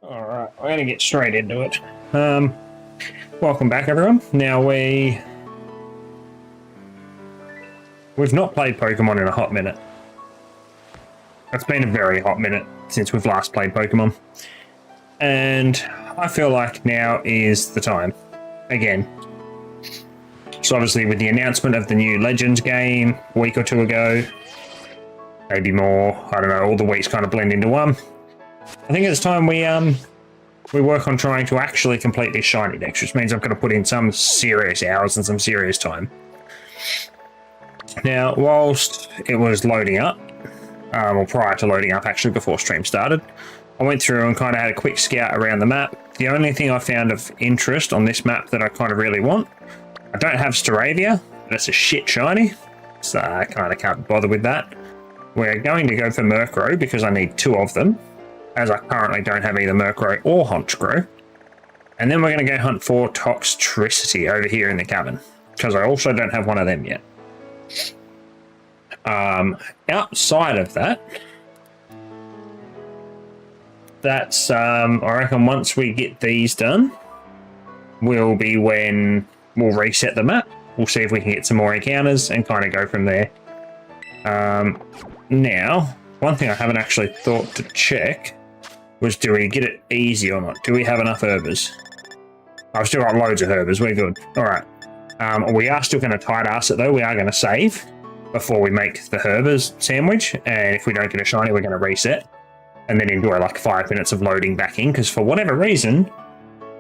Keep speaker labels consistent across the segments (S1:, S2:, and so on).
S1: Alright, we're gonna get straight into it. Welcome back everyone. Now we've not played Pokemon in a hot minute. It's been a very hot minute since we've last played Pokemon. And I feel like now is the time. Again. So obviously with the announcement of the new Legends game a week or two ago, maybe more, I don't know, all the weeks kind of blend into one. I think it's time we work on trying to actually complete these shiny decks, which means I'm going to put in some serious hours and some serious time. Now, whilst it was loading up, or prior to loading up actually before stream started, I went through and kind of had a quick scout around the map. The only thing I found of interest on this map that I kind of really want, I don't have Staravia, but it's a shit shiny, so I kind of can't bother with that. We're going to go for Murkrow because I need two of them, as I currently don't have either Murkrow or Honchkrow. And then we're going to go hunt for Toxtricity over here in the cabin, because I also don't have one of them yet. Outside of that, that's, I reckon once we get these done, will be when we'll reset the map. We'll see if we can get some more encounters and kind of go from there. Now, one thing I haven't actually thought to check was, do we get it easy or not? Do we have enough herbers? I've still got loads of herbers, we're good. Alright. We are still going to tight ass it though, we are going to save before we make the herbers sandwich, and if we don't get a shiny we're going to reset, and then enjoy like 5 minutes of loading back in, because for whatever reason,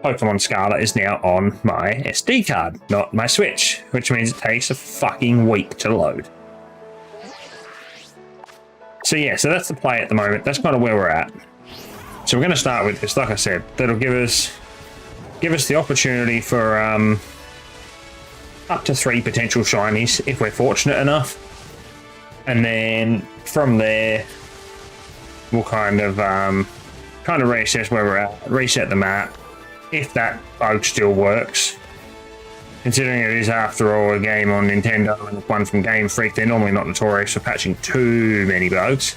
S1: Pokemon Scarlet is now on my SD card, not my Switch, which means it takes a fucking week to load. So yeah, so that's the play at the moment, that's kind of where we're at. So we're going to start with this, like I said, that'll give us the opportunity for up to 3 potential shinies if we're fortunate enough, and then from there we'll kind of reassess where we're at, reset the map, if that bug still works. Considering it is after all a game on Nintendo and one from Game Freak, they're normally not notorious for patching too many bugs.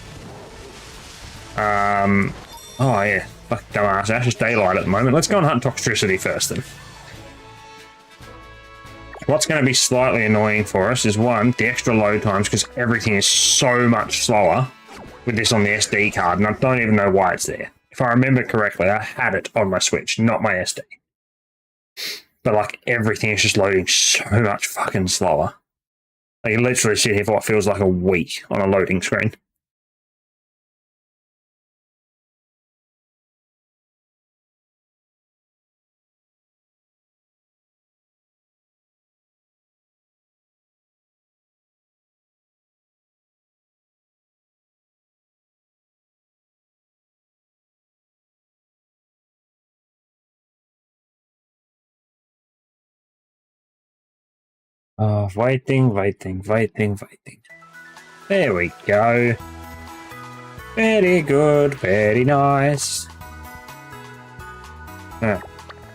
S1: Oh yeah, fuck dumbass, Ash is daylight at the moment. Let's go and hunt Toxtricity first then. What's going to be slightly annoying for us is, one, the extra load times, because everything is so much slower with this on the SD card, and I don't even know why it's there. If I remember correctly, I had it on my Switch, not my SD. But like, everything is just loading so much fucking slower. Like, you literally sit here for what feels like a week on a loading screen. Waiting. There we go. Very good, very nice.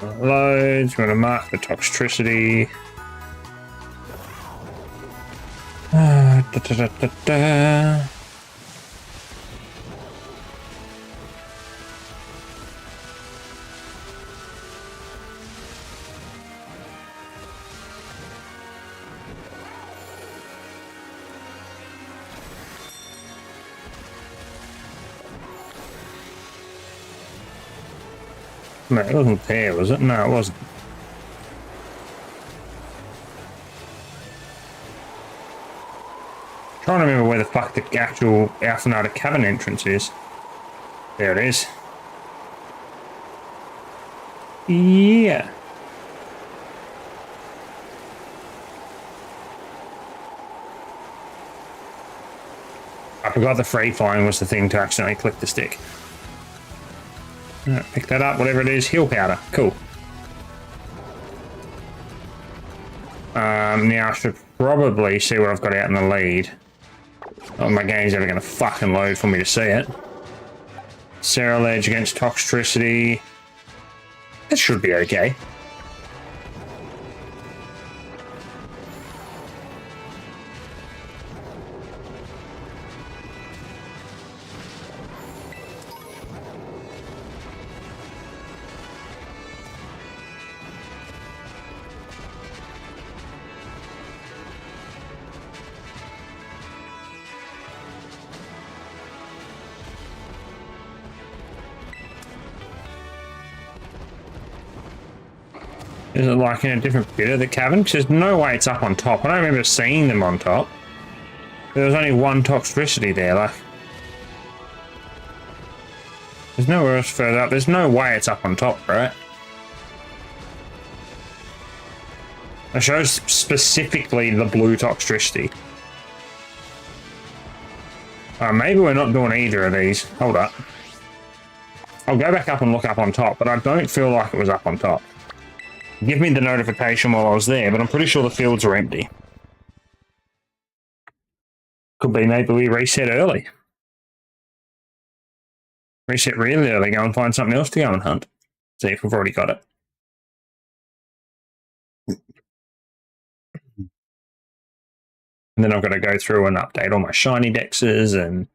S1: Loads, we're going to mark the Toxtricity. No, it wasn't there, was it? No, it wasn't. Trying to remember where the fuck the actual Alphanata Cavern entrance is. There it is. Yeah. I forgot the free flying was the thing to accidentally click the stick. Pick that up, whatever it is, heal powder, cool. Now I should probably see what I've got out in the lead. Oh, my game's ever going to fucking load for me to see it. Ceruledge against Toxtricity. That should be okay. Is it like in a different bit of the cavern? Because there's no way it's up on top. I don't remember seeing them on top. There was only one toxicity there, like. There's nowhere else further up. There's no way it's up on top, right? It shows specifically the blue toxicity. Maybe we're not doing either of these. Hold up. I'll go back up and look up on top, but I don't feel like it was up on top. Give me the notification while I was there, but I'm pretty sure the fields were empty. Could be maybe we reset early. Reset really early, go and find something else to go and hunt. See if we've already got it. And then I've got to go through and update all my shiny dexes and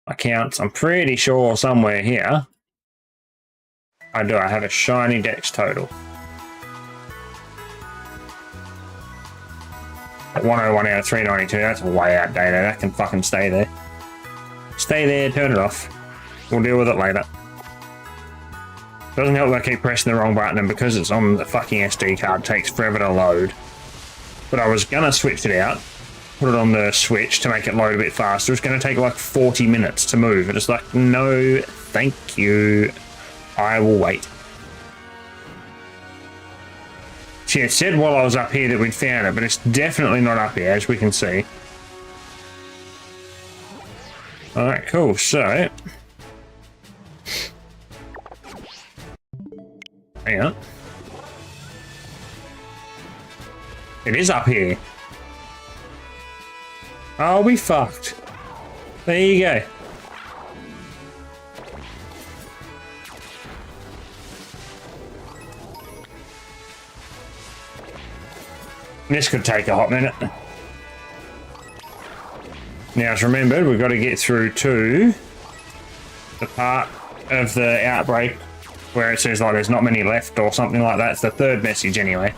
S1: accounts. I'm pretty sure somewhere here I have a shiny dex total. At 101 out of 392, that's way outdated. That can fucking stay there. Stay there, turn it off. We'll deal with it later. Doesn't help that I keep pressing the wrong button, and because it's on the fucking SD card, it takes forever to load. But I was gonna switch it out, put it on the Switch to make it load a bit faster. It's gonna take like 40 minutes to move. And it's like, no, thank you. I will wait. See, it said while I was up here that we'd found it, but it's definitely not up here, as we can see. Alright, cool. So, hang on. It is up here. Oh, we fucked. There you go. This could take a hot minute. Now, as remembered, we've got to get through to the part of the outbreak where it says like there's not many left or something like that. It's the third message anyway.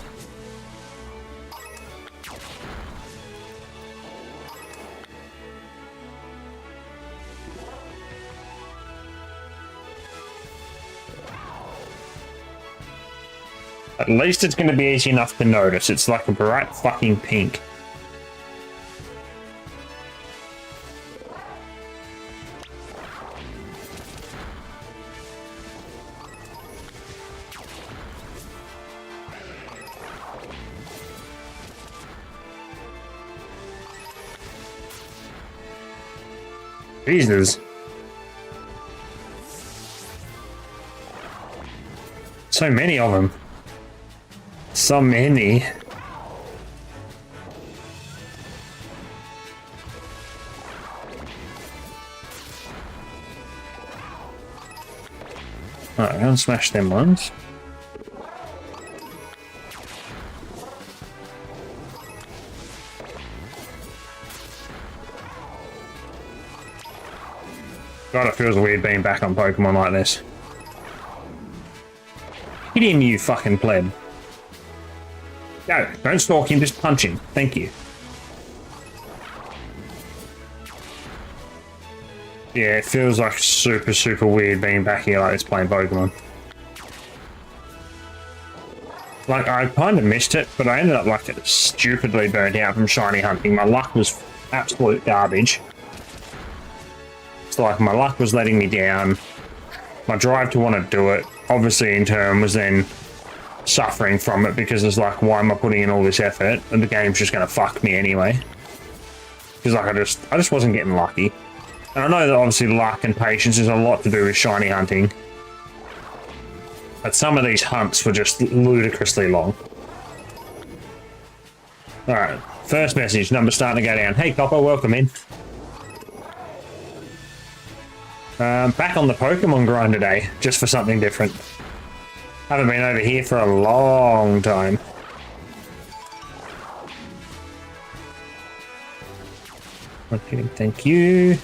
S1: At least it's going to be easy enough to notice. It's like a bright fucking pink. Jesus. So many of them. So many. Alright, I'm gonna smash them ones. God, it feels weird being back on Pokemon like this. Hit him, you fucking pleb. No, don't stalk him, just punch him. Thank you. Yeah, it feels like super, super weird being back here like this playing Pokemon. Like, I kind of missed it, but I ended up like stupidly burnt out from shiny hunting. My luck was absolute garbage. So like, my luck was letting me down. My drive to want to do it, obviously in turn, was then suffering from it because it's like, why am I putting in all this effort and the game's just going to fuck me anyway? Because like, I just wasn't getting lucky. And I know that obviously luck and patience is a lot to do with shiny hunting, but some of these hunts were just ludicrously long. Alright, first message, number's starting to go down. Hey Copper, welcome in. Back on the Pokemon grind today, just for something different. Haven't been over here for a long time. Okay, thank you.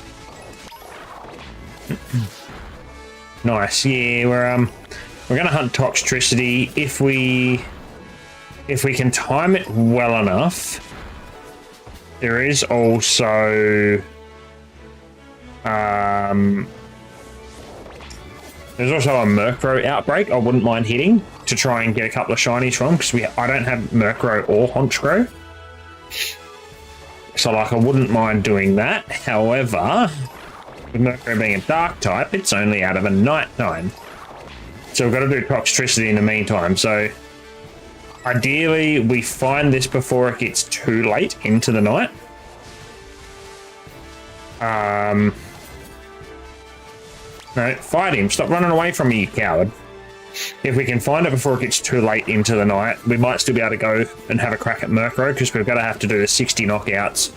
S1: Nice, yeah, we're gonna hunt Toxtricity if we can time it well enough. There is also there's also a Murkrow outbreak I wouldn't mind hitting to try and get a couple of shinies from, because I don't have Murkrow or Honchkrow. So like I wouldn't mind doing that. However, with Murkrow being a dark type, it's only out of a nighttime. So we've got to do Toxtricity in the meantime. So ideally we find this before it gets too late into the night. No, fight him. Stop running away from me, you coward. If we can find it before it gets too late into the night, we might still be able to go and have a crack at Murkrow, because we're going to have to do the 60 knockouts,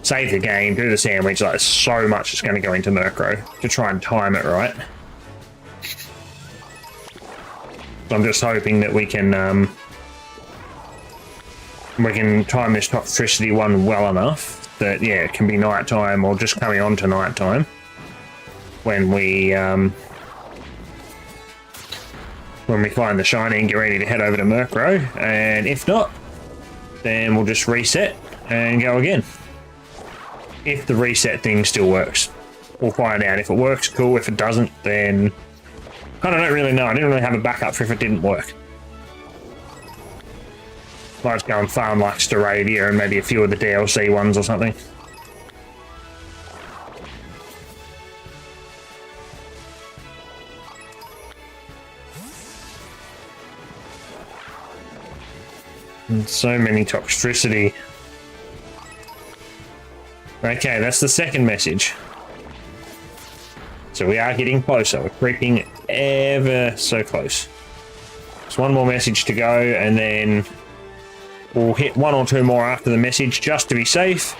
S1: save the game, do the sandwich. Like, so much is going to go into Murkrow to try and time it right. So I'm just hoping that we can time this Toxtricity one well enough that, yeah, it can be nighttime or just coming on to nighttime when we find the shiny and get ready to head over to Murkrow. And if not, then we'll just reset and go again. If the reset thing still works, we'll find out. If it works, cool. If it doesn't, then I don't really know. I didn't really have a backup for if it didn't work. Might just go and farm like Staravia and maybe a few of the DLC ones or something. And so many Toxtricity. Okay, that's the second message. So we are getting closer. We're creeping ever so close. There's one more message to go, and then we'll hit one or two more after the message just to be safe.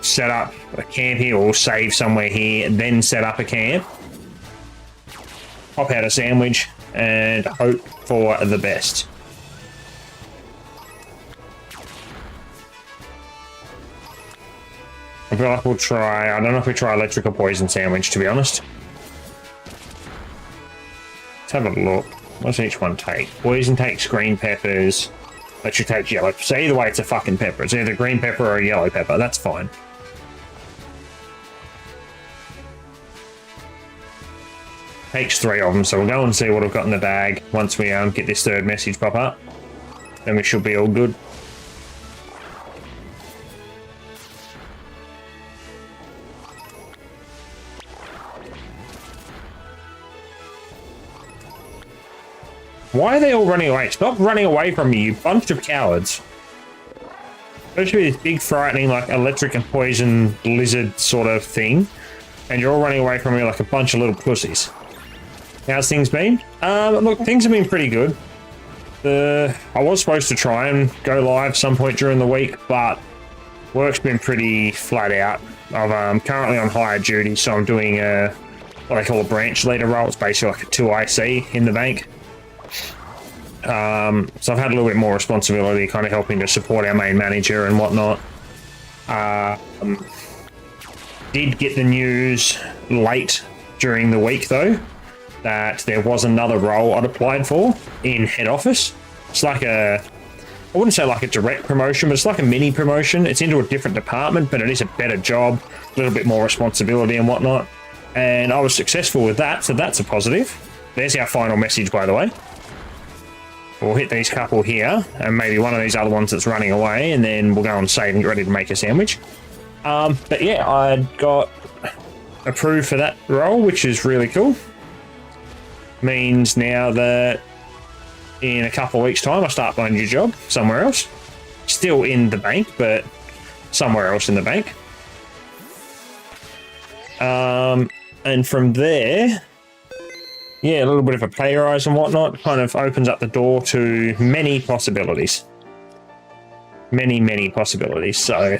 S1: Set up a camp here, or save somewhere here, then set up a camp. Pop out a sandwich and hope for the best. I feel like we'll try, I don't know if we try electric or poison sandwich, to be honest. Let's have a look. What does each one take? Poison takes green peppers. Electric takes yellow. So either way, it's a fucking pepper. It's either a green pepper or a yellow pepper. That's fine. Takes 3 of them, so we'll go and see what I've got in the bag once we get this third message pop up. Then we should be all good. Why are they all running away? Stop running away from me, you bunch of cowards. Supposed to be this big, frightening, like, electric and poison lizard sort of thing. And you're all running away from me like a bunch of little pussies. How's things been? Look, things have been pretty good. I was supposed to try and go live some point during the week, but work's been pretty flat out. I'm currently on higher duty, so I'm doing what I call a branch leader role. It's basically like a 2 IC in the bank. So I've had a little bit more responsibility, kind of helping to support our main manager and whatnot. Did get the news late during the week though, that there was another role I'd applied for in head office. It's like I wouldn't say like a direct promotion, but it's like a mini promotion. It's into a different department, but it is a better job, a little bit more responsibility and whatnot. And I was successful with that, so that's a positive. There's our final message, by the way. We'll hit these couple here, and maybe one of these other ones that's running away, and then we'll go and save and get ready to make a sandwich. But yeah, I got approved for that role, which is really cool. Means now that in a couple of weeks' time, I start my new job somewhere else. Still in the bank, but somewhere else in the bank. And from there, yeah, a little bit of a pay rise and whatnot kind of opens up the door to many possibilities. Many possibilities. So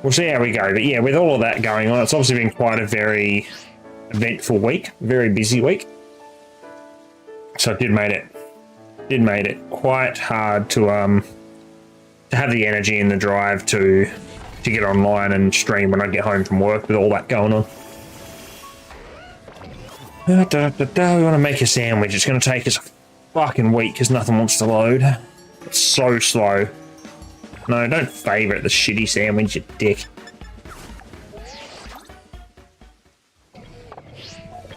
S1: we'll see how we go. But yeah, with all of that going on, it's obviously been quite a very eventful week, very busy week. So it did made it quite hard to have the energy and the drive to get online and stream when I get home from work with all that going on. We want to make a sandwich. It's going to take us a fucking week because nothing wants to load. It's so slow. No, don't favourite the shitty sandwich, you dick.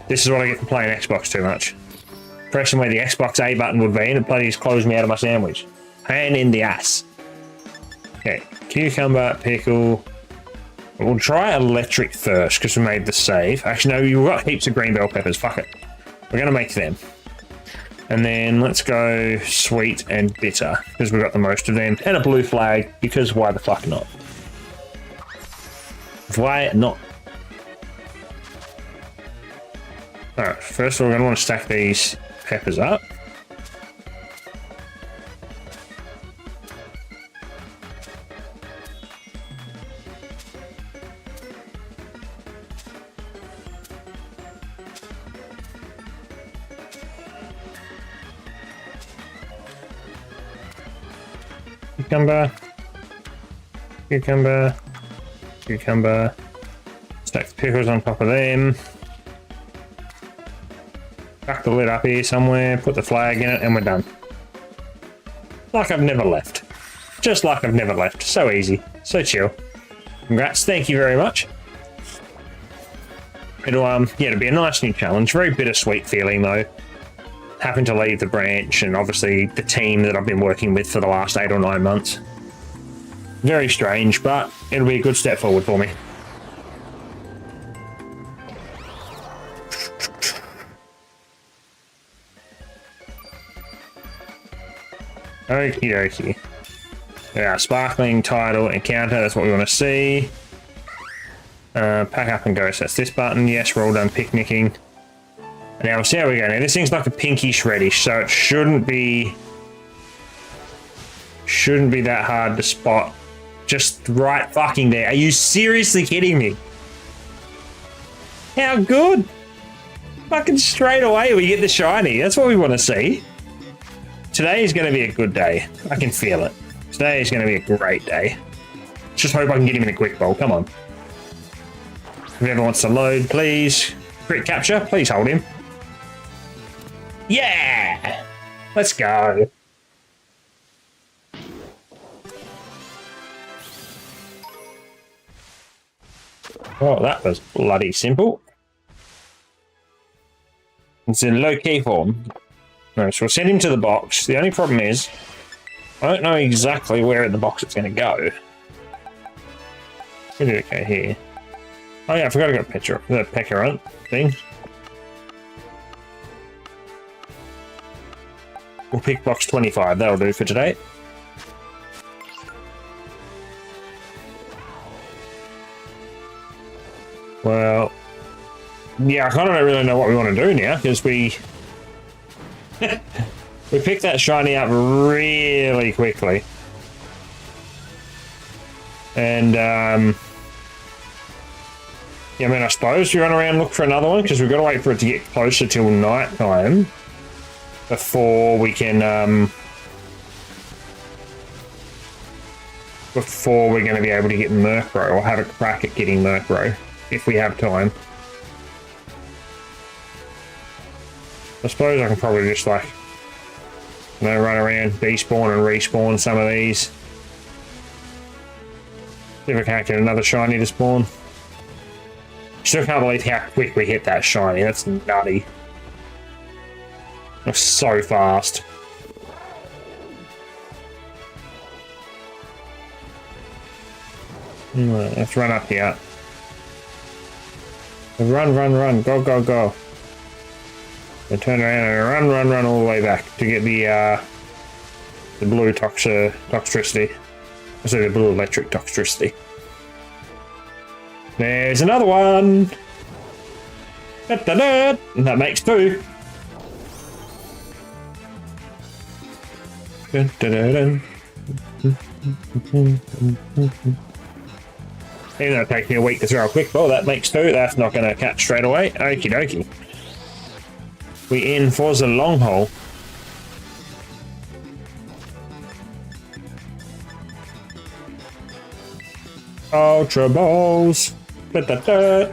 S1: This is what I get for playing Xbox too much. pressing where the Xbox A button would be, and it bloody just closed me out of my sandwich. Pain in the ass. Okay, cucumber, pickle. We'll try electric first because we made the save. Actually, no, you've got heaps of green bell peppers. Fuck it. We're going to make them. And then let's go sweet and bitter because we've got the most of them. And a blue flag because why the fuck not? Why not? Alright, first of all, we're going to want to stack these peppers up. Cucumber, cucumber, cucumber. Stack the pickles on top of them. Tuck the lid up here somewhere, put the flag in it, and we're done. Like I've never left. Just like I've never left. So easy, so chill. Congrats, thank you very much. It'll yeah, it'll be a nice new challenge. Very bittersweet feeling though. Having to leave the branch and obviously the team that I've been working with for the last 8 or 9 months. Very strange, but it'll be a good step forward for me. Okie dokie. Yeah, sparkling title encounter, that's what we want to see. Pack up and go, so that's this button. Yes, we're all done picnicking. Now we'll see how we go. Now this thing's like a pinkish reddish, so it shouldn't be that hard to spot. Just right fucking there. Are you seriously kidding me? How good? Fucking straight away we get the shiny. That's what we want to see. Today is going to be a good day. I can feel it. Today is going to be a great day. Just hope I can get him in a quick bowl. Come on. Whoever wants to load, please. Crit capture, please hold him. Yeah! Let's go. Oh, that was bloody simple. It's in low key form. No, so we'll send him to the box. The only problem is, I don't know exactly where in the box it's going to go. We'll do okay here. Oh yeah, I forgot to get a picture of the pecker thing. We'll pick box 25, that'll do for today. Well, yeah, I kind of don't really know what we want to do now, because we picked that shiny up really quickly. And, yeah, I mean, I suppose we run around and look for another one, because we've got to wait for it to get closer till night time before we can, before we're going to be able to get Murkrow, or have a crack at getting Murkrow, if we have time. I suppose I can probably just, like, you know, run around, despawn and respawn some of these. See if I can't get another shiny to spawn. Still can't believe how quick we hit that shiny. That's nutty. That's so fast. Let's run up here. Run, run, run. Go, go, go. And turn around and run all the way back to get the blue toxicity. I say the blue electric toxicity. There's another one. Da, da, da. And that makes 2. Dun, dun, dun, dun. Even though it takes me a week to throw a quick ball, that makes 2. That's not going to catch straight away. Okie dokie. We in for the long haul. Ultra balls. Da, da, da.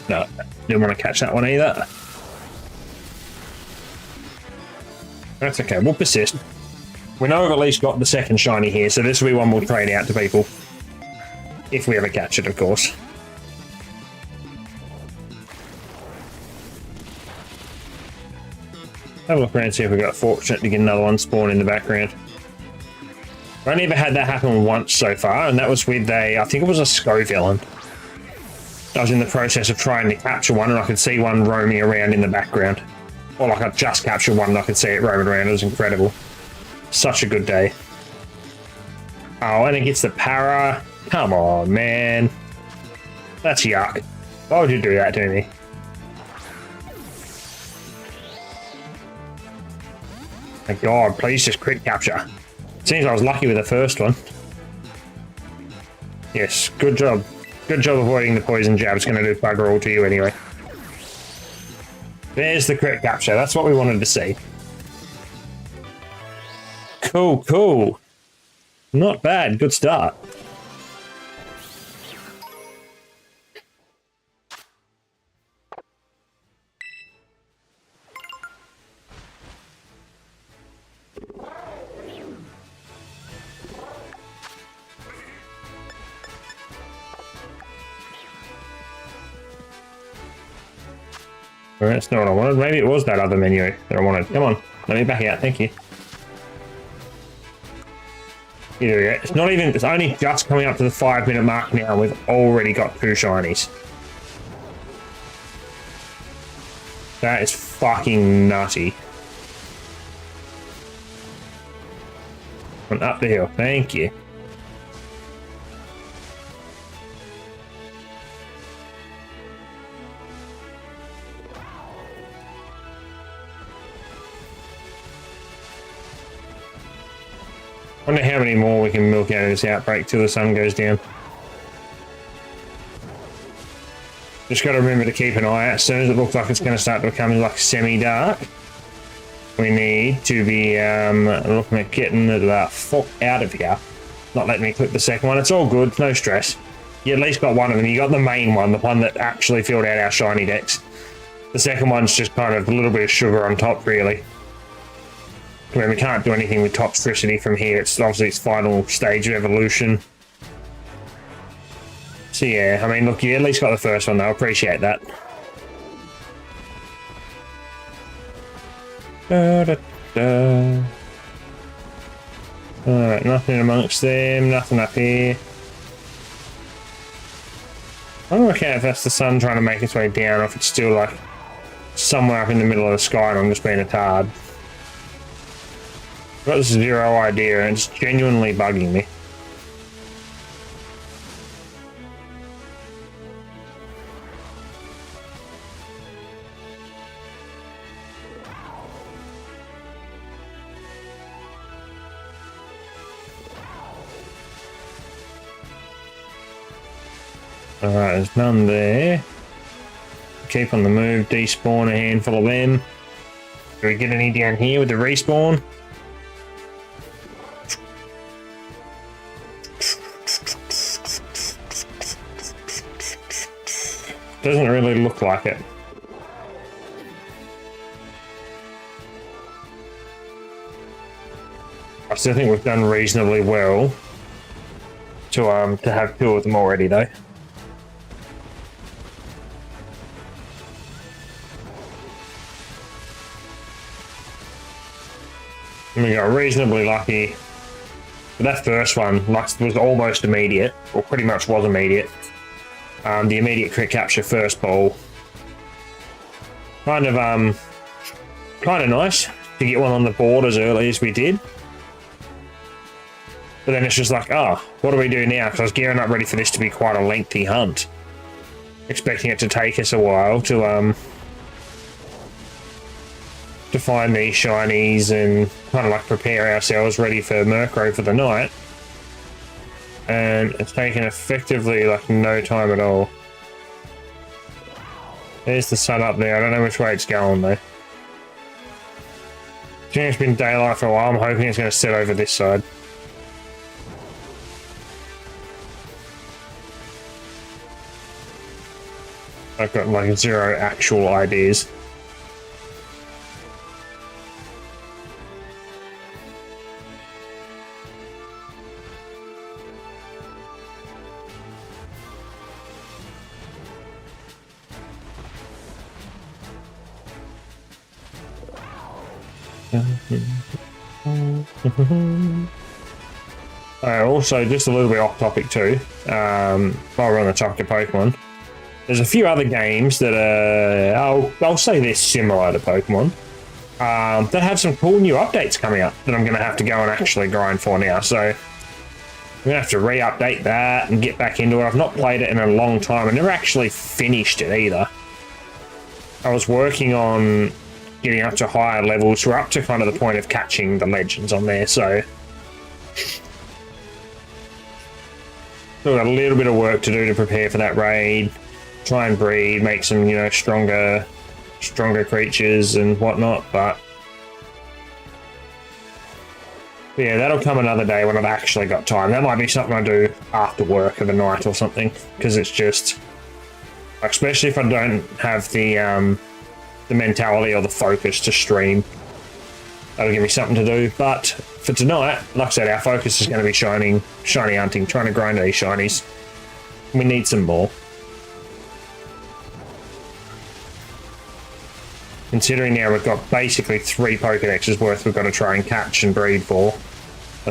S1: No, didn't want to catch that one either. That's okay, we'll persist. We know we've at least got the second shiny here, so this will be one we'll trade out to people. If we ever catch it, of course. Have a look around and see if we got fortunate to get another one spawn in the background. I've only ever had that happen once so far, and that was with I think it was a Scovillain. I was in the process of trying to capture one, and I could see one roaming around in the background. Or like I just captured one and I could see it roaming around. It was incredible. Such a good day. Oh, and it gets the para. Come on, man. That's yuck. Why would you do that to me? My God, please just crit capture. Seems I was lucky with the first one. Yes, good job. Good job avoiding the poison jab. It's going to do bugger all to you anyway. There's the crit capture. That's what we wanted to see. Cool, cool. Not bad. Good start. Alright, that's not what I wanted. Maybe it was that other menu that I wanted. Come on, let me back out. Thank you. Here we go. It's not even, it's only just coming up to the 5-minute mark now, and we've already got 2 shinies. That is fucking nutty. And up the hill. Thank you. Wonder how many more we can milk out of this outbreak till the sun goes down. Just got to remember to keep an eye out. As soon as it looks like it's going to start to become like semi-dark, we need to be looking at getting the fuck out of here. Not letting me click the second one. It's all good. No stress. You at least got one of them. You got the main one, the one that actually filled out our shiny decks. The second one's just kind of a little bit of sugar on top, really. I mean, we can't do anything with Toxtricity from here. It's obviously its final stage of evolution. So yeah, I mean, look, you at least got the first one though. I appreciate that. Alright, nothing amongst them, nothing up here. I don't work out if that's the sun trying to make its way down or if it's still like somewhere up in the middle of the sky and I'm just being a tard. I've got zero idea and it's genuinely bugging me. Alright, there's none there. Keep on the move, despawn a handful of them. Do we get any down here with the respawn? Doesn't really look like it. I still think we've done reasonably well to have 2 of them already though. And we got reasonably lucky. But that first one was almost immediate, or pretty much was immediate. The immediate crit capture first ball. Kind of nice to get one on the board as early as we did. But then it's just like, oh, what do we do now? Because I was gearing up ready for this to be quite a lengthy hunt. Expecting it to take us a while to find these shinies and kind of like prepare ourselves ready for Murkrow for the night. And it's taken effectively like no time at all. There's the sun up there. I don't know which way it's going though. It's been daylight for a while. I'm hoping it's going to set over this side. I've got like 0 actual ideas. Also, just a little bit off topic too, while we're on the topic of Pokemon, there's a few other games that are, I'll say they're similar to Pokemon, that have some cool new updates coming up that I'm going to have to go and actually grind for now. So I'm going to have to re-update that and get back into it. I've not played it in a long time. I never actually finished it either. I was working on getting up to higher levels. We're up to kind of the point of catching the legends on there, so still got a little bit of work to do to prepare for that raid. Try and breed, make some, you know, stronger creatures and whatnot, but yeah, that'll come another day when I've actually got time. That might be something I do after work of the night or something, because it's just, especially if I don't have the mentality or the focus to stream, that'll give me something to do. But for tonight, like I said, our focus is going to be shiny hunting, trying to grind these shinies. We need some more. Considering now we've got basically 3 Pokedexes worth we've got to try and catch and breed for.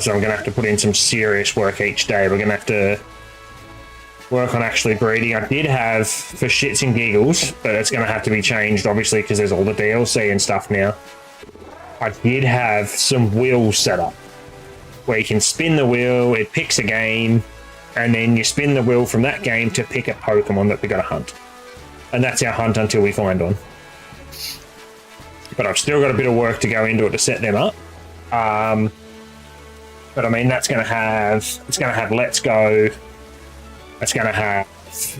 S1: So I'm going to have to put in some serious work each day. We're going to have to work on actually breeding. I did have, for shits and giggles, but it's going to have to be changed obviously because there's all the DLC and stuff now. I did have some wheels set up where you can spin the wheel, it picks a game, and then you spin the wheel from that game to pick a Pokemon that we got to hunt. And that's our hunt until we find one. But I've still got a bit of work to go into it to set them up. But I mean, it's going to have Let's Go. It's going to have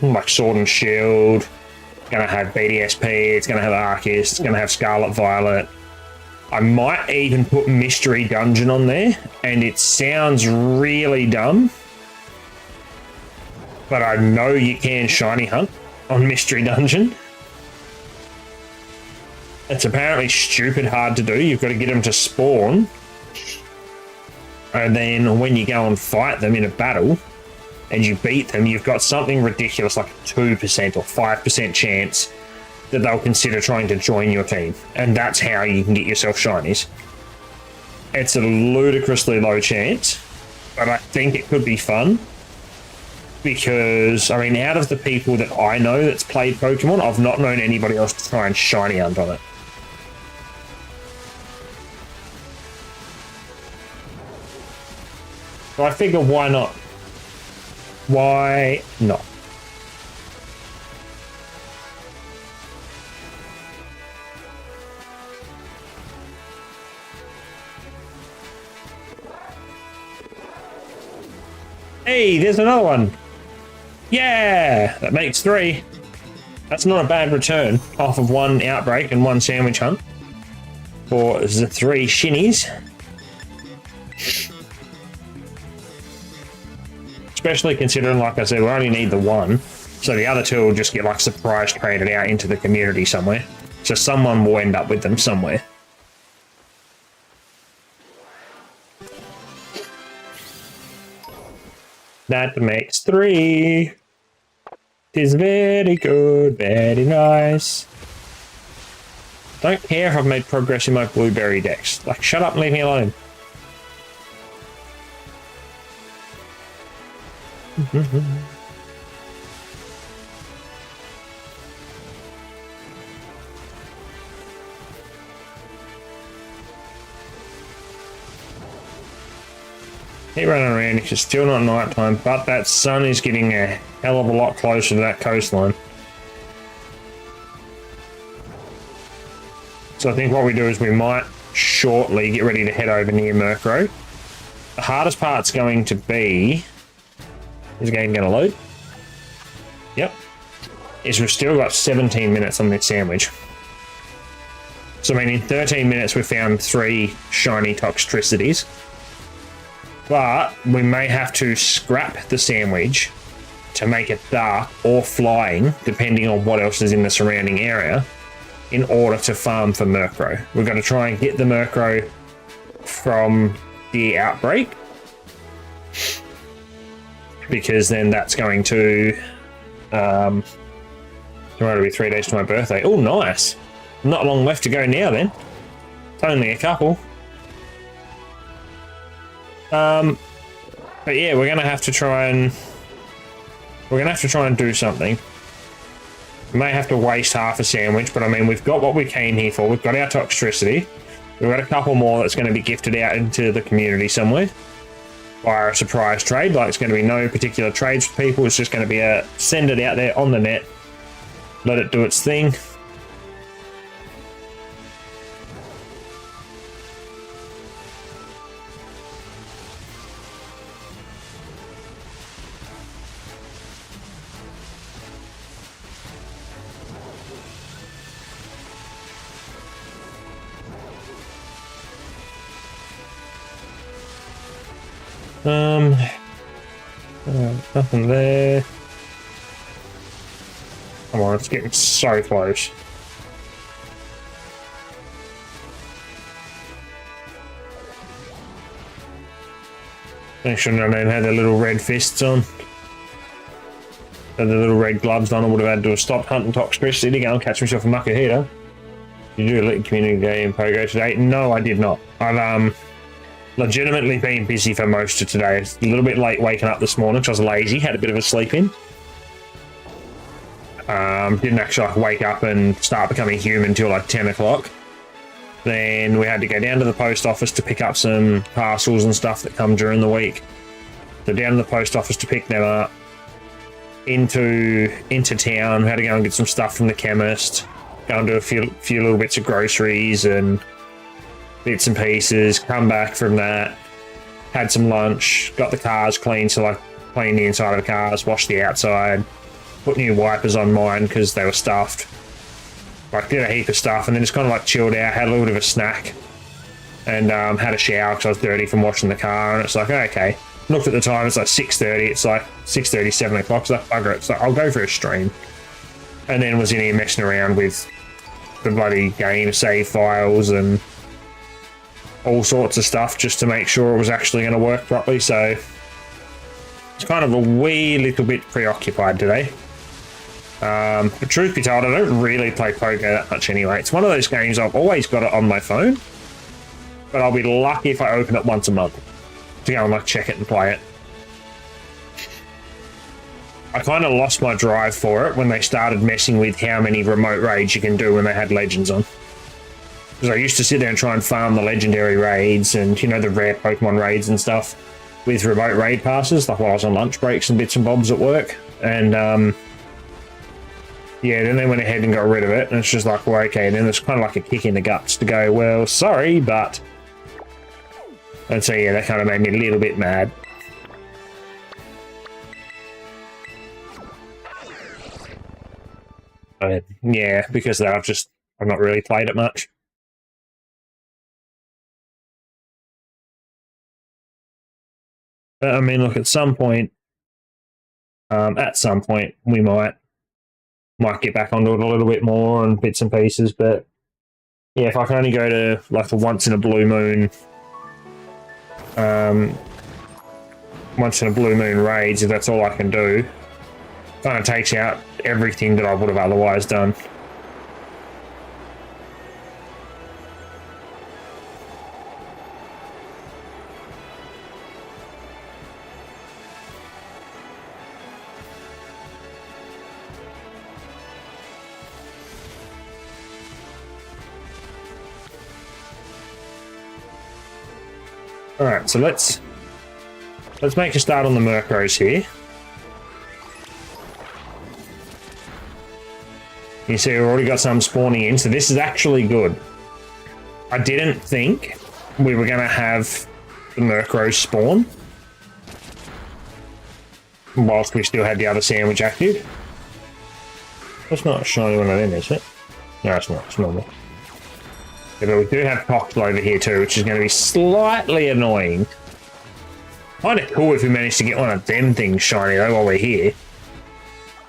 S1: like Sword and Shield. It's going to have BDSP. It's going to have Arceus. It's going to have Scarlet Violet. I might even put Mystery Dungeon on there. And it sounds really dumb, but I know you can shiny hunt on Mystery Dungeon. It's apparently stupid hard to do. You've got to get them to spawn. And then when you go and fight them in a battle and you beat them, you've got something ridiculous like a 2% or 5% chance that they'll consider trying to join your team. And that's how you can get yourself shinies. It's a ludicrously low chance, but I think it could be fun. Because, I mean, out of the people that I know that's played Pokemon, I've not known anybody else to try and shiny hunt on it. So I figure, why not? Why not? Hey, there's another one. Yeah, that makes 3. That's not a bad return off of 1 outbreak and 1 sandwich hunt for the 3 shinies. Especially considering, like I said, we only need the 1, so the other 2 will just get like surprise traded out into the community somewhere. So someone will end up with them somewhere. That makes 3. Tis very good, very nice. Don't care if I've made progress in my blueberry decks. Like, shut up and leave me alone. Keep running around, it's still not night time, but that sun is getting a hell of a lot closer to that coastline. So I think what we do is we might shortly get ready to head over near Murkrow. The hardest part's going to be... Is the game going to load? Yep. Is we've still got 17 minutes on this sandwich. So I mean, in 13 minutes we found 3 shiny Toxtricities. But we may have to scrap the sandwich to make it dark or flying, depending on what else is in the surrounding area, in order to farm for Murkrow. We've got to try and get the Murkrow from the outbreak, because then that's going to tomorrow will be 3 days to my birthday. Oh, nice. Not long left to go now then. It's only a couple. But yeah, we're gonna have to try and do something. We may have to waste half a sandwich, but I mean, we've got what we came here for. We've got our toxicity. We've got a couple more that's going to be gifted out into the community somewhere via a surprise trade. Like, it's going to be no particular trades with people. It's just going to be a send it out there on the net, let it do its thing. Nothing there. Come on, it's getting so close. They shouldn't have had their little red fists on. Had the little red gloves on. I would have had to have stopped hunting toxicity to go and catch myself a muckahita. Did you do a little community day in Pogo today? No, I did not. I've legitimately been busy for most of today. It's a little bit late waking up this morning because I was lazy, had a bit of a sleep in. Didn't actually wake up and start becoming human until like 10 o'clock. Then we had to go down to the post office to pick up some parcels and stuff that come during the week. So down to the post office to pick them up. Into town, had to go and get some stuff from the chemist. Go and do a few little bits of groceries and bits and pieces. Come back from that, had some lunch, got the cars clean, so I cleaned the inside of the cars, washed the outside, put new wipers on mine because they were stuffed. Like, did a heap of stuff and then just kind of like chilled out, had a little bit of a snack, and had a shower because I was dirty from washing the car. And it's like, okay, looked at the time, it's like 6:30. It's like 6:30, 7 o'clock. So bugger it. So I'll go for a stream. And then was in here messing around with the bloody game save files and all sorts of stuff just to make sure it was actually going to work properly. So it's kind of a wee little bit preoccupied today. But truth be told, I don't really play poker that much anyway. It's one of those games I've always got it on my phone, but I'll be lucky if I open it once a month to go and like check it and play it. I kind of lost my drive for it when they started messing with how many remote raids you can do when they had legends on. Because I used to sit there and try and farm the legendary raids and, you know, the rare Pokemon raids and stuff with remote raid passes, like while I was on lunch breaks and bits and bobs at work. And, yeah, then they went ahead and got rid of it, and it's just like, well, okay, then it's kind of like a kick in the guts to go, well, sorry, but... And so, yeah, that kind of made me a little bit mad. But, yeah, because of that, I've not really played it much. But, I mean, look, at some point, we might get back onto it a little bit more and bits and pieces, but yeah, if I can only go to like the once in a blue moon raids, if that's all I can do, kind of takes out everything that I would have otherwise done. Alright, so let's make a start on the Murkrows here. You see we've already got some spawning in, so this is actually good. I didn't think we were going to have the Murkrows spawn whilst we still had the other sandwich active. That's not a shiny one of them, is it? No, it's not. It's normal. Yeah, but we do have Coxel over here too, which is going to be slightly annoying. Kind of cool if we managed to get one of them things shiny though while we're here.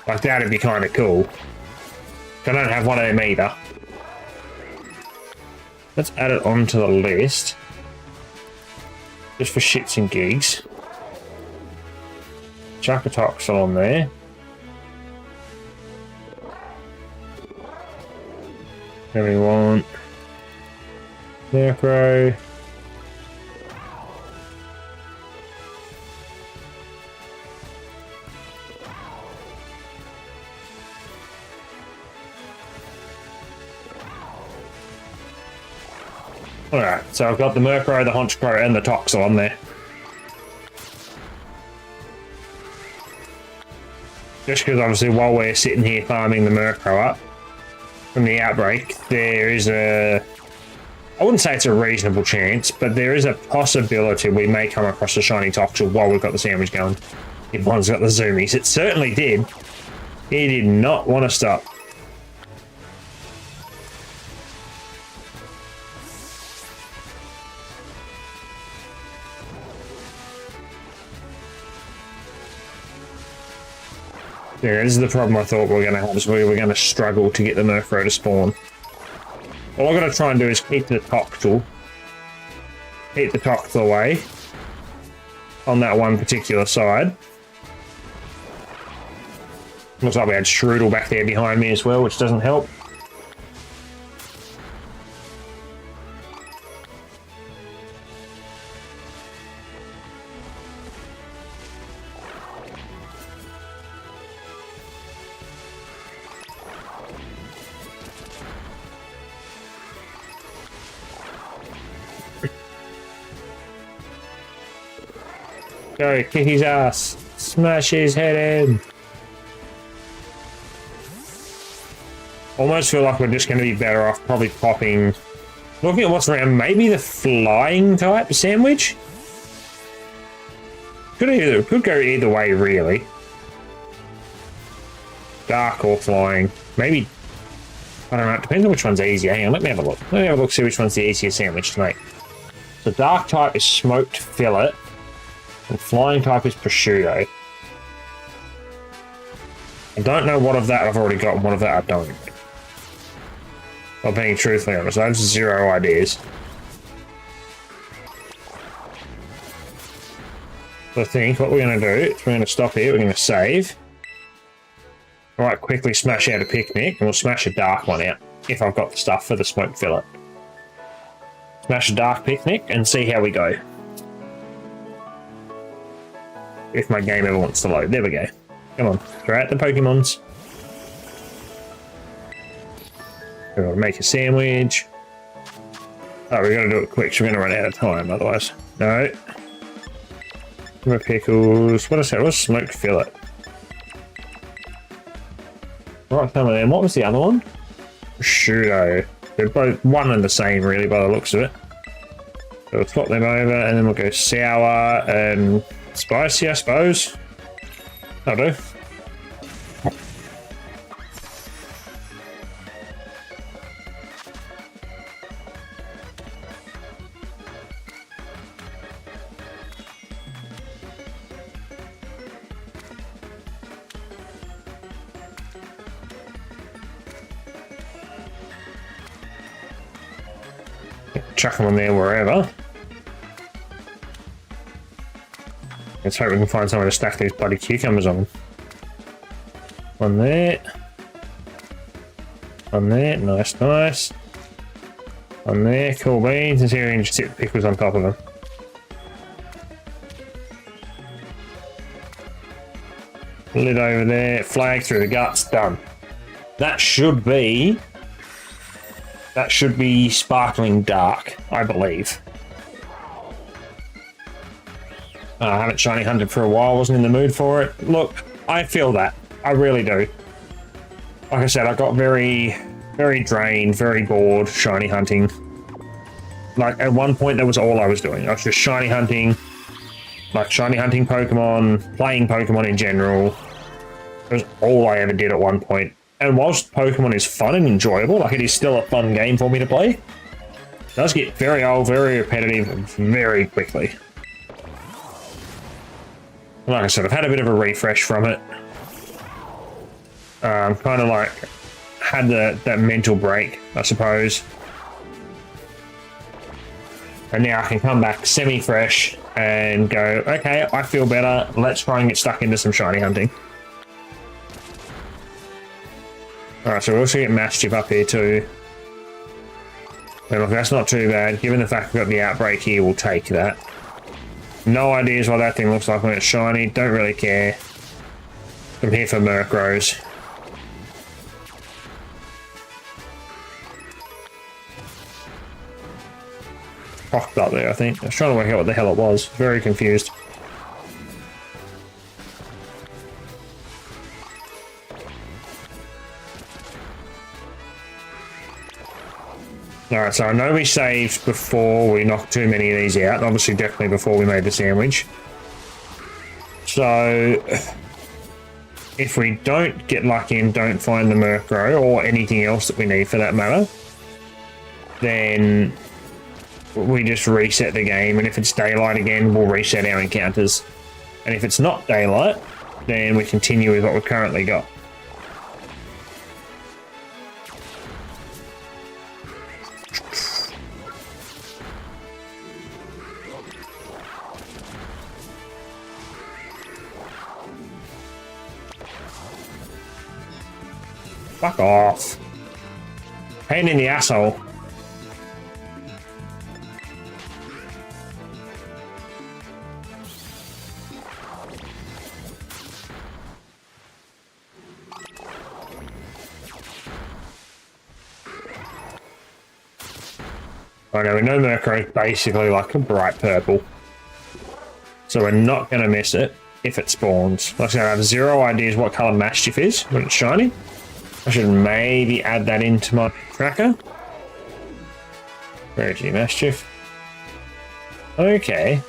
S1: Like, that'd be kind of cool. I don't have one of them either. Let's add it onto the list. Just for shits and gigs. Chuck a Toxel on there. Then we want... Necro. Alright, so I've got the Murkrow, the Honchkrow, and the Toxel on there. Just because obviously while we're sitting here farming the Murkrow up from the outbreak, there is a... I wouldn't say it's a reasonable chance, but there is a possibility we may come across a shiny Toxel while we've got the sandwich going. If one's got the zoomies. It certainly did. He did not want to stop. Yeah, this is the problem I thought we were going to have, is we were going to struggle to get the Murkrow to spawn. All I've got to try and do is keep the Toxel away on that one particular side. Looks like we had Strudel back there behind me as well, which doesn't help. Go, kick his ass. Smash his head in. Almost feel like we're just going to be better off probably popping... Looking at what's around, maybe the flying type sandwich? Could go either way, really. Dark or flying. Maybe... I don't know, it depends on which one's easier. Hang on, let me have a look. Let me have a look, see which one's the easiest sandwich to make. So dark type is smoked fillet. And flying type is prosciutto. I don't know what of that I've already got and what of that I don't. I'm being truthfully honest, I have zero ideas. So I think what we're going to do is we're going to stop here, we're going to save. Alright, quickly smash out a picnic, and we'll smash a dark one out, if I've got the stuff for the smoked fillet. Smash a dark picnic, and see how we go. If my game ever wants to load. There we go. Come on, throw out the Pokemons. We're going to make a sandwich. Oh, we're going to do it quick, so we're going to run out of time otherwise. No. More pickles. What I said was smoked fillet. Right, some of them. What was the other one? Prosciutto. They're both one and the same, really, by the looks of it. So we'll swap them over, and then we'll go sour and spicy, I suppose. That'll do. Chuck them on there wherever. Let's hope we can find somewhere to stack these bloody cucumbers on. One there. One there. Nice, nice. One there. Cool beans. And see if we can just stick the pickles on top of them. Lid over there. Flag through the guts. Done. That should be sparkling dark, I believe. I haven't shiny hunted for a while, wasn't in the mood for it. Look, I feel that. I really do. Like I said, I got very, very drained, very bored shiny hunting. Like, at one point, that was all I was doing. I was just shiny hunting, like shiny hunting Pokemon, playing Pokemon in general. It was all I ever did at one point. And whilst Pokemon is fun and enjoyable, like it is still a fun game for me to play, it does get very old, very repetitive, very quickly. Like I said, I've had a bit of a refresh from it. Kind of like had that mental break, I suppose. And now I can come back semi-fresh and go, okay, I feel better. Let's try and get stuck into some shiny hunting. Alright, so we also get Mastiff up here too. And look, that's not too bad. Given the fact we've got the outbreak here, we'll take that. No ideas what that thing looks like when it's shiny. Don't really care. I'm here for Murkrows. Popped up there, I think. I was trying to work out what the hell it was. Very confused. Alright, so I know we saved before we knocked too many of these out. Obviously, definitely before we made the sandwich. So, if we don't get lucky and don't find the Murkrow, or anything else that we need for that matter, then we just reset the game, and if it's daylight again, we'll reset our encounters. And if it's not daylight, then we continue with what we've currently got. Fuck off. Pain in the asshole. I know we know Murkrow is basically like a bright purple. So we're not going to miss it if it spawns. Like I said, I have zero ideas what colour Mastiff is when it's shiny. I should maybe add that into my tracker. Where is he, Mastiff? Okay.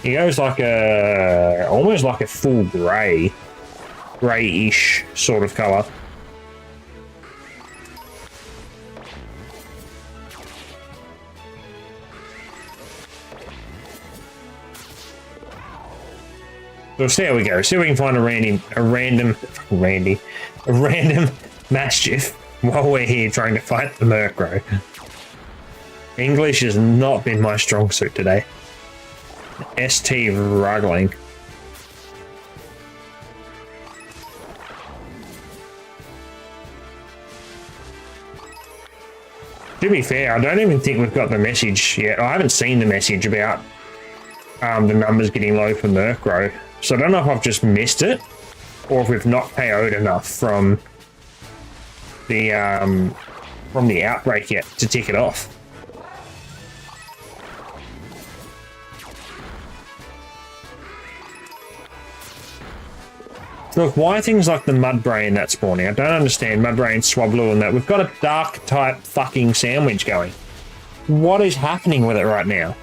S1: He goes like a... almost like a full grey. Greyish sort of colour. So there we go. See if we can find a random Mastiff while we're here trying to fight the Murkrow. English has not been my strong suit today. ST ruggling. To be fair, I don't even think we've got the message yet. I haven't seen the message about the numbers getting low for Murkrow. So I don't know if I've just missed it, or if we've not KO'd enough from the outbreak yet to tick it off. Look, why are things like the Mudbrain that's spawning? I don't understand. Mudbrain, Swablu and that. We've got a dark type fucking sandwich going. What is happening with it right now?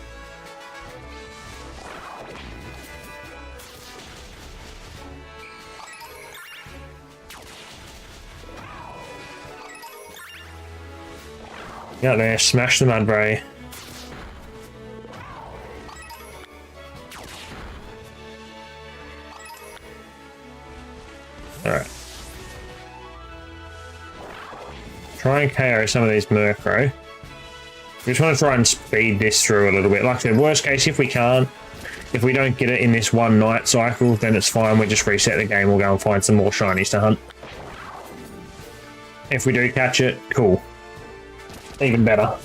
S1: Get out there, smash the Mudbray. Alright. Try and KO some of these Murkrow. We just want to try and speed this through a little bit. Like I said, worst case, if we can't, if we don't get it in this one night cycle, then it's fine. We just reset the game. We'll go and find some more shinies to hunt. If we do catch it, cool. Even better.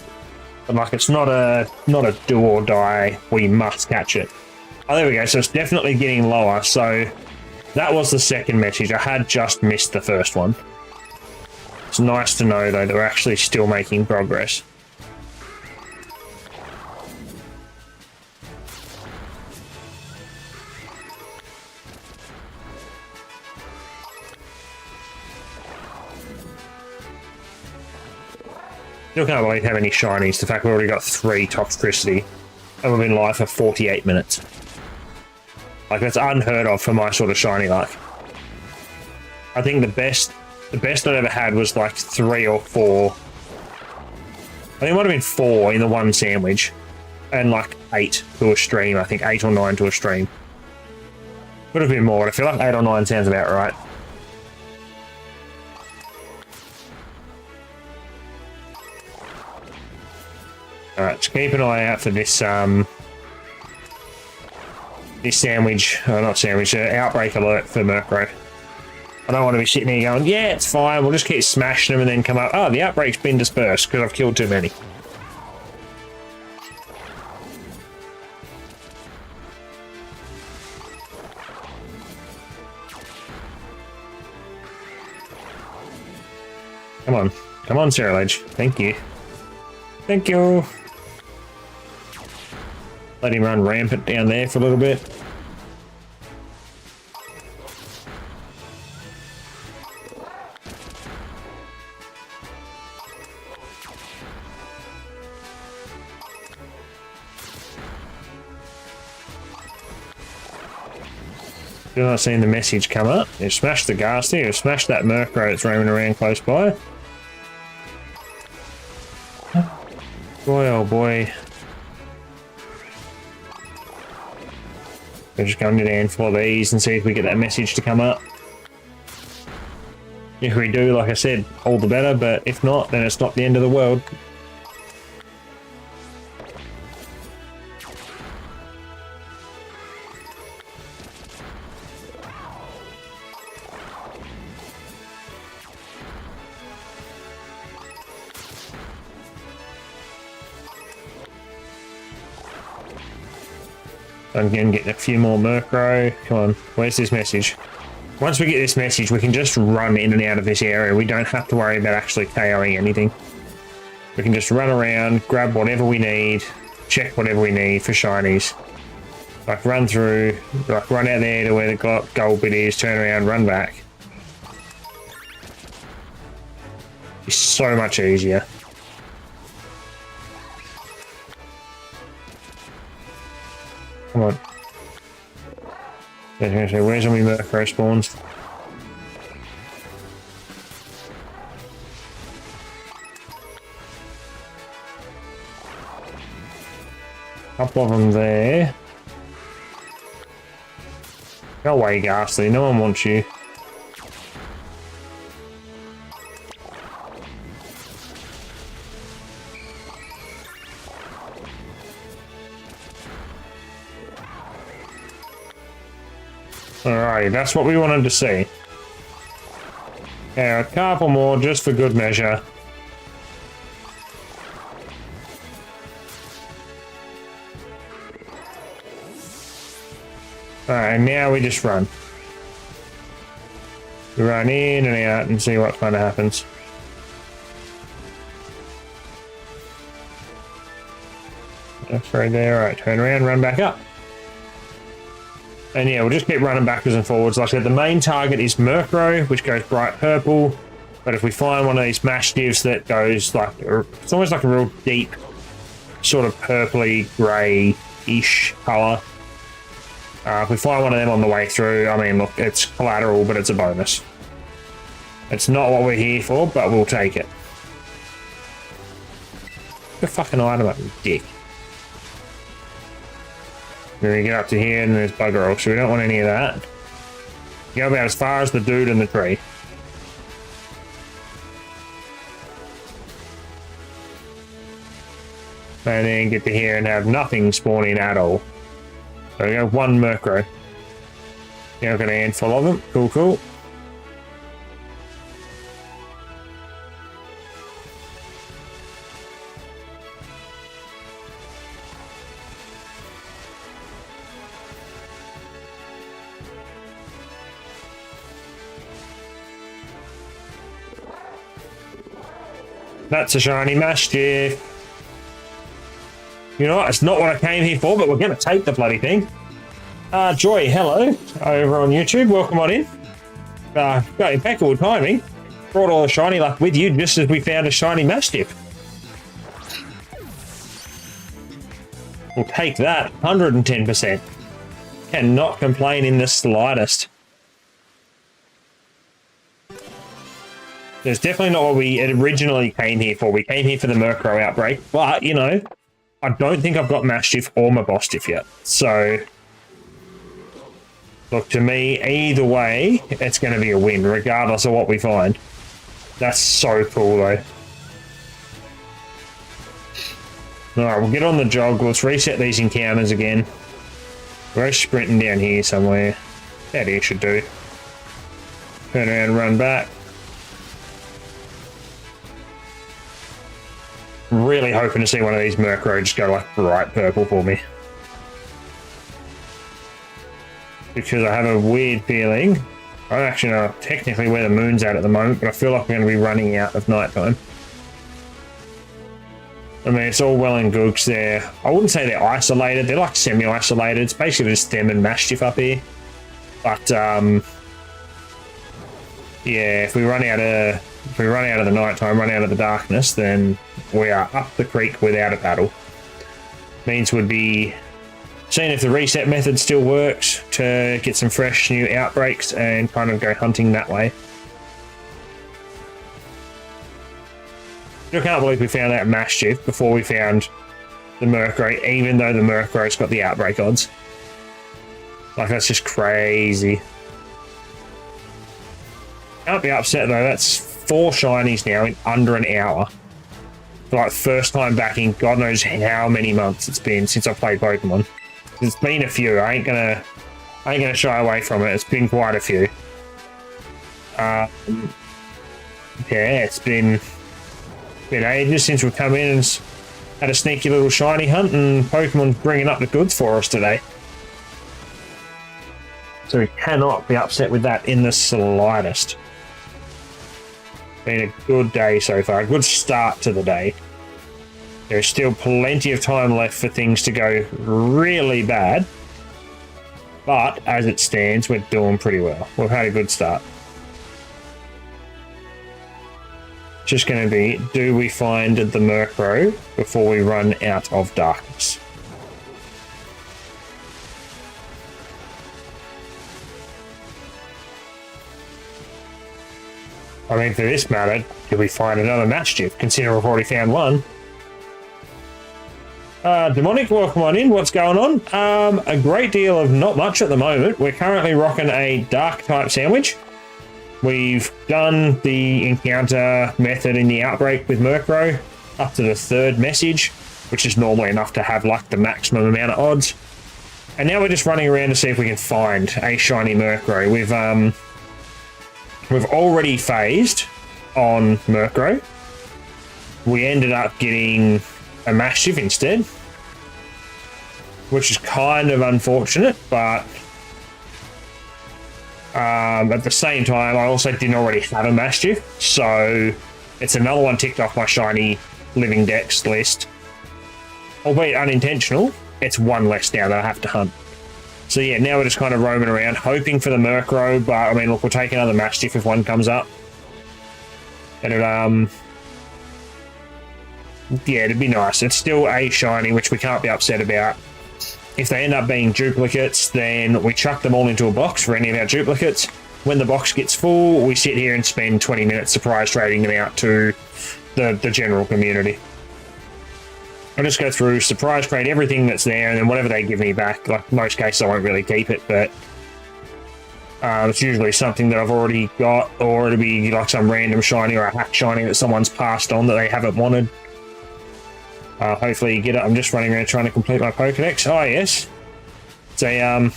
S1: But like, it's not a do or die, we must catch it. Oh, there we go. So it's definitely getting lower. So that was the second message. I had just missed the first one. It's nice to know though that we're actually still making progress. Still can't believe how many shinies. The fact we've already got 3 Toxtricity and we've been live for 48 minutes. Like, that's unheard of for my sort of shiny luck. I think the best I've ever had was like 3 or 4. I think it might have been 4 in the one sandwich. And like 8 to a stream. I think 8 or 9 to a stream. Could have been more, but I feel like 8 or 9 sounds about right. Alright, just keep an eye out for this this sandwich, not sandwich, outbreak alert for Murkrow. I don't want to be sitting here going, yeah, it's fine, we'll just keep smashing them and then come up, oh, the outbreak's been dispersed because I've killed too many. Come on, Cerulege. Thank you. Thank you. Let him run rampant down there for a little bit. Still not seeing the message come up. You've smashed the Ghastly, you've smashed that Murkrow that's roaming around close by. Boy, oh boy. We're just going to do a handful of these and see if we get that message to come up. If we do, like I said, all the better, but if not, then it's not the end of the world. I'm going to get a few more Murkrow. Come on, where's this message? Once we get this message, we can just run in and out of this area. We don't have to worry about actually KOing anything. We can just run around, grab whatever we need, check whatever we need for shinies. Like run through, like run out there to where the gold bit is, turn around, run back. It's so much easier. Come on. Where's all my Murkrow spawns? Couple of them there. Go away, Ghastly. No one wants you. Alrighty, that's what we wanted to see. Yeah, a couple more just for good measure. Alright, now we just run. We run in and out and see what kind of happens. That's right there. Alright, turn around, run back up. And yeah, we'll just keep running backwards and forwards. Like I said, the main target is Murkrow, which goes bright purple. But if we find one of these Mastiffs that goes like, it's almost like a real deep, sort of purpley, grey-ish colour. If we find one of them on the way through, I mean, look, it's collateral, but it's a bonus. It's not what we're here for, but we'll take it. Get a fucking item up, you dick. Then we get up to here and there's bugger all, so we don't want any of that. Go about as far as the dude in the tree. And then get to here and have nothing spawning at all. So we go one Murkrow. Now I've got a handful of them. Cool, cool. That's a shiny Mastiff. You know what? It's not what I came here for, but we're going to take the bloody thing. Joy, hello, over on YouTube. Welcome on in. Got impeccable timing. Brought all the shiny luck with you just as we found a shiny Mastiff. We'll take that 110%. Cannot complain in the slightest. It's definitely not what we originally came here for. We came here for the Murkrow outbreak, but, you know, I don't think I've got Mastiff or Mabostiff yet. So, look, to me, either way, it's going to be a win, regardless of what we find. That's so cool, though. Alright, we'll get on the jog. Let's reset these encounters again. We're sprinting down here somewhere. That here should do. Turn around and run back. Really hoping to see one of these Murkrow just go like bright purple for me. Because I have a weird feeling, I don't actually know technically where the moon's at the moment, but I feel like we're going to be running out of nighttime. I mean, it's all well and good because I wouldn't say they're isolated, they're like semi-isolated. It's basically just them and Mastiff up here. But, yeah, if we run out of the nighttime, run out of the darkness, then we are up the creek without a battle. Means we'd be seeing if the reset method still works to get some fresh new outbreaks and kind of go hunting that way. I can't believe we found that Mastiff before we found the Murkrow, even though the Murkrow's got the outbreak odds. Like, that's just crazy. Can't be upset though, that's 4 shinies now in under an hour. For like first time back in God knows how many months it's been since I played Pokemon. It's been a few, I ain't gonna shy away from it, it's been quite a few. Yeah, it's been ages since we've come in and had a sneaky little shiny hunt, and Pokemon's bringing up the goods for us today. So we cannot be upset with that in the slightest. Been a good day so far, a good start to the day. There's still plenty of time left for things to go really bad, but as it stands, we're doing pretty well. We've had a good start. Just going to be, do we find the Murkrow before we run out of darkness? I mean, for this matter, do we find another Mastiff, considering we've already found one? Demonic, welcome on in. What's going on? A great deal of not much at the moment. We're currently rocking a dark type sandwich. We've done the encounter method in the outbreak with Murkrow up to the 3rd message, which is normally enough to have like the maximum amount of odds. And now we're just running around to see if we can find a shiny Murkrow. We've already phased on Murkrow. We ended up getting a Mastiff instead, which is kind of unfortunate, but at the same time, I also didn't already have a Mastiff, so it's another one ticked off my shiny living dex list. Albeit unintentional, it's one less now that I have to hunt. So yeah, now we're just kind of roaming around, hoping for the Murkrow, but I mean, look, we'll take another Mastiff if one comes up. And yeah, it'd be nice. It's still a shiny, which we can't be upset about. If they end up being duplicates, then we chuck them all into a box for any of our duplicates. When the box gets full, we sit here and spend 20 minutes surprise trading them out to the general community. I'll just go through, surprise trade everything that's there, and then whatever they give me back, like most cases I won't really keep it, but it's usually something that I've already got, or it'll be like some random shiny or a hack shiny that someone's passed on that they haven't wanted. Hopefully you get it. I'm just running around trying to complete my Pokedex. Oh yes, it's a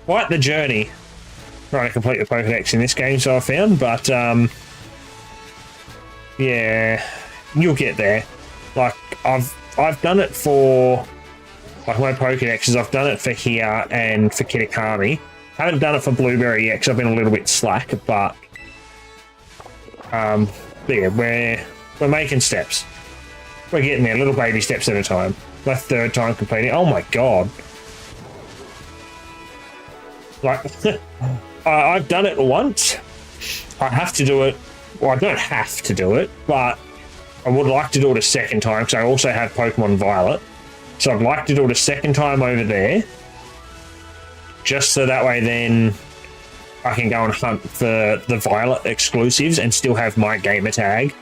S1: quite the journey trying to complete the Pokedex in this game, so I found, but yeah, you'll get there. Like I've done it for like my Pokedexes. I've done it for here and for Kitakami. Haven't done it for Blueberry yet because I've been a little bit slack, but yeah, we're making steps. We're getting there, little baby steps at a time. My 3rd time completing. Oh my god! Like I've done it once. I have to do it. Well, I don't have to do it, but I would like to do it a 2nd time because I also have Pokemon Violet. So I'd like to do it a 2nd time over there, just so that way then I can go and hunt for the Violet exclusives and still have my gamer tag,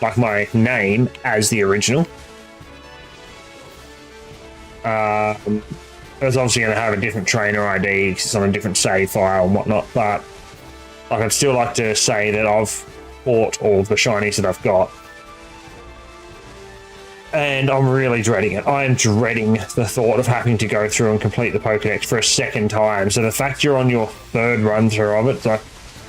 S1: like my name, as the original. It's obviously going to have a different trainer ID because it's on a different save file and whatnot, but like, I'd still like to say that I've bought all of the shinies that I've got. And I'm really dreading it. I am dreading the thought of having to go through and complete the Pokedex for a 2nd time. So the fact you're on your 3rd run through of it, it's like,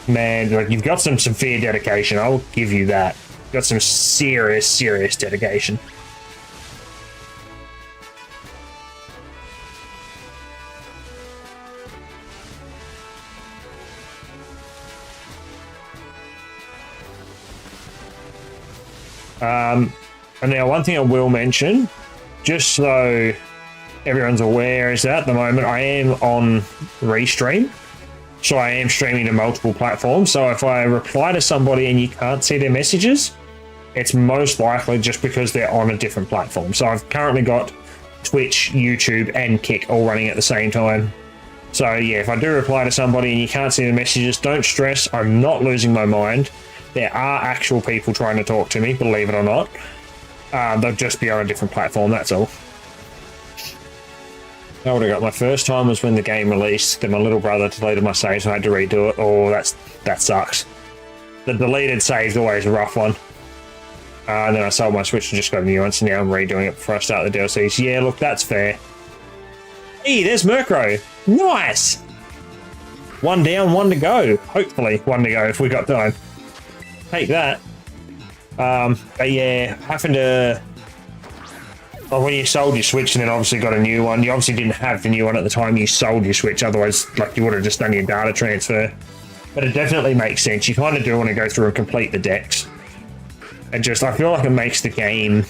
S1: Man, like, you've got some severe dedication. I'll give you that. Got some serious, serious dedication. And now one thing I will mention, just so everyone's aware, is that at the moment I am on Restream. So I am streaming to multiple platforms. So if I reply to somebody and you can't see their messages, it's most likely just because they're on a different platform. So I've currently got Twitch, YouTube, and Kick all running at the same time. So yeah, if I do reply to somebody and you can't see the messages, don't stress. I'm not losing my mind. There are actual people trying to talk to me, believe it or not. They'll just be on a different platform, that's all. I would have got my first time was when the game released. Then my little brother deleted my save, so I had to redo it. Oh, that sucks. The deleted save's always a rough one. And then I sold my Switch and just got a new one, so now I'm redoing it before I start the DLCs. Yeah, look, that's fair. Hey, there's Murkrow. Nice! One down, one to go. Hopefully, one to go if we got time. Take that. But yeah, having to... Well, when you sold your Switch and then obviously got a new one, you obviously didn't have the new one at the time you sold your Switch, otherwise like you would have just done your data transfer. But it definitely makes sense. You kind of do want to go through and complete the decks. And just, I feel like it makes the game...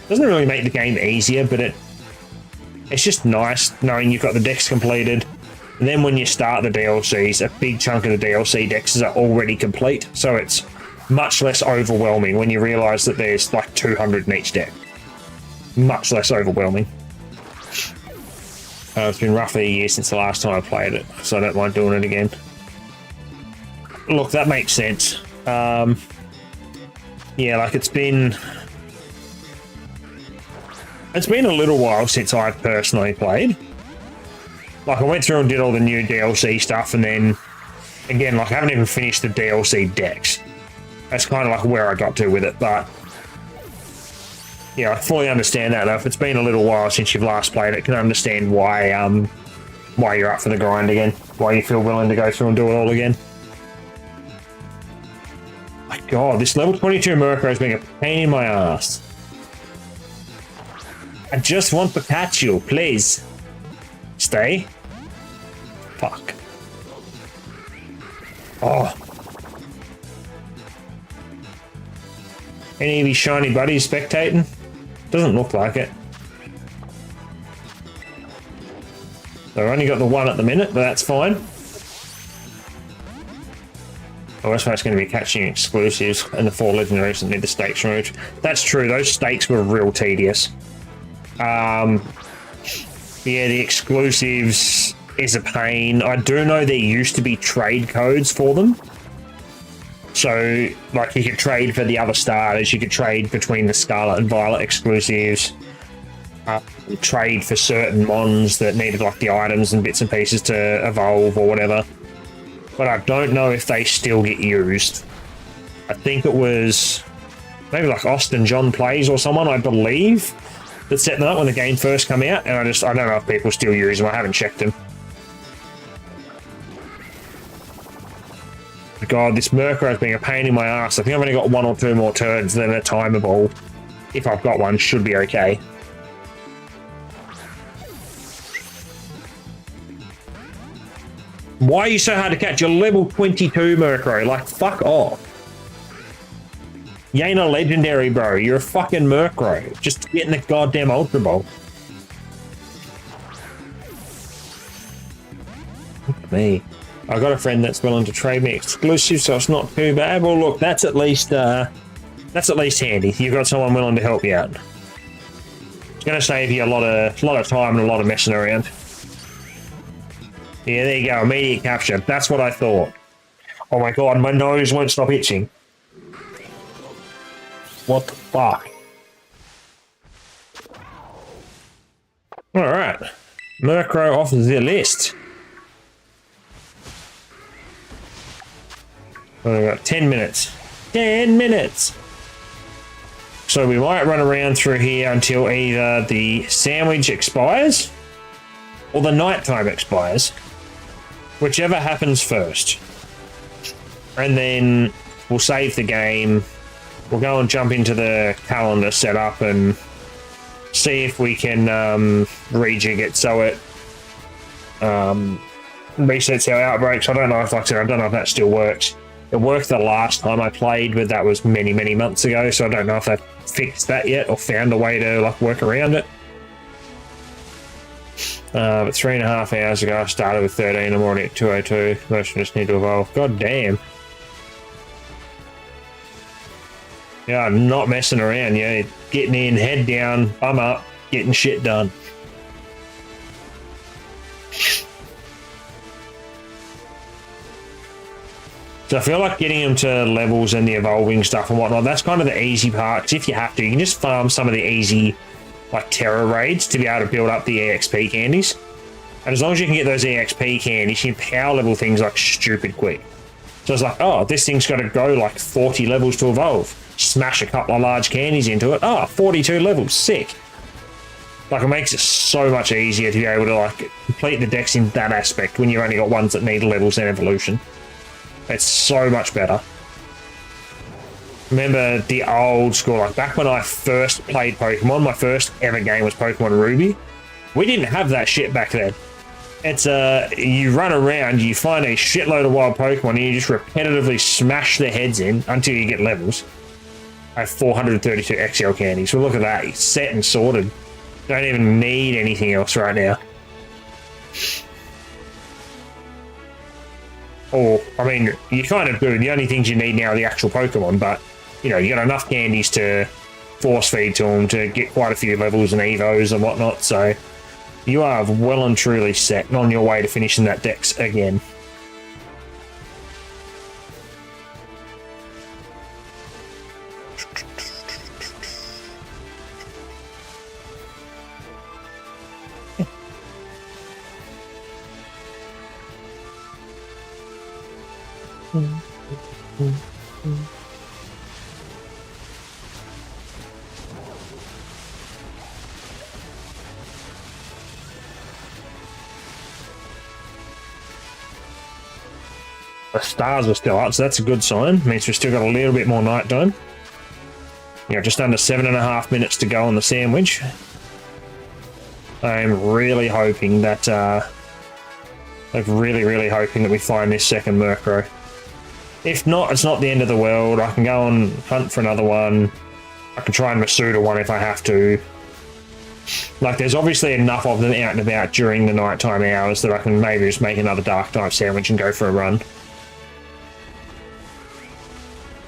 S1: Doesn't really make the game easier, but it's just nice knowing you've got the decks completed. And then when you start the DLCs, a big chunk of the DLC decks are already complete, so it's much less overwhelming when you realise that there's like 200 in each deck. Much less overwhelming. It's been roughly a year since the last time I played it, so I don't mind doing it again. Look, that makes sense. Yeah, like it's been a little while since I've personally played. Like I went through and did all the new DLC stuff, and then again, like I haven't even finished the DLC decks. That's kind of like where I got to with it, but yeah, I fully understand that. Though, if it's been a little while since you've last played it, I can understand why you're up for the grind again, why you feel willing to go through and do it all again. My God, this level 22 Murkrow is being a pain in my ass. I just want Pikachu, please. Stay. Fuck. Oh. Any of these shiny buddies spectating? Doesn't look like it. So I've only got the one at the minute, but that's fine. Oh, that's why it's going to be catching exclusives and the 4 legendaries that need the stakes removed. That's true, those stakes were real tedious. Yeah, the exclusives is a pain. I do know there used to be trade codes for them. So, like, you could trade for the other starters, you could trade between the Scarlet and Violet exclusives, trade for certain mons that needed, like, the items and bits and pieces to evolve or whatever. But I don't know if they still get used. I think it was maybe, like, Austin John Plays or someone, I believe, that set them up when the game first came out, and I don't know if people still use them, I haven't checked them. God, this Murkrow is being a pain in my ass. I think I've only got 1 or 2 more turns, then a timer ball. If I've got one, should be okay. Why are you so hard to catch? You're level 22 Murkrow. Like, fuck off. You ain't a legendary, bro. You're a fucking Murkrow. Just getting the goddamn Ultra Ball. Look at me. I got a friend that's willing to trade me exclusive, so it's not too bad. Well, look, that's at least handy. You've got someone willing to help you out. It's going to save you a lot of time and a lot of messing around. Yeah, there you go. Immediate capture. That's what I thought. Oh my God, my nose won't stop itching. What the fuck? All right, Murkrow off the list. We've got 10 minutes. 10 minutes! So we might run around through here until either the sandwich expires or the nighttime expires. Whichever happens first. and then we'll save the game. We'll go and jump into the calendar setup and see if we can rejig it so it resets our outbreaks. I don't know if, like I said, I don't know if that still works. It worked the last time I played, but that was many, many months ago, so I don't know if they've fixed that yet or found a way to like work around it. But 3.5 hours ago I started with 13. I'm already at 202. Motion just need to evolve. God damn. Yeah, I'm not messing around. Yeah, getting in, head down, bum up, getting shit done. So I feel like getting them to levels and the evolving stuff and whatnot, that's kind of the easy part. Because if you have to, you can just farm some of the easy, like, terror raids to be able to build up the EXP candies. And as long as you can get those EXP candies, you can power level things like stupid quick. So it's like, oh, this thing's got to go like 40 levels to evolve. Smash a couple of large candies into it. Oh, 42 levels, sick. Like, it makes it so much easier to be able to, like, complete the decks in that aspect when you've only got ones that need levels and evolution. It's so much better. Remember the old school, like back when I first played Pokemon, my first ever game was Pokemon Ruby. We didn't have that shit back then. It's you run around, you find a shitload of wild Pokemon, and you just repetitively smash their heads in until you get levels. I have 432 XL candies. Well, look at that. It's set and sorted. Don't even need anything else right now. Or, I mean, you kind of do. The only things you need now are the actual Pokemon, but, you know, you got enough candies to force feed to them to get quite a few levels and Evos and whatnot, so you are well and truly set and on your way to finishing that dex again. The stars are still up, so that's a good sign. It means we've still got a little bit more night time. You know, just under 7.5 minutes to go on the sandwich. I'm really hoping that, really hoping that we find this second Murkrow. If not, it's not the end of the world. I can go and hunt for another one. I can try and Masuda one if I have to. Like, there's obviously enough of them out and about during the nighttime hours that I can maybe just make another dark dive sandwich and go for a run.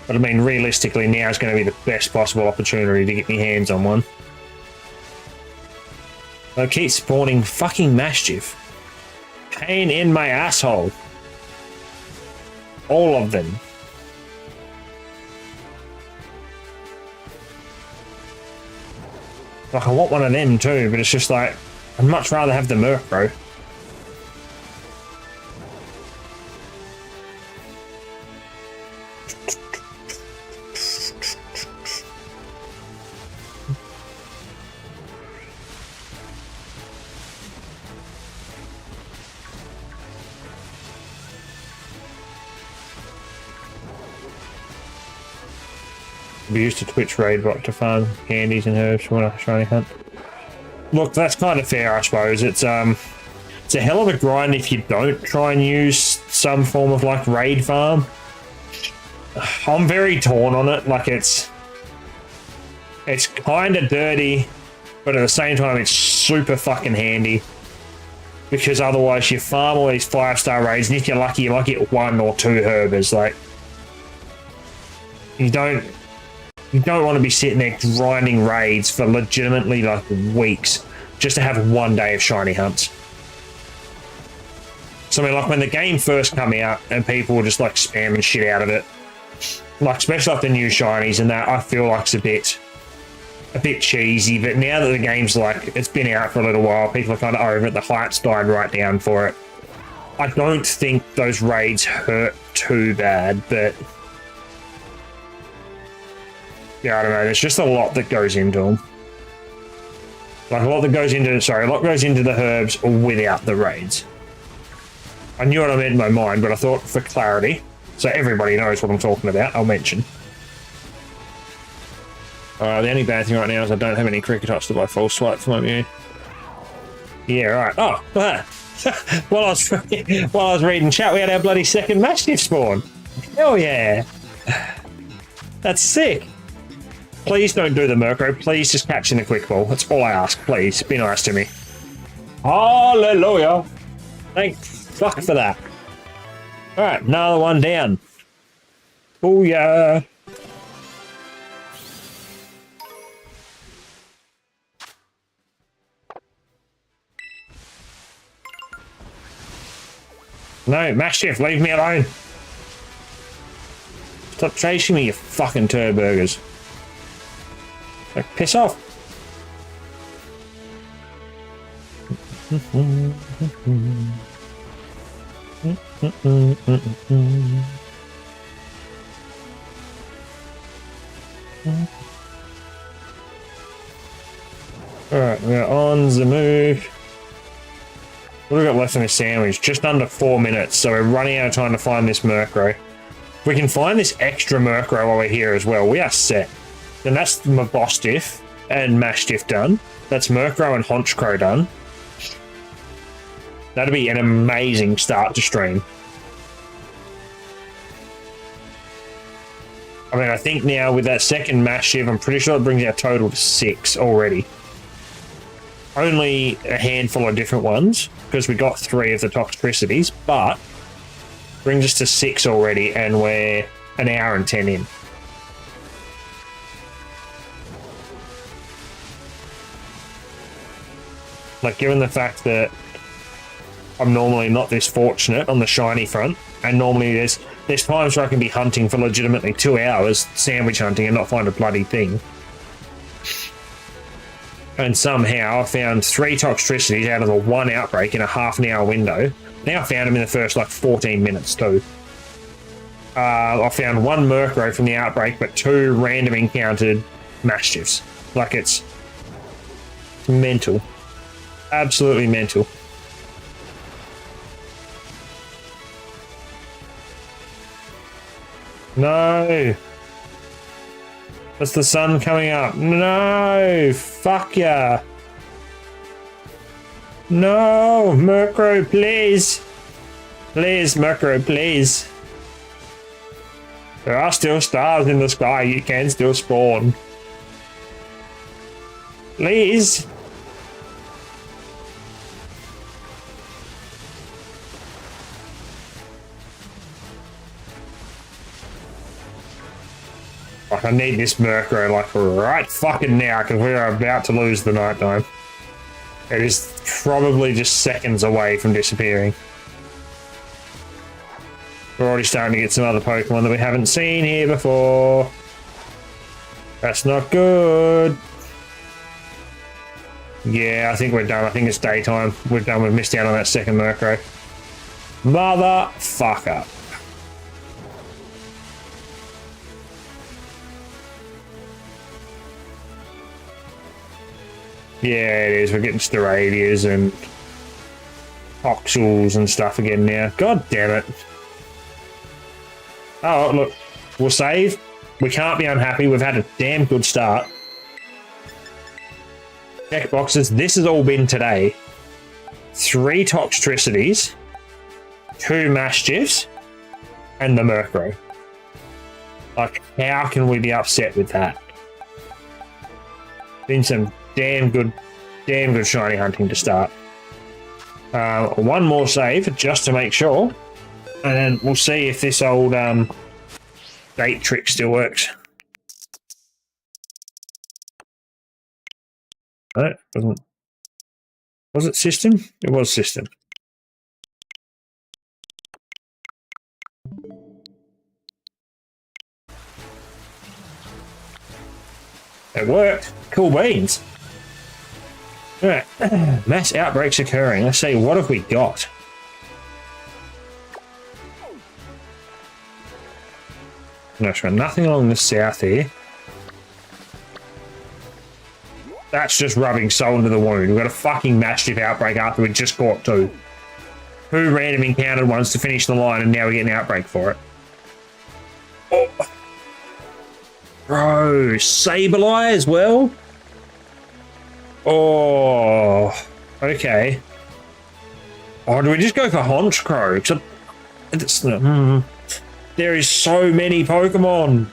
S1: But I mean, realistically, now is going to be the best possible opportunity to get my hands on one. I keep spawning fucking Mischief. Pain in my asshole. All of them. Like, I want one of them too, but it's just like, I'd much rather have the Murkrow. We used to Twitch raid bot to farm candies and herbs when I shiny hunt. Look, that's kind of fair, I suppose. It's a hell of a grind if you don't try and use some form of like raid farm. I'm very torn on it. Like, it's kind of dirty, but at the same time it's super fucking handy, because otherwise you farm all these 5-star raids, and if you're lucky you might get 1 or 2 herbers. Like, you don't want to be sitting there grinding raids for legitimately like weeks just to have 1 day of shiny hunts. So I mean, like when the game first came out and people were just like spamming shit out of it, like especially like the new shinies and that, I feel like it's a bit cheesy. But now that the game's like, it's been out for a little while, people are kind of over it, the hype's died right down for it. I don't think those raids hurt too bad, but yeah, I don't know. There's just a lot that goes into them. Like a lot goes into the herbs without the raids. I knew what I meant in my mind, but I thought for clarity, So everybody knows what I'm talking about, I'll mention. The only bad thing right now is I don't have any Cricketops to buy full swipe for my view. Yeah, right. Oh, while I was reading chat, we had our bloody second Mastiff spawn. Hell yeah. That's sick. Please don't do the Murkrow. Please just catch in a quick ball. That's all I ask. Please, be nice to me. Hallelujah. Thank fuck for that. Alright, another one down. Booyah. No, Mastiff, leave me alone. Stop chasing me, you fucking turd burgers. Like, piss off. Alright, we're on the move. What have we got left in this sandwich? Just under 4 minutes, so we're running out of time to find this Murkrow. If we can find this extra Murkrow while we're here as well, we are set. Then that's my Bostiff and Mastiff done. That's Murkrow and Honchkrow done. That'd be an amazing start to stream. I mean, I think now with that second Mastiff, I'm pretty sure it brings our total to 6 already. Only a handful of different ones, because we got 3 of the Toxtricities, but brings us to 6 already, and we're an hour and 10 in. Like, given the fact that I'm normally not this fortunate on the shiny front, and normally there's times where I can be hunting for legitimately 2 hours, sandwich hunting, and not find a bloody thing. And somehow I found 3 Toxtricities out of the 1 outbreak in a half-an-hour window. Now I found them in the first, like, 14 minutes, too. I found 1 Murkrow from the outbreak, but 2 random encountered Mastiffs. Like, it's mental. Absolutely mental. No! That's the sun coming up. No! Fuck ya! No! Murkrow, please! Please, Murkrow, please! There are still stars in the sky. You can still spawn. Please! I need this Murkrow like right fucking now, because we are about to lose the nighttime. It is probably just seconds away from disappearing. We're already starting to get some other Pokemon that we haven't seen here before. That's not good. Yeah, I think we're done. I think it's daytime. We're done. We've missed out on that second Murkrow. Motherfucker. Yeah, it is. We're getting Staradias and Toxels and stuff again now. God damn it. Oh, look. We'll save. We can't be unhappy. We've had a damn good start. Check boxes. This has all been today. 3 Toxtricities, 2 Mastiffs, and the Murkrow. Like, how can we be upset with that? Been some damn good shiny hunting to start. 1 more save just to make sure, and then we'll see if this old date trick still works. No, it wasn't. Was it system? It was system. It worked. Cool beans. Alright, mass outbreaks occurring. Let's see, what have we got? No, it's got nothing along the south here. That's just rubbing salt into the wound. We've got a fucking Mastiff outbreak after we just caught 2. 2 random encountered ones to finish the line, and now we get an outbreak for it. Bro, Sableye as well? Oh, okay. Oh, do we just go for Honchkrow? There is so many Pokemon.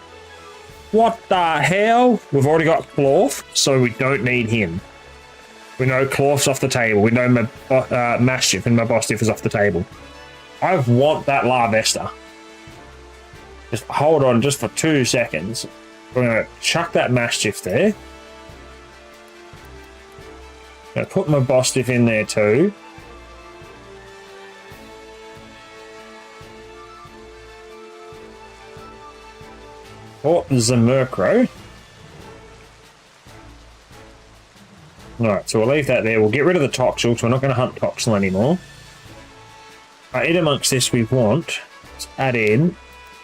S1: What the hell? We've already got Clorf, so we don't need him. We know Clorf's off the table. We know Mastiff and Mabostiff is off the table. I want that Larvesta. Just hold on just for 2 seconds. We're going to chuck that Mastiff there. Going to put Mabostiff in there too. Or Zamurkrow. Alright, so we'll leave that there. We'll get rid of the Toxel, so we're not going to hunt Toxel anymore. In amongst this we want, let's add in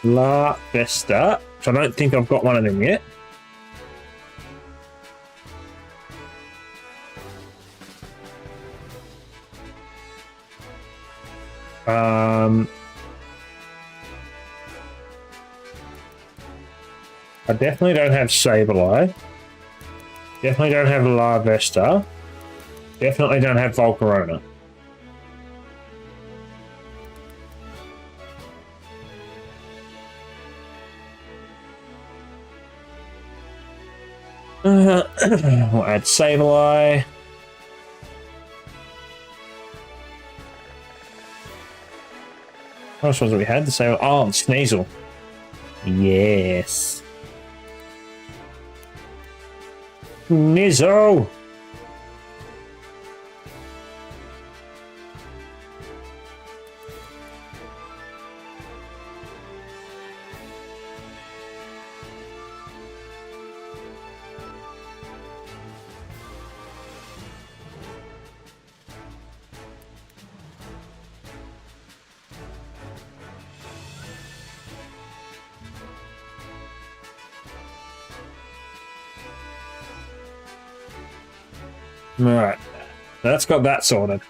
S1: Larvesta, which I don't think I've got one of them yet. I definitely don't have Sableye. Definitely don't have Larvesta. Definitely don't have Volcarona. We'll add Sableye. What else was it we had? The Sableye. Oh, the Sneasel. Yes. Nizzo! Alright, that's got that sorted.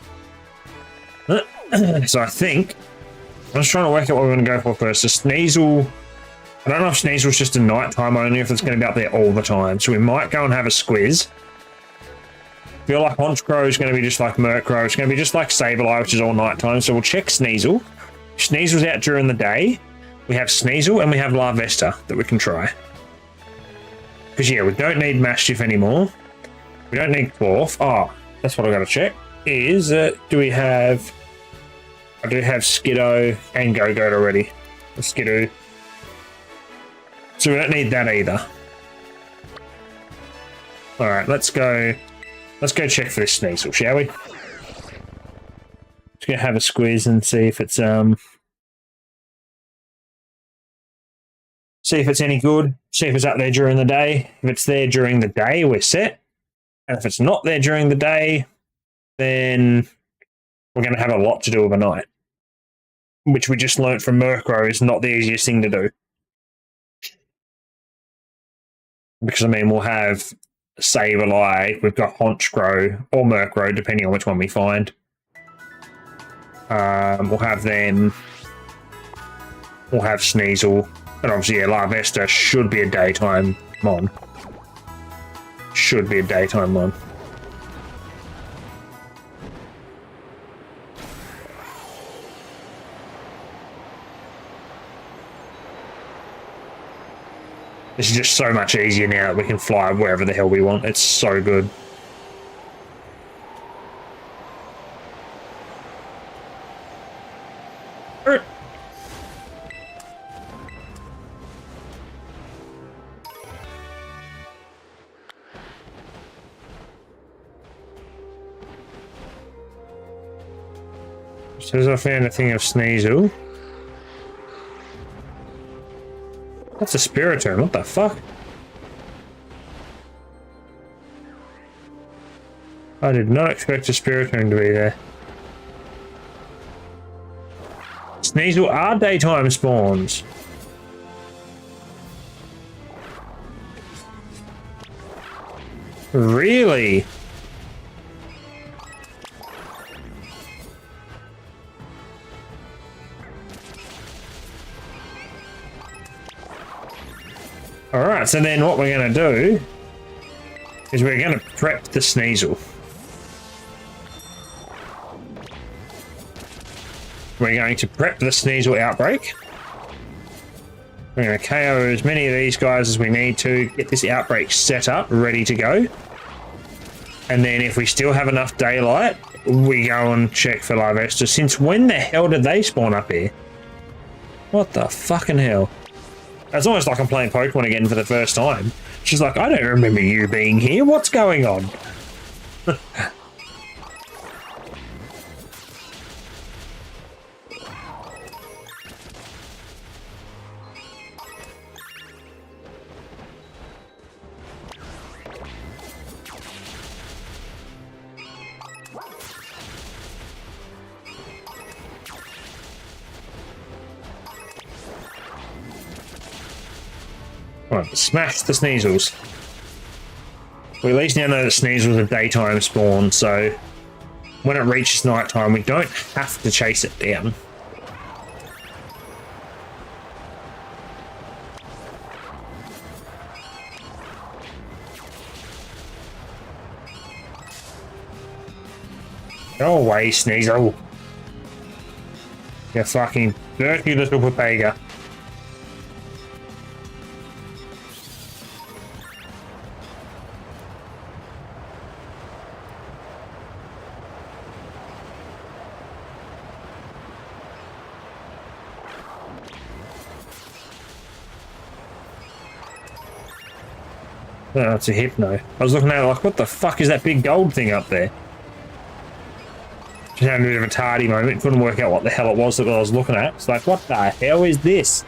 S1: So I think I'm just trying to work out what we're going to go for first. So Sneasel, I don't know if Sneasel's just a nighttime only, if it's going to be up there all the time. So we might go and have a squiz. I feel like Honchkrow is going to be just like Murkrow. It's going to be just like Sableye, which is all nighttime. So we'll check Sneasel. If Sneasel's out during the day, we have Sneasel and we have Larvesta that we can try. Because yeah, we don't need Mastiff anymore. We don't need Clorf. Oh, that's what I've got to check. Is do we have... I do have Skiddo and Go-Goat already. The Skiddo. So we don't need that either. Alright, let's go check for this Sneasel, shall we? Just gonna have a squeeze and see if it's see if it's any good. See if it's up there during the day. If it's there during the day, we're set. And if it's not there during the day, then we're going to have a lot to do overnight. Which we just learnt from Murkrow is not the easiest thing to do. Because, I mean, we'll have Sableye, we've got Honchkrow, or Murkrow, depending on which one we find. We'll have them. We'll have Sneasel. And obviously, yeah, Larvesta should be a daytime mon. Should be a daytime one. This is just so much easier now that we can fly wherever the hell we want. It's so good. Says I found a thing of Sneasel. That's a Spiritomb, what the fuck? I did not expect a Spiritomb to be there. Sneasel are daytime spawns. Really? Alright, Alright, so then what we're going to do is we're going to prep the Sneasel. We're going to prep the Sneasel outbreak. We're going to KO as many of these guys as we need to, get this outbreak set up, ready to go. And then if we still have enough daylight, we go and check for Larvesta. Since when the hell did they spawn up here? What the fucking hell? It's almost like I'm playing Pokemon again for the first time. She's like, I don't remember you being here. What's going on? Right, smash the Sneasels. We at least now know that Sneasels are daytime spawn, so when it reaches nighttime, we don't have to chase it down. Go away, Sneasel. You fucking dirty little papega. Oh, it's a Hypno. I was looking at it like, what the fuck is that big gold thing up there? Just had a bit of a tardy moment. Couldn't work out what the hell it was that I was looking at. It's like, what the hell is this?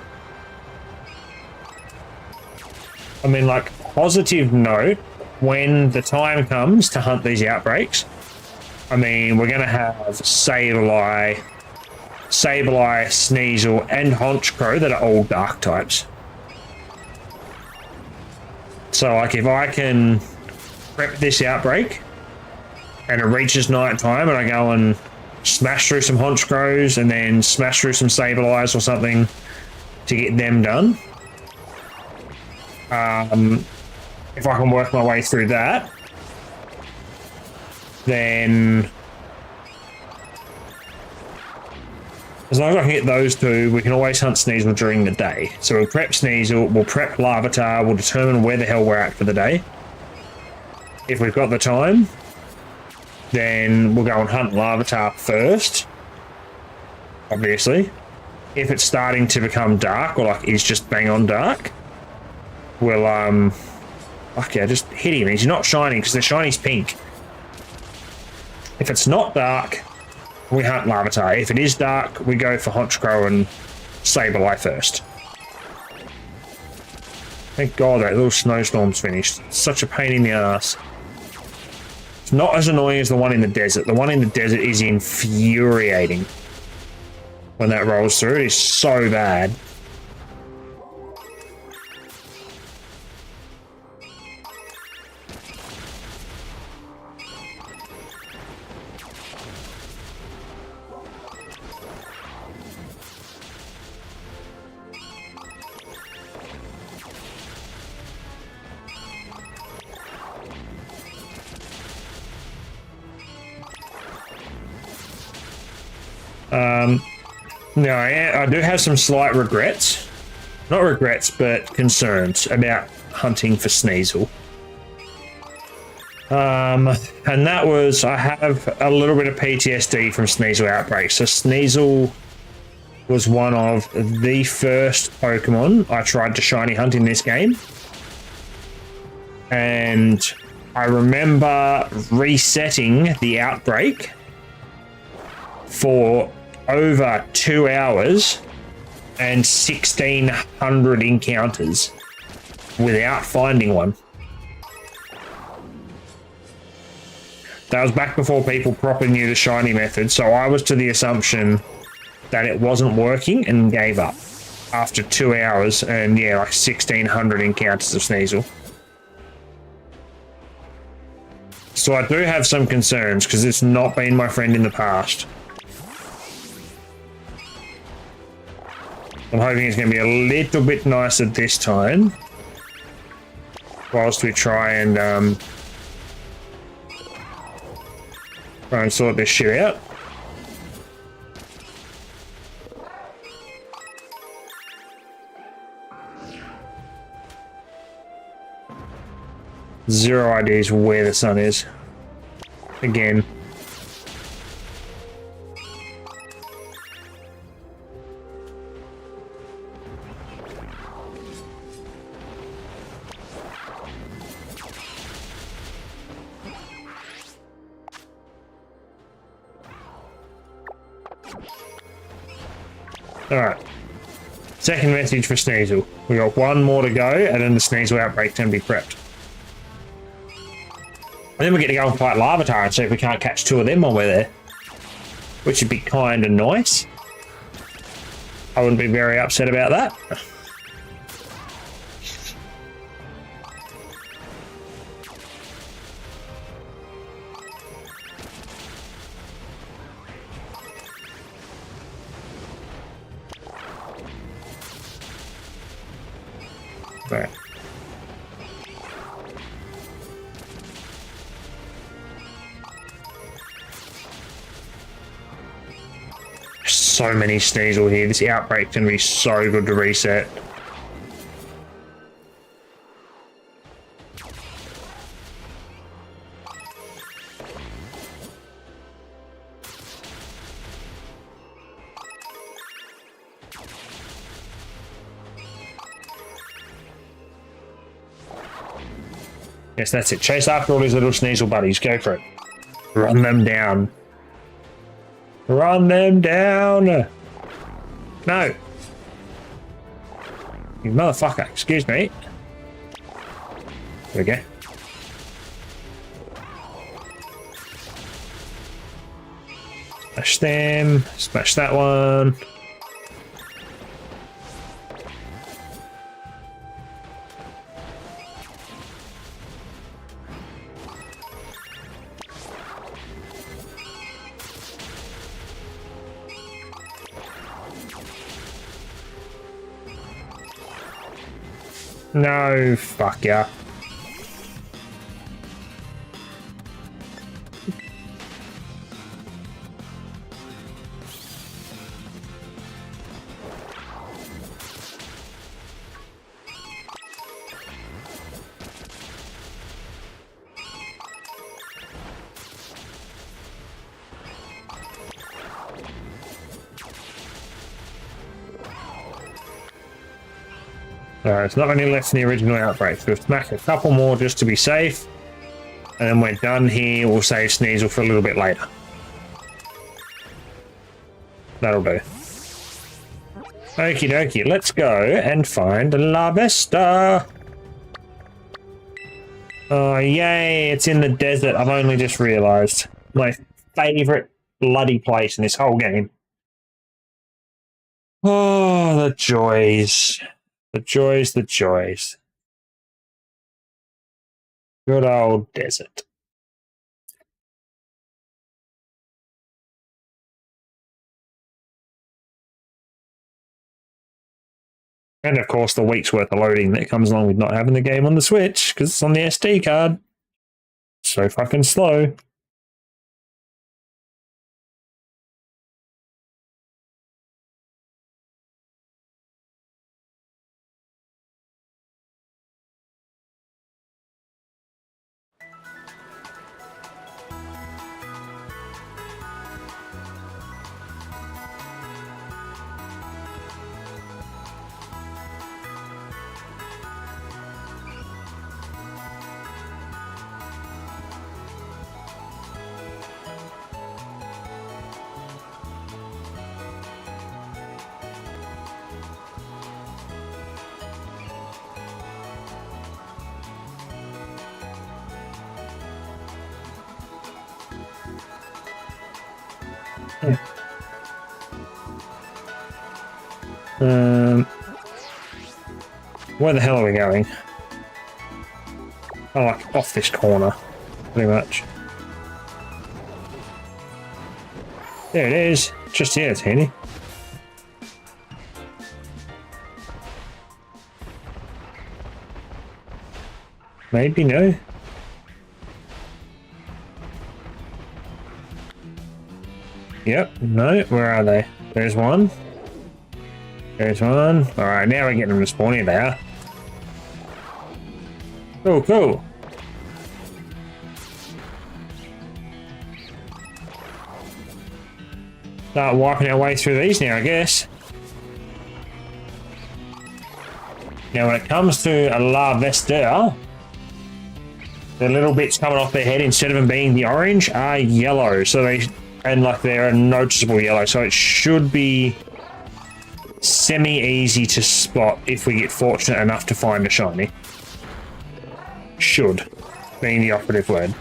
S1: I mean, like, positive note, when the time comes to hunt these outbreaks, I mean, we're going to have Sableye, Sneasel, and Honchkrow that are all dark types. So, like, if I can prep this outbreak and it reaches night time and I go and smash through some Honchkrows and then smash through some Sableyes or something to get them done, if I can work my way through that, then as long as I can get those two, we can always hunt Sneasel during the day. So we'll prep Sneasel, we'll prep Larvitar, we'll determine where the hell we're at for the day. If we've got the time, then we'll go and hunt Larvitar first, obviously. If it's starting to become dark, or like is just bang on dark, we'll okay, just hit him. He's not shiny because the shiny's pink. If it's not dark, we hunt Larvitar. If it is dark, we go for Honchkrow and Sableye first. Thank God that little snowstorm's finished. It's such a pain in the ass. It's not as annoying as the one in the desert. The one in the desert is infuriating. When that rolls through, it is so bad. No, I do have some slight regrets. Not regrets, but concerns about hunting for Sneasel. And that was, I have a little bit of PTSD from Sneasel outbreaks. So Sneasel was one of the first Pokemon I tried to shiny hunt in this game. And I remember resetting the outbreak for over 2 hours and 1,600 encounters without finding one. That was back before people properly knew the shiny method, so I was to the assumption that it wasn't working and gave up after 2 hours and yeah, like 1,600 encounters of Sneasel. So I do have some concerns because it's not been my friend in the past. I'm hoping it's going to be a little bit nicer this time. whilst we try and sort this shit out. Zero ideas where the sun is. Again. Alright. Second message for Sneasel. We got one more to go, and then the Sneasel outbreak can be prepped. And then we get to go and fight Larvitar and see if we can't catch two of them while we're there. Which would be kind of nice. I wouldn't be very upset about that. Right. So many Sneasel here. This outbreak can be so good to reset. Yes, that's it. Chase after all these little Sneasel buddies. Go for it. Run them down. Run them down! No! You motherfucker, excuse me. There we go. Smash them, smash that one. No, fuck yeah. It's not any less than the original outbreak. So we'll smack a couple more just to be safe. And then we're done here. We'll save Sneasel for a little bit later. That'll do. Okie dokie, let's go and find La Vista. Oh, yay, it's in the desert. I've only just realised. My favourite bloody place in this whole game. Oh, the joys. The joys, the joys. Good old desert. And of course the week's worth of loading that comes along with not having the game on the Switch, because it's on the SD card. So fucking slow. Where the hell are we going? Oh, like off this corner, pretty much. There it is, just here, Teeny. Maybe, no. Yep, no, where are they? There's one. There's one. Alright, now we're getting them to spawn. Here they are. Cool, cool. Start wiping our way through these now, I guess. Now, when it comes to a La Vestia, the little bits coming off their head, instead of them being the orange, are yellow. So they're a noticeable yellow. So it should be semi-easy to spot if we get fortunate enough to find a shiny. Should, being the operative word.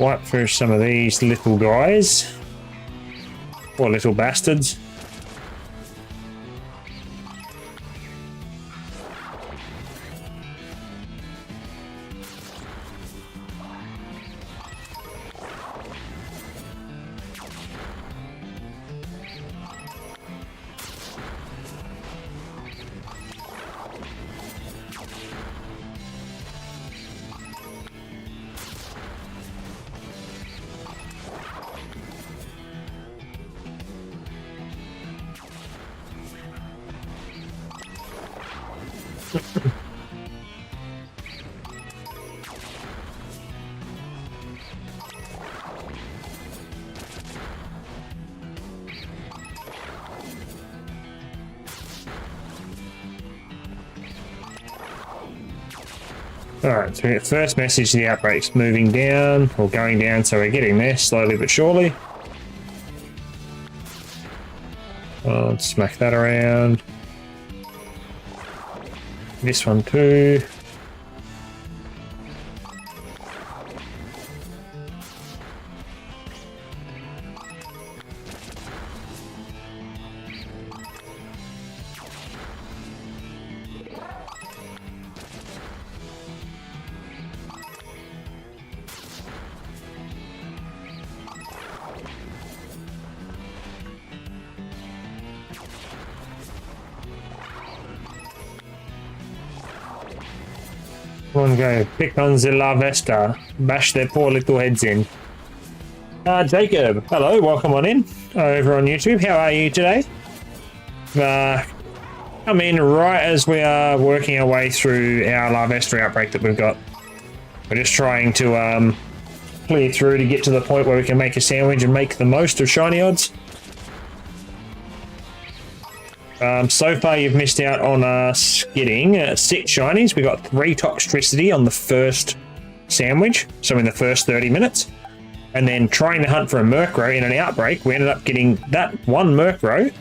S1: Wipe through some of these little guys. Poor little bastards. Alright, so we get first message, the outbreak's moving down, or going down, so we're getting there slowly but surely. I'll smack that around. This one too. Come on, go. Pick on the La Vesta. Bash their poor little heads in. Jacob, hello, welcome on in. Over on YouTube. How are you today? Come in right as we are working our way through our La Vesta outbreak that we've got. We're just trying to clear through to get to the point where we can make a sandwich and make the most of shiny odds. So far you've missed out on us getting 6 shinies. We got 3 toxicity on the first sandwich, so in the first 30 minutes. And then trying to hunt for a Murkrow in an outbreak, we ended up getting that 1 Murkrow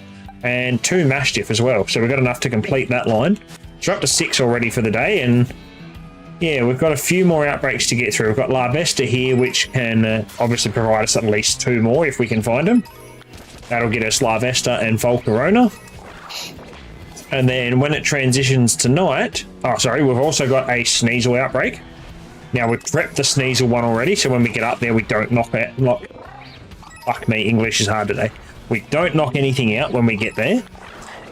S1: and 2 Mastiff as well. So we got enough to complete that line. So we're up to 6 already for the day, and yeah, we've got a few more outbreaks to get through. We've got La Vesta here, which can obviously provide us at least 2 more if we can find them. That'll get us La Vesta and Volcarona. And then when it transitions to night, we've also got a Sneasel outbreak. Now we've prepped the Sneasel one already, so when we get up there, we don't knock. Fuck me, English is hard today. We don't knock anything out when we get there.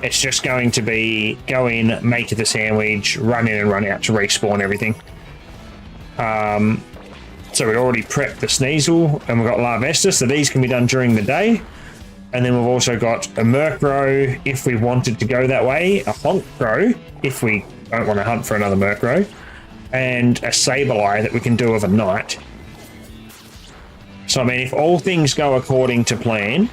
S1: It's just going to be go in, make the sandwich, run in and run out to respawn everything. So we've already prepped the Sneasel, and we've got La Vesta, so these can be done during the day. And then we've also got a Murkrow if we wanted to go that way, a Honchkrow if we don't want to hunt for another Murkrow, and a Sableye that we can do overnight. So I mean, if all things go according to plan,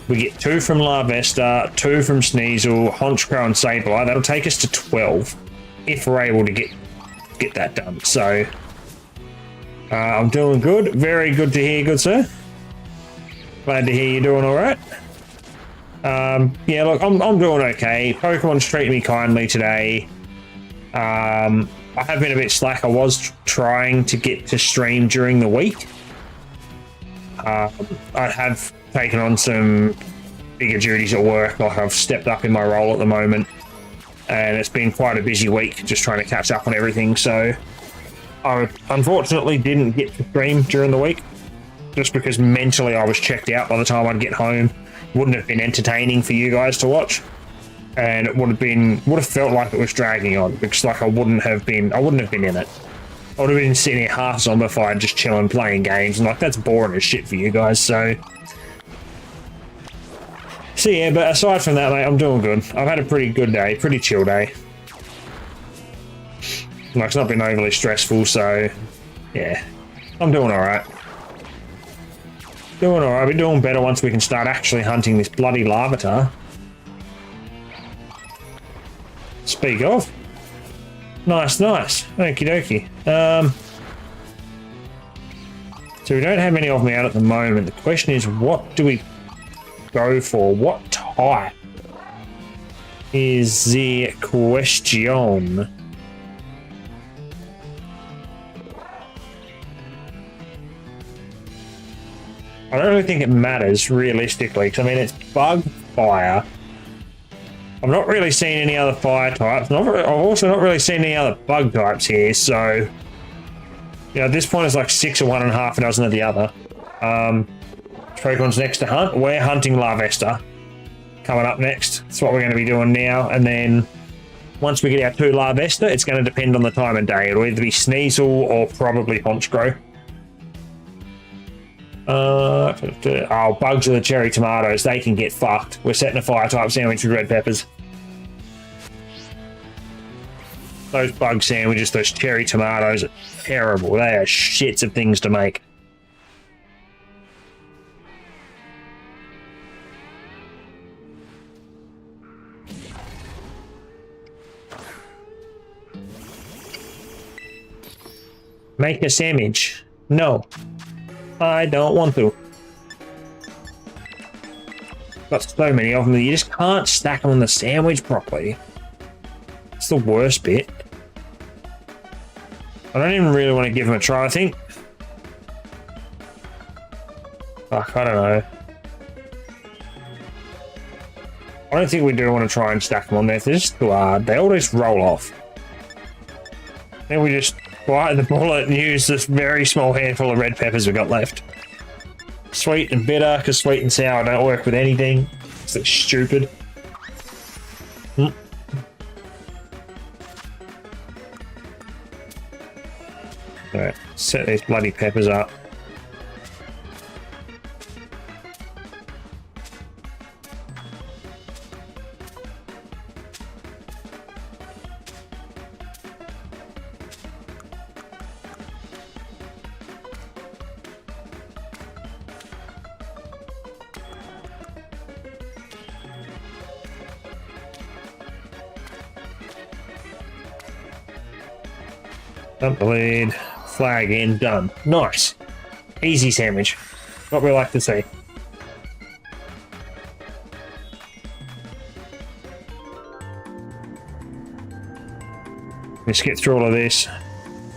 S1: we get 2 from La Vesta, 2 from Sneasel, Honchkrow and Sableye. That'll take us to 12 if we're able to get that done. So I'm doing good. Very good to hear, good sir. Glad to hear you're doing all right. Yeah, look, I'm doing okay. Pokemon's treating me kindly today. I have been a bit slack. I was trying to get to stream during the week. I have taken on some bigger duties at work. Like I've stepped up in my role at the moment, and it's been quite a busy week just trying to catch up on everything. So I unfortunately didn't get to stream during the week, just because mentally I was checked out by the time I'd get home. Wouldn't have been entertaining for you guys to watch, and it would have felt like it was dragging on, because like I wouldn't have been in it. I would have been sitting here half zombified, just chilling, playing games, and like that's boring as shit for you guys. So yeah, but aside from that, mate, I'm doing good. I've had a pretty good day, pretty chill day. Like it's not been overly stressful, so yeah, I'm doing all right. Doing all right. We're doing better once we can start actually hunting this bloody larvitar. Speak of. Nice. Okie dokie. So we don't have any of them out at the moment. The question is, what do we go for? What type is the question? I don't really think it matters realistically, because I mean it's bug, fire. I've not really seen any other fire types. I've also not really seen any other bug types here, so yeah, at this point it's like 6 or 1 and a half a dozen of the other. Pokemon's next to hunt. We're hunting Larvesta coming up next. That's what we're going to be doing now, and then once we get our 2 Larvesta, it's going to depend on the time of day. It'll either be Sneasel or probably Honchkrow. Oh, bugs are the cherry tomatoes. They can get fucked. We're setting a fire type sandwich with red peppers. Those bug sandwiches, those cherry tomatoes are terrible. They are shits of things to make. Make a sandwich. No. I don't want to. Got so many of them that you just can't stack them on the sandwich properly. It's the worst bit. I don't even really want to give them a try, I think. Fuck, I don't know. I don't think we do want to try and stack them on there. They're just too hard. They all just roll off. Then we just bite the bullet and use this very small handful of red peppers we've got left. Sweet and bitter, because sweet and sour don't work with anything. It's stupid. Alright, set these bloody peppers up. Dump the lead, flag in, done. Nice. Easy sandwich. What we like to see. Let's get through all of this.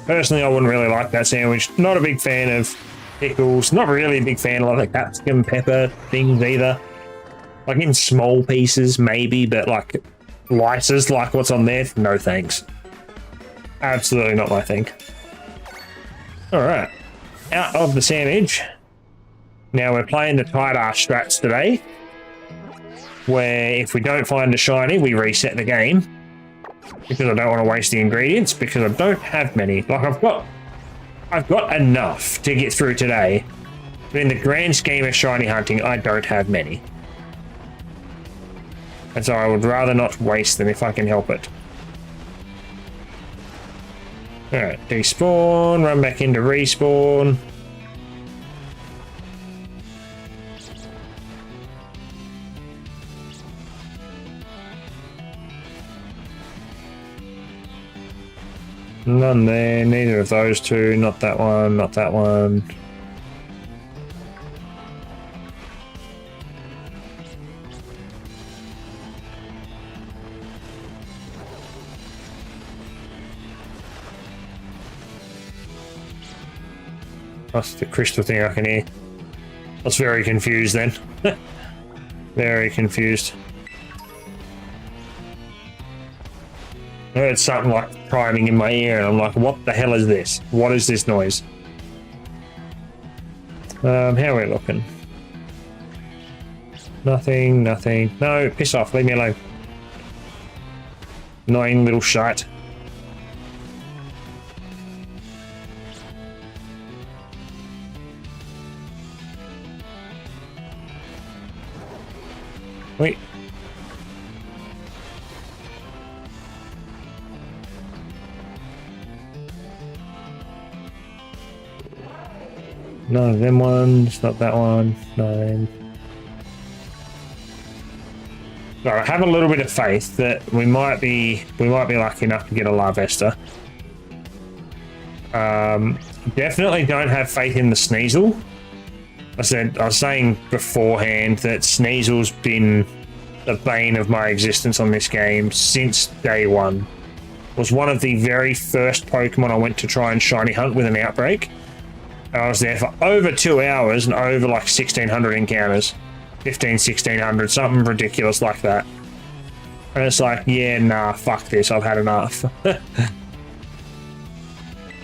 S1: Personally, I wouldn't really like that sandwich. Not a big fan of pickles. Not really a big fan of like capsicum pepper things either. Like in small pieces, maybe, but like slices like what's on there, no thanks. Absolutely not my thing. Alright. Out of the sandwich. Now we're playing the tight ass strats today, where if we don't find a shiny, we reset the game. Because I don't want to waste the ingredients, because I don't have many. Like I've got enough to get through today. But in the grand scheme of shiny hunting, I don't have many. And so I would rather not waste them if I can help it. Alright, despawn, run back into respawn. None there, neither of those two, not that one, not that one. That's the crystal thing I can hear. I was very confused then. Very confused. I heard something like priming in my ear, and I'm like, what the hell is this? What is this noise? How are we looking? Nothing, nothing. No, piss off, leave me alone. Annoying little shite. Wait. None of them ones, not that one, 9. So I have a little bit of faith that we might be lucky enough to get a Larvesta. Definitely don't have faith in the Sneasel. I was saying beforehand that Sneasel's been the bane of my existence on this game since day one. Was one of the very first Pokemon I went to try and shiny hunt with an outbreak. I was there for over 2 hours and over like 1,600 encounters. 1,1600, something ridiculous like that. And it's like, yeah, nah, fuck this, I've had enough.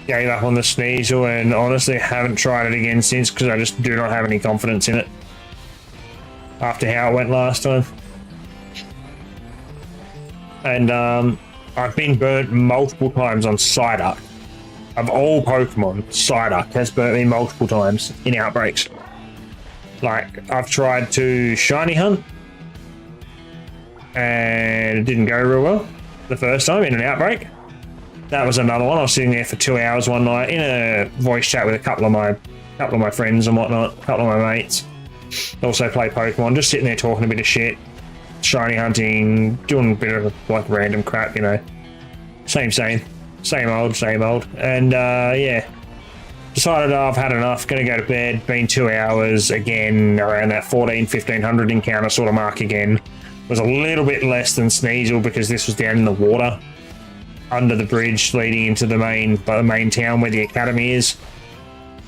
S1: Gave up on the Sneasel and honestly haven't tried it again since because I just do not have any confidence in it. After how it went last time. And I've been burnt multiple times on Psyduck. Of all Pokemon, Psyduck has burnt me multiple times in outbreaks. Like, I've tried to shiny hunt and it didn't go real well the first time in an outbreak. That was another one. I was sitting there for 2 hours one night in a voice chat with a couple of my friends and whatnot, a couple of my mates. Also play Pokemon, just sitting there talking a bit of shit, shiny hunting, doing a bit of like random crap, you know. Same old. And yeah. Decided I've had enough, gonna go to bed, been 2 hours, again around that 1,500 encounter sort of mark again. Was a little bit less than Sneasel because this was down in the water, under the bridge leading into the main town where the academy is.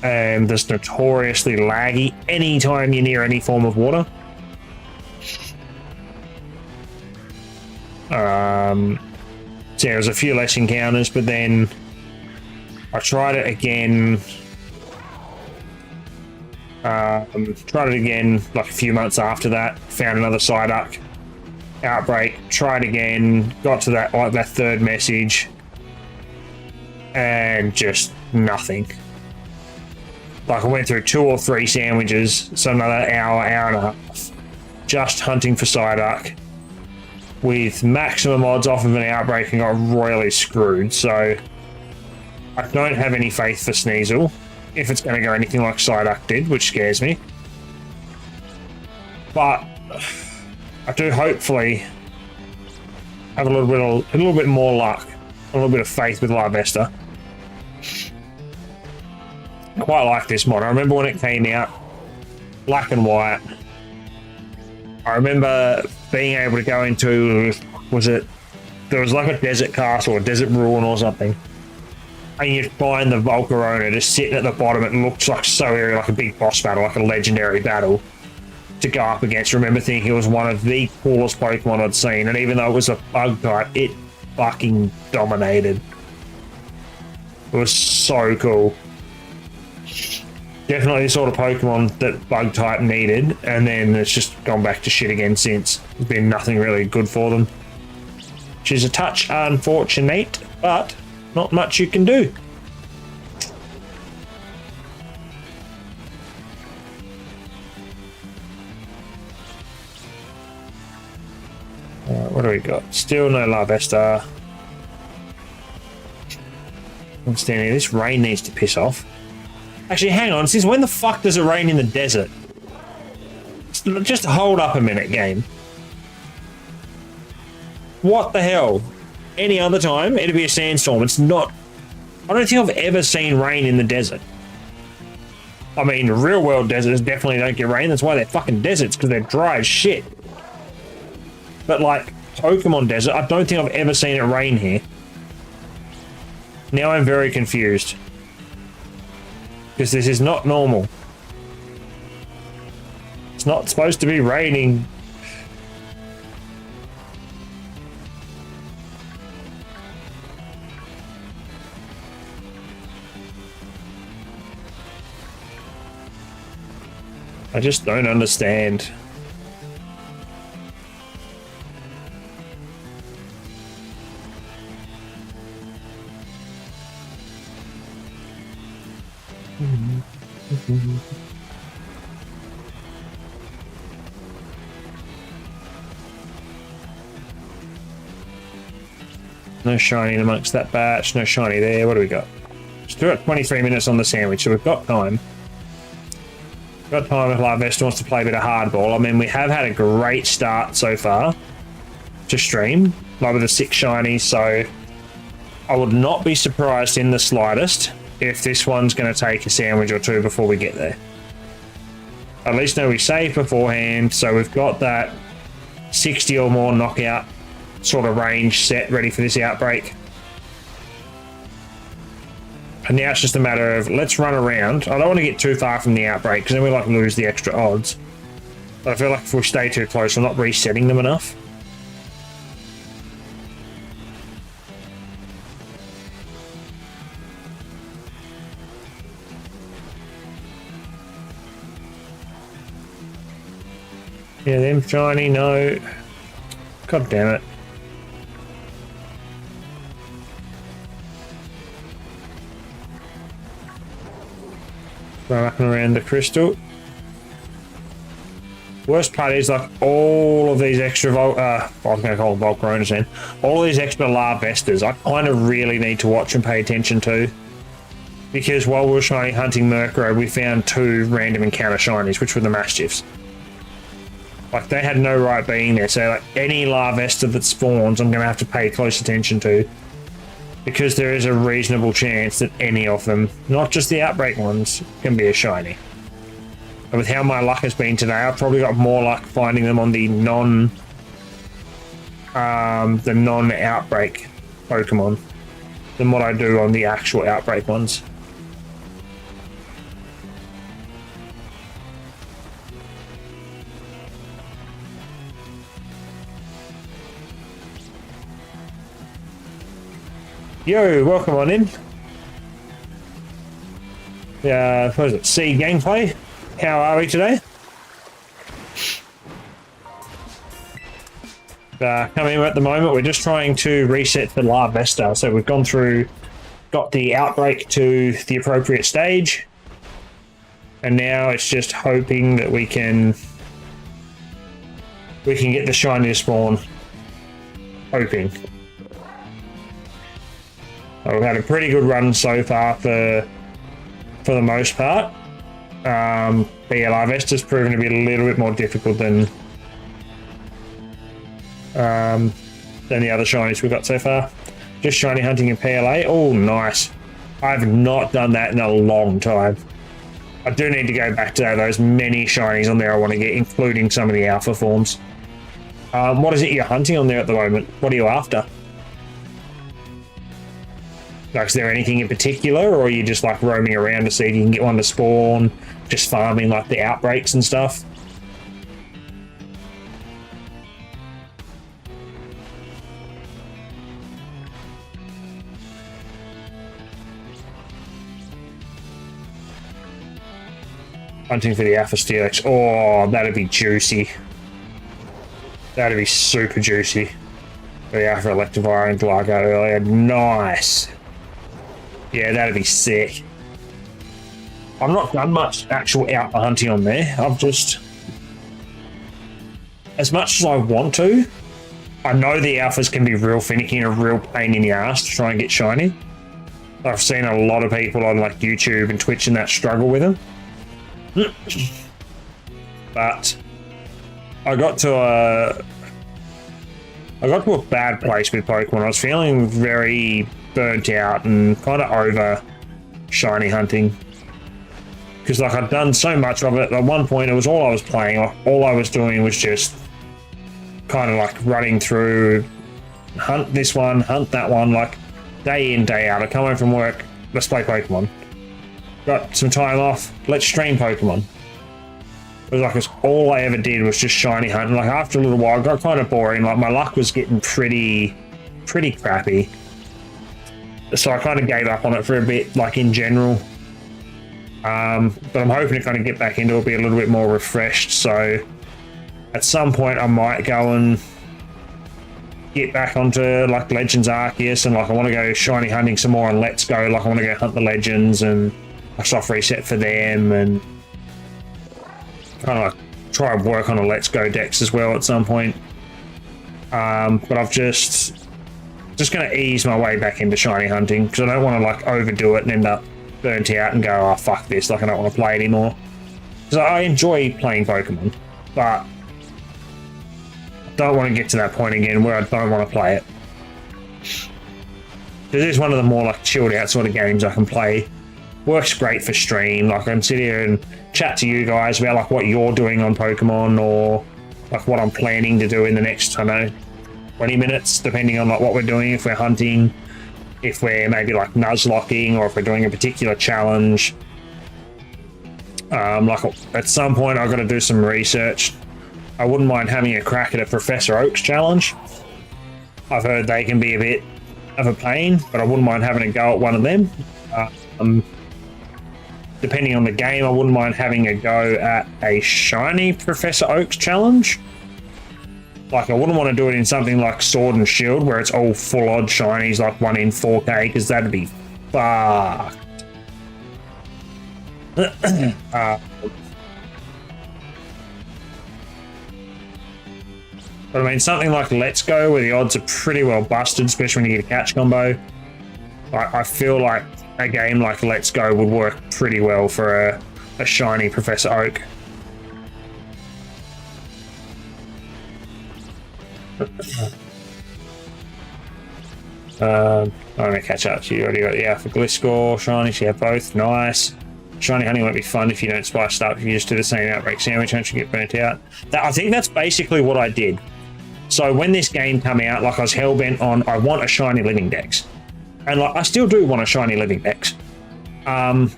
S1: And there's notoriously laggy anytime you're near any form of water. So yeah, there was a few less encounters, but then I tried it again. Tried it again like a few months after that. Found another Psyduck outbreak. Tried again. Got to that like that third message, and just nothing. Like I went through 2 or 3 sandwiches, so another hour and a half, just hunting for Psyduck, with maximum odds off of an outbreak, and got royally screwed. So I don't have any faith for Sneasel, if it's going to go anything like Psyduck did, which scares me. But I do hopefully have a little bit more luck, a little bit of faith with Larvesta. I quite like this mod. I remember when it came out, black and white. I remember being able to go into, there was like a desert castle, or desert ruin or something. And you'd find the Volcarona just sitting at the bottom. It looks like so eerie, like a big boss battle, like a legendary battle to go up against. I remember thinking it was one of the coolest Pokemon I'd seen, and even though it was a bug type, it fucking dominated. It was so cool. Definitely the sort of Pokemon that bug type needed, and then it's just gone back to shit again since. There's been nothing really good for them, which is a touch unfortunate, but not much you can do. What do we got? Still no Larvesta. I'm standing here. This rain needs to piss off. Actually, hang on. Since when the fuck does it rain in the desert? Just hold up a minute, game. What the hell? Any other time, it'd be a sandstorm. It's not... I don't think I've ever seen rain in the desert. I mean, real world deserts definitely don't get rain. That's why they're fucking deserts, because they're dry as shit. But like, Pokemon desert, I don't think I've ever seen it rain here. Now I'm very confused. because this is not normal. It's not supposed to be raining. I just don't understand. No shiny amongst that batch, no shiny there. What do we got? Still got 23 minutes on the sandwich, so we've got time. Got time if Larvesta wants to play a bit of hardball. I mean, we have had a great start so far to stream, like with the 6 shinies, so I would not be surprised in the slightest if this one's going to take a sandwich or two before we get there. At least know we saved beforehand, so we've got that 60 or more knockout sort of range set ready for this outbreak. And now it's just a matter of let's run around. I don't want to get too far from the outbreak because then we like lose the extra odds. But I feel like if we stay too close, we're not resetting them enough. Yeah, them shiny, no. God damn it. Wrapping around the crystal. Worst part is like all of these extra I was going to call them Volcaronas then. All of these extra Larvestas I kind of really need to watch and pay attention to. Because while we were shiny hunting Murkrow, we found 2 random encounter shinies, which were the Mastiffs. Like, they had no right being there, so like any Larvesta that spawns, I'm going to have to pay close attention to. Because there is a reasonable chance that any of them, not just the outbreak ones, can be a shiny. And with how my luck has been today, I've probably got more luck finding them on the non-outbreak Pokemon than what I do on the actual outbreak ones. Yo, welcome on in. What is it? C gameplay. How are we today? Coming in at the moment, we're just trying to reset the Larvesta. So we've gone through, got the outbreak to the appropriate stage, and now it's just hoping that we can get the shiny to spawn. Hoping. We've had a pretty good run so far for the most part. But yeah, Larvesta's proven to be a little bit more difficult than the other shinies we've got so far. Just shiny hunting in PLA. Oh, nice. I've not done that in a long time. I do need to go back to those many shinies on there I want to get, including some of the alpha forms. What is it you're hunting on there at the moment? What are you after? Like, is there anything in particular, or are you just like roaming around to see if you can get one to spawn, just farming like the outbreaks and stuff? Hunting for the Alpha Steelix. Oh, that'd be juicy. That'd be super juicy. The Alpha Electivire and Glargo earlier. Nice. Yeah, that'd be sick. I've not done much actual alpha hunting on there. I've just... As much as I want to, I know the alphas can be real finicky and a real pain in the ass to try and get shiny. I've seen a lot of people on like YouTube and Twitch and that struggle with them. But I got to a bad place with Pokemon. I was feeling very burnt out and kind of over shiny hunting. Because like I'd done so much of it, at one point it was all I was playing. All I was doing was just kind of like running through, hunt this one, hunt that one, like day in, day out. I come home from work, let's play Pokemon. got some time off, let's stream Pokemon. It was like it's all I ever did was just shiny hunting. Like after a little while, it got kind of boring. Like my luck was getting pretty crappy. So I kind of gave up on it for a bit, like in general. But I'm hoping to kind of get back into it, be a little bit more refreshed. So at some point I might go and get back onto like Legends Arceus, and like I want to go shiny hunting some more on Let's Go. Like I want to go hunt the Legends and a soft reset for them, and kind of like try and work on a Let's Go decks as well at some point. But I've just going to ease my way back into shiny hunting because I don't want to like overdo it and end up burnt out and go, oh fuck this, like I don't want to play anymore. Because I enjoy playing Pokemon, but don't want to get to that point again where I don't want to play it. This is one of the more like chilled out sort of games I can play. Works great for stream. Like I can sit here and chat to you guys about like what you're doing on Pokemon, or like what I'm planning to do in the next, I don't know, 20 minutes, depending on like what we're doing. If we're hunting, if we're maybe like nuzlocking, or if we're doing a particular challenge. Like at some point I've got to do some research. I wouldn't mind having a crack at a Professor Oak's challenge. I've heard they can be a bit of a pain, but I wouldn't mind having a go at one of them. Depending on the game, I wouldn't mind having a go at a shiny Professor Oak's challenge. Like I wouldn't want to do it in something like Sword and Shield where it's all full odd shinies, like 1 in 4K, because that'd be fucked. But I mean, something like Let's Go, where the odds are pretty well busted, especially when you get a catch combo. I feel like a game like Let's Go would work pretty well for a shiny Professor Oak. I'm going to catch up to you. You already got the Alpha Gliscor, shiny, so you have both. Nice. Shiny hunting won't be fun if you don't spice it up. If you just do the same outbreak sandwich, don't you get burnt out? I think that's basically what I did. So when this game came out, like I was hell-bent on, I want a shiny living dex. And like I still do want a shiny living dex. But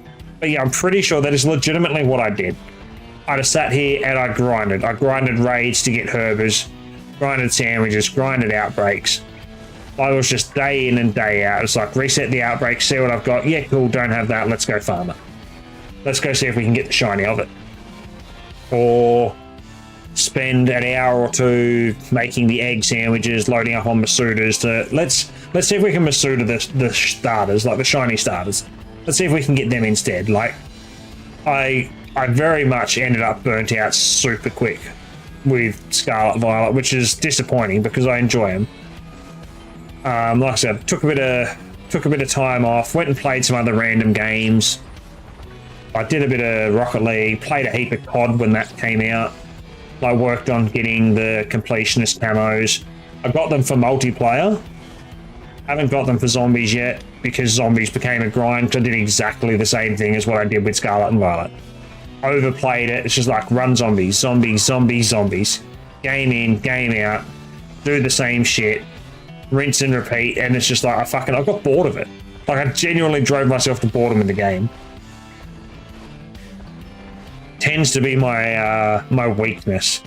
S1: yeah, I'm pretty sure that is legitimately what I did. I just sat here and I grinded. I grinded raids to get Herbers, grinded sandwiches, grinded outbreaks. I was just day in and day out. It's like reset the outbreak, see what I've got. Yeah, cool, don't have that. Let's go farmer. Let's go see if we can get the shiny of it. Or spend an hour or two making the egg sandwiches, loading up on Masudas to let's see if we can Masuda the starters, like the shiny starters. Let's see if we can get them instead. Like I very much ended up burnt out super quick with Scarlet Violet, which is disappointing because I enjoy them. Like I said, took a bit of time off, went and played some other random games. I did a bit of Rocket League, played a heap of COD when that came out. I worked on getting the completionist camos. I got them for multiplayer. Haven't got them for zombies yet because zombies became a grind. I did exactly the same thing as what I did with Scarlet and Violet. Overplayed it. It's just like run zombies, zombies, zombies, zombies. Game in, game out. Do the same shit. Rinse and repeat. And it's just like I got bored of it. Like I genuinely drove myself to boredom in the game. Tends to be my my weakness,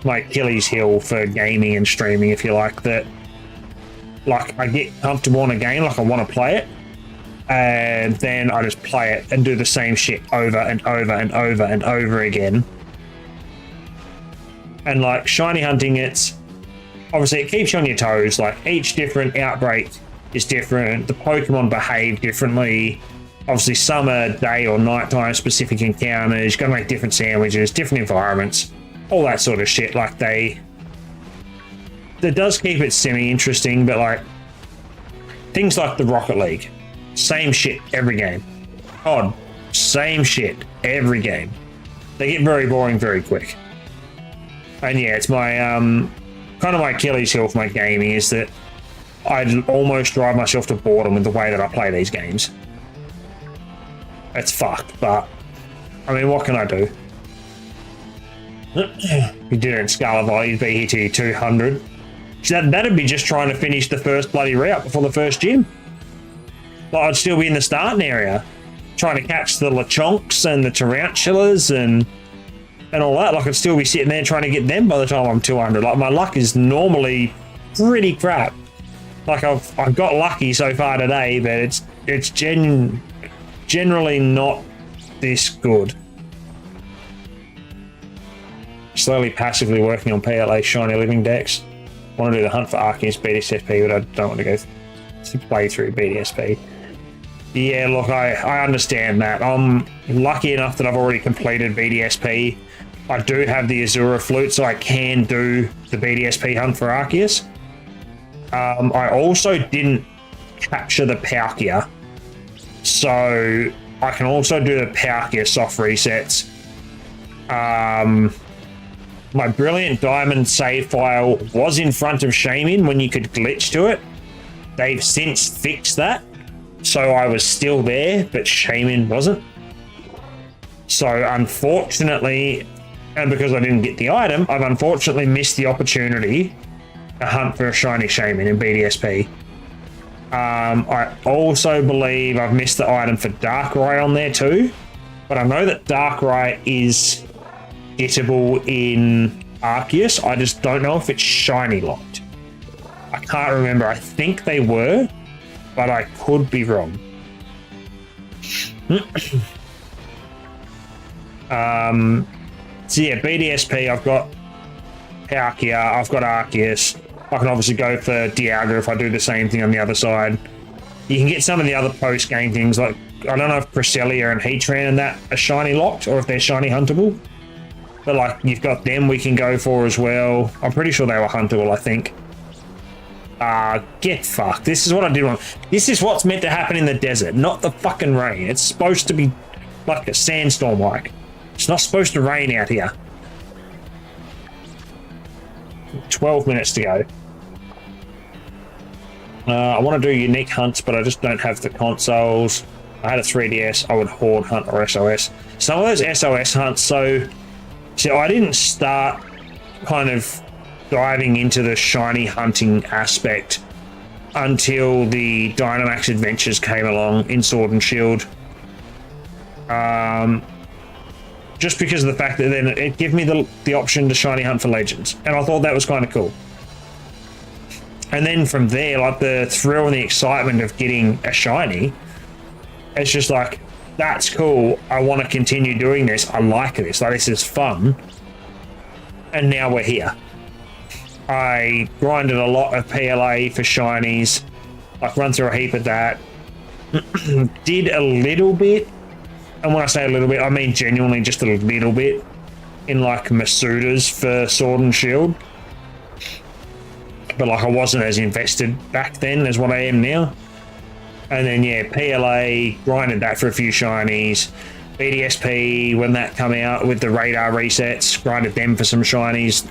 S1: my Achilles heel for gaming and streaming, if you like. That like I get comfortable in a game, like I want to play it, and then I just play it and do the same shit over and over and over and over again. And like shiny hunting, it's obviously it keeps you on your toes. Like each different outbreak is different. The Pokemon behave differently. Obviously, some are day or nighttime specific encounters. You've got to make different sandwiches, different environments, all that sort of shit. Like that does keep it semi-interesting, but like things like the Rocket League, same shit every game. Odd, same shit every game. They get very boring very quick. And yeah, it's my kind of my Achilles heel for my gaming is that I almost drive myself to boredom with the way that I play these games. It's fucked, but I mean, what can I do? You did it in Scarlet Violet, you'd be here to your 200. That'd be just trying to finish the first bloody route before the first gym. Like, I'd still be in the starting area. trying to catch the lechonks and the tarantulas and all that. Like, I'd still be sitting there trying to get them by the time I'm 200. Like, my luck is normally pretty crap. Like, I've got lucky so far today, but it's generally not this good. Slowly, passively working on PLA Shiny Living decks. Want to do the hunt for Arceus BDSP, but I don't want to go to play through BDSP. Yeah, look, I understand that. I'm lucky enough that I've already completed BDSP. I do have the Azura Flute, so I can do the BDSP hunt for Arceus. I also didn't capture the Palkia, so I can also do the Palkia soft resets. My Brilliant Diamond save file was in front of Shaman when you could glitch to it. They've since fixed that, so I was still there, but Shaman wasn't. So unfortunately, and because I didn't get the item, I've unfortunately missed the opportunity to hunt for a shiny Shaman in BDSP. I also believe I've missed the item for Darkrai on there too, but I know that Darkrai is gettable in Arceus. I just don't know if it's shiny locked. I can't remember. I think they were, but I could be wrong. So yeah, BDSP, I've got Palkia, I've got Arceus. I can obviously go for Dialga if I do the same thing on the other side. You can get some of the other post-game things, like, I don't know if Cresselia and Heatran and that are shiny locked, or if they're shiny huntable. But, like, you've got them we can go for as well. I'm pretty sure they were huntable, I think. Get fucked. This is what I did wrong. This is what's meant to happen in the desert, not the fucking rain. It's supposed to be like a sandstorm like. It's not supposed to rain out here. 12 minutes to go. I want to do unique hunts, but I just don't have the consoles. I had a 3DS, I would Horde hunt or SOS. Some of those SOS hunts, so I didn't start kind of diving into the shiny hunting aspect until the Dynamax Adventures came along in Sword and Shield. Just because of the fact that then it gave me the option to shiny hunt for Legends, and I thought that was kind of cool. And then from there, like, the thrill and the excitement of getting a shiny, it's just like, that's cool. I want to continue doing this. I like this. Like, this is fun. And now we're here. I grinded a lot of PLA for shinies. I've run through a heap of that. Did a little bit. And when I say a little bit, I mean genuinely just a little bit in, like, Masudas for Sword and Shield. But, like, I wasn't as invested back then as what I am now. And then, yeah, PLA, grinded that for a few shinies. BDSP, when that come out with the radar resets, grinded them for some shinies.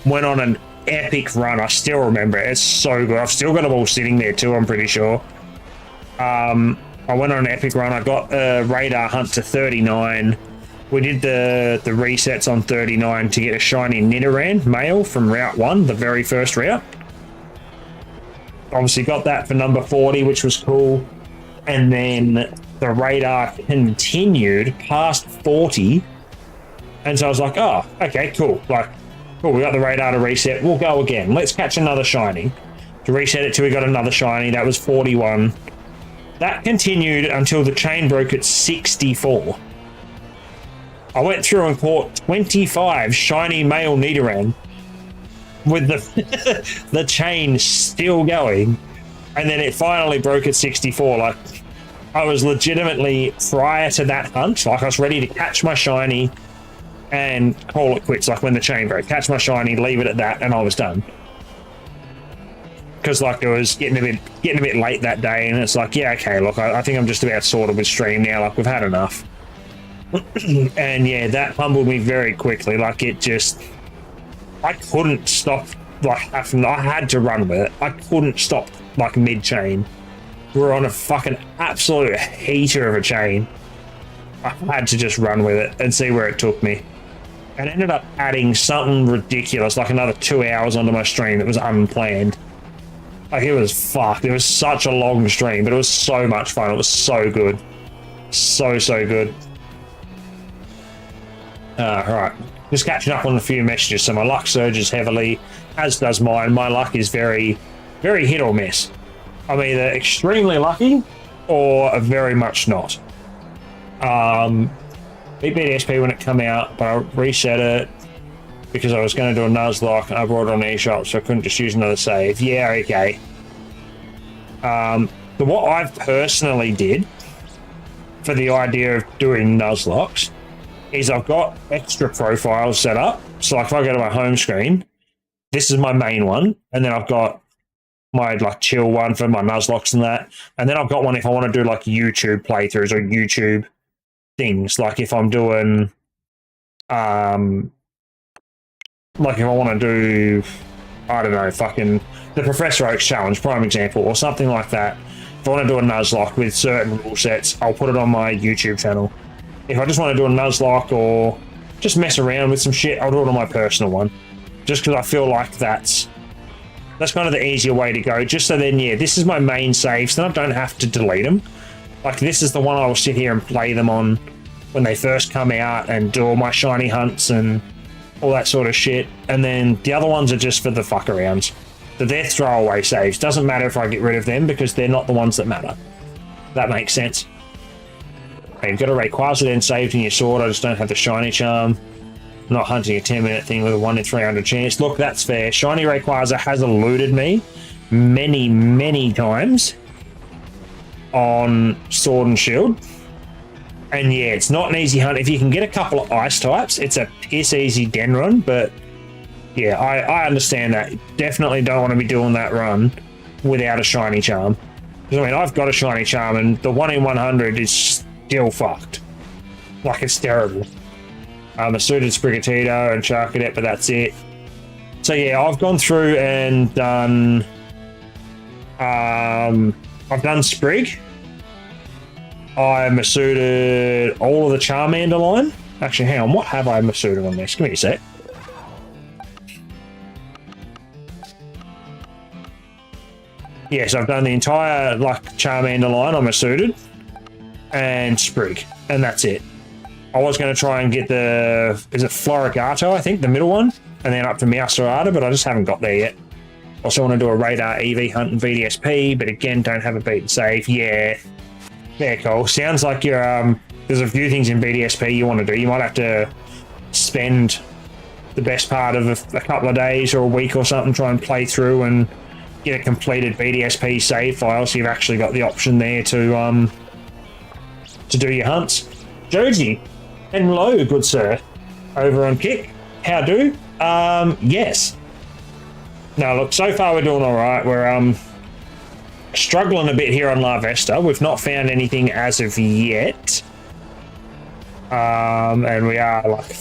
S1: Went on an epic run. I still remember it. It's so good. I've still got them all sitting there too, I'm pretty sure. I went on an epic run. I got a radar hunt to 39. We did the resets on 39 to get a shiny Nidoran male from Route 1, the very first route. Obviously got that for number 40, which was cool. And then the radar continued past 40. And so I was like, oh, okay, cool. Like, cool, we got the radar to reset. We'll go again. Let's catch another shiny. To reset it till we got another shiny. That was 41. That continued until the chain broke at 64. I went through and caught 25 shiny male Nidoran with the chain still going, and then it finally broke at 64. Like, I was legitimately, prior to that hunt, like, I was ready to catch my shiny and call it quits. Like, when the chain broke, catch my shiny, leave it at that, and I was done. Because, like, it was getting a bit late that day, and it's like, yeah, okay, look, I think I'm just about sorted with stream now. Like, we've had enough. And yeah, that humbled me very quickly. Like, it just, I couldn't stop. Like, I had to run with it. I couldn't stop, like, mid-chain. We were on a fucking absolute heater of a chain. I had to just run with it and see where it took me. And ended up adding something ridiculous, like another 2 hours onto my stream that was unplanned. Like, it was fucked. It was such a long stream, but it was so much fun. It was so good. So good. Right. Just catching up on a few messages. So my luck surges heavily, as does mine. My luck is very hit or miss. I'm either extremely lucky or very much not. Beat BDSP when it come out, but I reset it because I was going to do a Nuzlocke and I brought it on eShop, so I couldn't just use another save. Yeah, okay. So what I've personally did for the idea of doing Nuzlocks is I've got extra profiles set up. So like if I go to my home screen, this is my main one, and then I've got my like chill one for my Nuzlocks and that, and then I've got one if I want to do like YouTube playthroughs or YouTube things, like if I'm doing like if I want to do, I don't know, fucking the Professor Oaks challenge, prime example, or something like that. If I want to do a Nuzlocke with certain rule sets, I'll put it on my YouTube channel. If I just want to do a Nuzlocke or just mess around with some shit, I'll do it on my personal one. Just because I feel like that's kind of the easier way to go. Just so then, yeah, this is my main saves, then I don't have to delete them. Like this is the one I will sit here and play them on when they first come out and do all my shiny hunts and all that sort of shit. And then the other ones are just for the fuck arounds. So they're throwaway saves. Doesn't matter if I get rid of them because they're not the ones that matter. That makes sense. Okay, you've got a Rayquaza then saved in your sword. I just don't have the shiny charm. I'm not hunting a 10-minute thing with a 1 in 300 chance. Look, that's fair. Shiny Rayquaza has eluded me many times on Sword and Shield. And yeah, it's not an easy hunt. If you can get a couple of ice types, it's a piss easy den run, but yeah, I understand that. Definitely don't want to be doing that run without a shiny charm. Because I mean, I've got a shiny charm and the 1 in 100 is still fucked. Like, it's terrible. I'm a suited Sprigatito and Charcadet, but that's it. So yeah, I've gone through and done I've done Sprig. I Masuted all of the Charmander line. Actually, hang on, what have I Masuted on this? Give me a sec. Yes, I've done the entire like Charmander line. I'm Masuted and Sprig, and that's it. I was going to try and get the, is it Florigato, I think, the middle one, and then up to Meowscarada, but I just haven't got there yet. Also want to do a Radar EV hunt in VDSP, but again, don't have a beat and save. Yeah, there, cool. Sounds like you're, there's a few things in VDSP you want to do. You might have to spend the best part of a couple of days or a week or something, try and play through and get a completed VDSP save file, so you've actually got the option there to do your hunts. Joji, hello, good sir, over on Kick. How do? Yes. Now, look, so far we're doing all right. We're struggling a bit here on La Vesta. We've not found anything as of yet. And we are like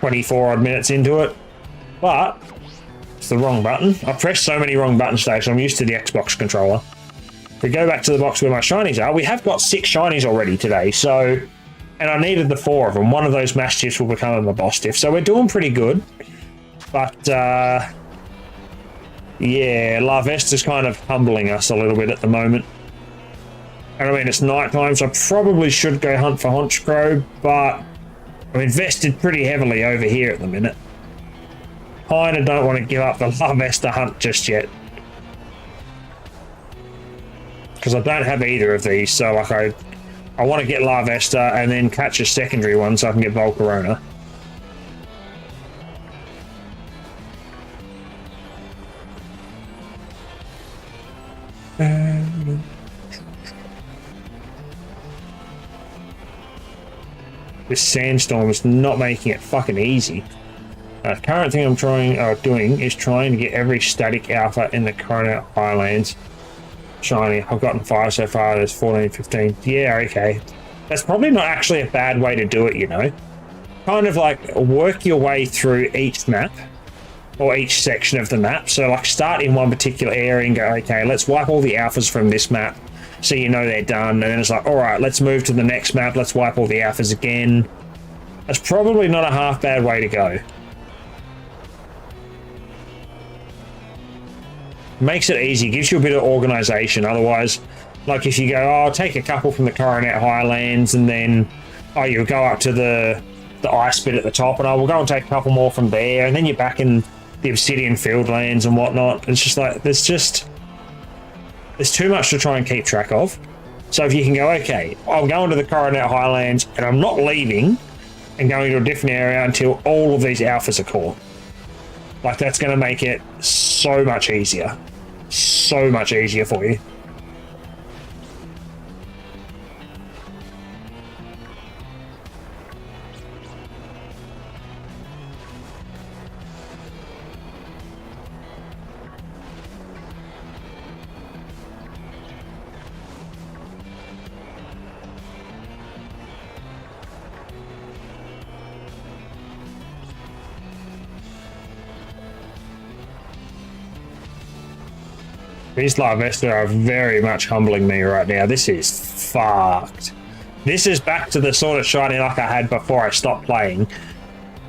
S1: 24 odd minutes into it. But it's the wrong button. I've pressed so many wrong buttons today, so I'm used to the Xbox controller. If we go back to the box where my shinies are, we have got 6 shinies already today, so... And I needed the 4 of them. One of those mass tiffs will become a boss tiff, so we're doing pretty good. But, yeah, La Vesta's kind of humbling us a little bit at the moment. And I mean, it's night time, so I probably should go hunt for Honchkrow, but I'm invested pretty heavily over here at the minute. Kinda don't want to give up the La Vesta hunt just yet. Because I don't have either of these, so like I want to get La Vesta and then catch a secondary one so I can get Volcarona. This sandstorm is not making it fucking easy. Current thing I'm doing is trying to get every static alpha in the Coronet Highlands shiny. I've gotten 5 so far. There's 14, 15. Yeah, okay. That's probably not actually a bad way to do it, you know. Kind of like work your way through each map or each section of the map. So like start in one particular area and go, okay, let's wipe all the alphas from this map so you know they're done. And then it's like, all right, let's move to the next map. Let's wipe all the alphas again. That's probably not a half bad way to go. Makes it easy, gives you a bit of organization. Otherwise, Like if you go, oh, I'll take a couple from the Coronet Highlands, and then you'll go up to the ice bit at the top, and we'll go and take a couple more from there, and then you're back in the Obsidian Fieldlands and whatnot. It's just like there's too much to try and keep track of. So if you can go, okay, I'm going to the Coronet Highlands, and I'm not leaving and going to a different area until all of these alphas are caught. Like, that's going to make it so much easier. So much easier for you. These Larvesta are very much humbling me right now. This is fucked. This is back to the sort of shiny like I had before I stopped playing.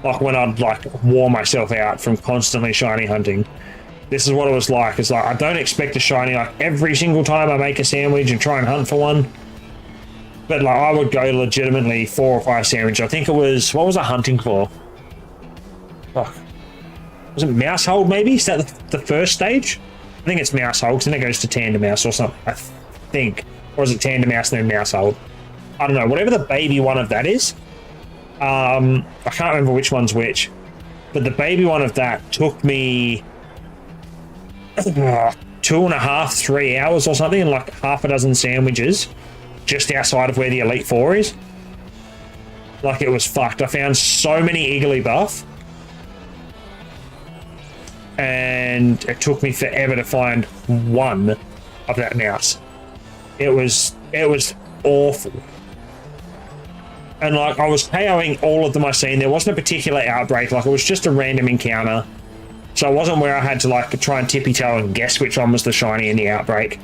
S1: Like when I'd like wore myself out from constantly shiny hunting. This is what it was like. It's like I don't expect a shiny like every single time I make a sandwich and try and hunt for one. But like I would go legitimately 4 or 5 sandwiches. I think it was, what was I hunting for? Fuck. Was it Mousehold maybe? Is that the first stage? I think it's Mousehold, because then it goes to Tandem-Mouse or something, I think. Or is it Tandem-Mouse and then Mousehold? I don't know. Whatever the baby one of that is. I can't remember which one's which. But the baby one of that took me 2.5, 3 hours or something, and like half a dozen sandwiches just outside of where the Elite Four is. Like, it was fucked. I found so many Igglybuff. And it took me forever to find one of that mouse. It was awful. And like I was KOing all of them I seen. There wasn't a particular outbreak. Like it was just a random encounter. So it wasn't where I had to like try and tippy-toe and guess which one was the shiny in the outbreak.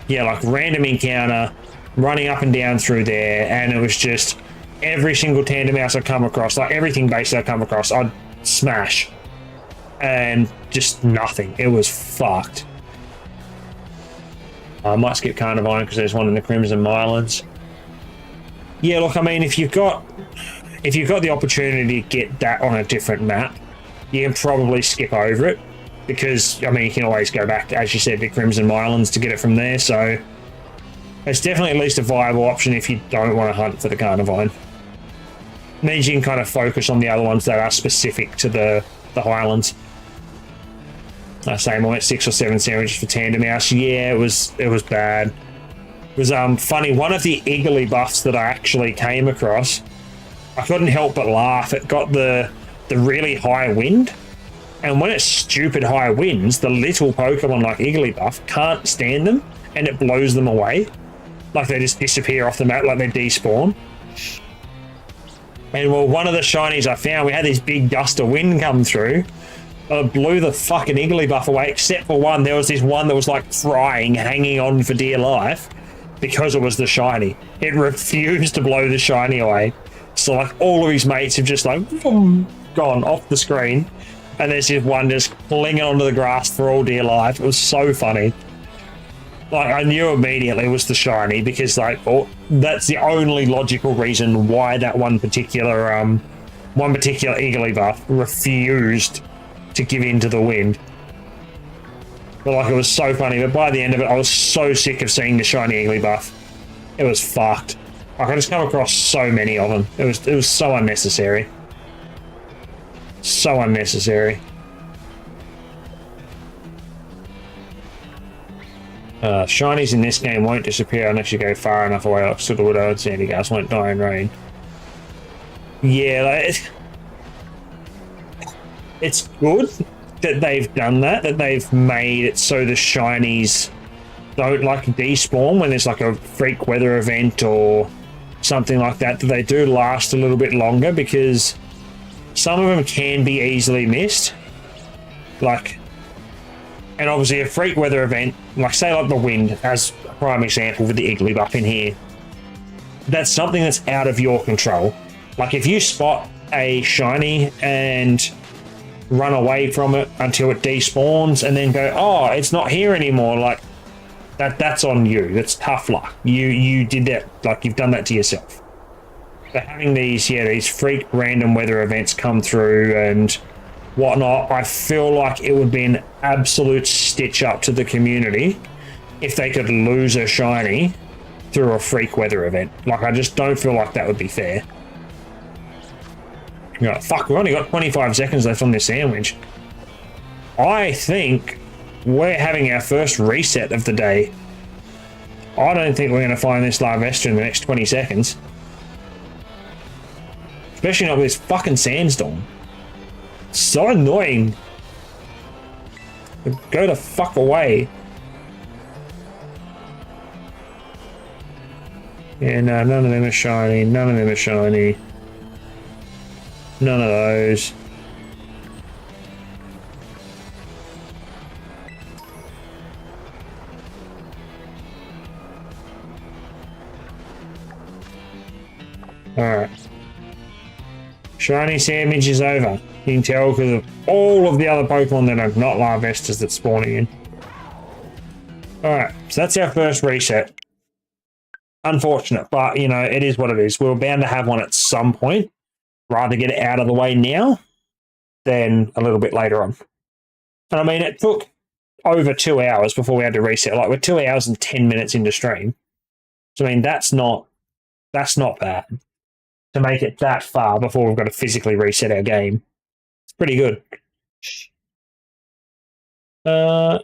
S1: Yeah, like random encounter, running up and down through there, and it was just every single tandem mouse I come across, like everything basically I come across, I'd smash. And just nothing. It was fucked. I might skip Carnivine because there's one in the Crimson Mylands. Yeah, look, I mean, if you've got the opportunity to get that on a different map, you can probably skip over it because, I mean, you can always go back, as you said, to Crimson Mylands to get it from there. So it's definitely at least a viable option if you don't want to hunt for the Carnivine. It means you can kind of focus on the other ones that are specific to the Highlands. Same, I went 6 or 7 sandwiches for Tandem-Mouse. Yeah, it was bad. It was funny. One of the Igglybuffs that I actually came across, I couldn't help but laugh. It got the really high wind, and when it's stupid high winds, the little Pokemon like Igglybuff can't stand them, and it blows them away. Like they just disappear off the map, like they despawn. And well, one of the shinies I found, we had this big gust of wind come through. Blew the fucking Igglybuff away, except for one. There was this one that was like crying, hanging on for dear life because it was the shiny. It refused to blow the shiny away. So like all of his mates have just like gone off the screen, and there's this one just clinging onto the grass for all dear life. It was so funny. Like I knew immediately it was the shiny because like that's the only logical reason why that one particular Igglybuff refused to give in to the wind. But like it was so funny, but by the end of it I was so sick of seeing the shiny Igglybuff. It was fucked. Like, I just come across so many of them. It was so unnecessary. So unnecessary. Shinies in this game won't disappear unless you go far enough away, like Sudowoodo and Sandygast won't die in rain. Yeah, like, it's good that they've done that they've made it so the shinies don't like despawn when there's like a freak weather event or something like that they do last a little bit longer, because some of them can be easily missed. Like, and obviously a freak weather event, like say like the wind as a prime example with the Igglybuff in here, that's something that's out of your control. Like if you spot a shiny and run away from it until it despawns and then go, oh, it's not here anymore, like That's on you. That's tough luck. You did that, like you've done that to yourself. So having these freak random weather events come through and whatnot, I feel like it would be an absolute stitch up to the community if they could lose a shiny through a freak weather event. Like, I just don't feel like that would be fair. You know, fuck, we've only got 25 seconds left on this sandwich. I think we're having our first reset of the day. I don't think we're going to find this Larvesta in the next 20 seconds. Especially not with this fucking sandstorm. So annoying. Go the fuck away. Yeah, no, none of them are shiny. None of them are shiny. None of those. Alright. Shiny sandwich is over. You can tell because of all of the other Pokemon that are not Larvestas that's spawning in. Alright, so that's our first reset. Unfortunate, but you know, it is what it is. We were bound to have one at some point. Rather get it out of the way now than a little bit later on. And I mean, it took over 2 hours before we had to reset. Like, we're 2 hours and 10 minutes into stream. So I mean, that's not bad. To make it that far before we've got to physically reset our game. It's pretty good. Failed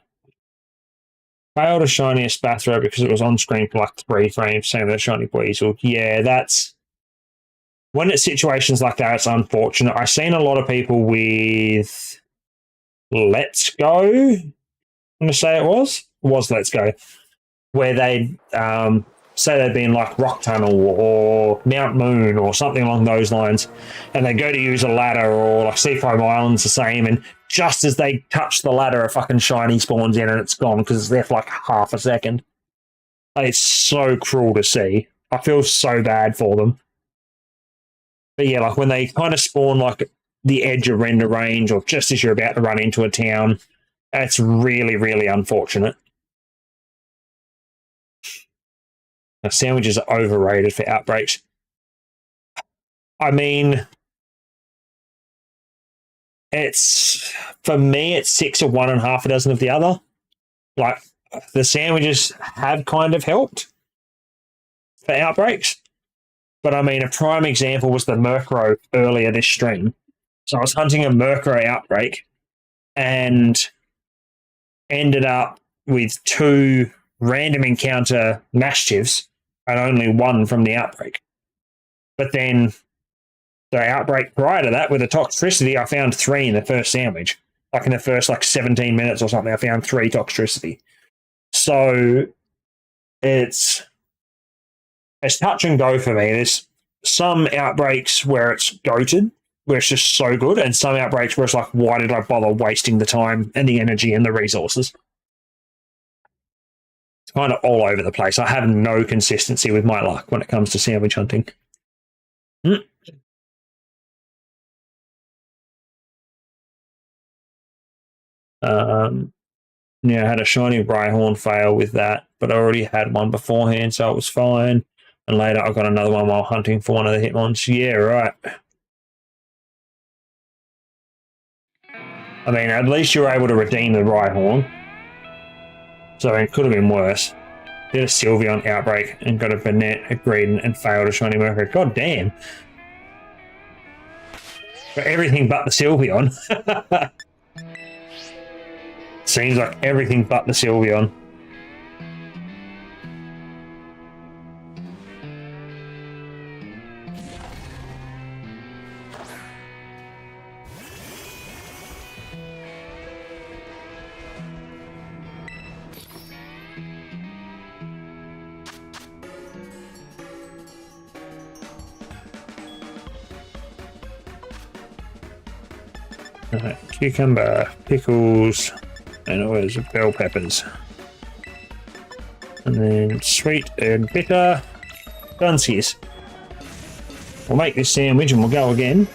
S1: a shiny Espathra because it was on screen for like 3 frames, same with a shiny Weasel. Yeah, that's... When it's situations like that, it's unfortunate. I've seen a lot of people with Let's Go, I'm going to say it was Let's Go, where they say they've been like Rock Tunnel or Mount Moon or something along those lines, and they go to use a ladder, or like Seafoam Island's the same, and just as they touch the ladder, a fucking shiny spawns in and it's gone because it's there for like half a second. Like, it's so cruel to see. I feel so bad for them. But yeah, like when they kind of spawn like the edge of render range or just as you're about to run into a town, that's really, really unfortunate. Now, sandwiches are overrated for outbreaks. I mean, it's, for me, it's 6 of one and half a dozen of the other. Like, the sandwiches have kind of helped for outbreaks. But I mean, a prime example was the Murkrow earlier this stream. So I was hunting a Murkrow outbreak and ended up with 2 random encounter Mastiffs and only 1 from the outbreak. But then the outbreak prior to that, with the Toxtricity, I found 3 in the first sandwich. Like in the first 17 minutes or something, I found 3 Toxtricity. So it's touch and go for me. There's some outbreaks where it's goated, where it's just so good, and some outbreaks where it's like, why did I bother wasting the time and the energy and the resources? It's kind of all over the place. I have no consistency with my luck when it comes to sandwich hunting. Yeah, I had a shiny Rhyhorn fail with that, but I already had one beforehand, so it was fine. And later I got another one while hunting for one of the Hitmons. Yeah, right. I mean, at least you were able to redeem the Rhyhorn. So it could have been worse. Did a Sylveon outbreak and got a Banette, a Greedent, and failed a shiny Murkrow. God damn. For everything but the Sylveon. Seems like everything but the Sylveon. Right, cucumber, pickles, and it was bell peppers. And then sweet and bitter Dunsies. We'll make this sandwich and we'll go again.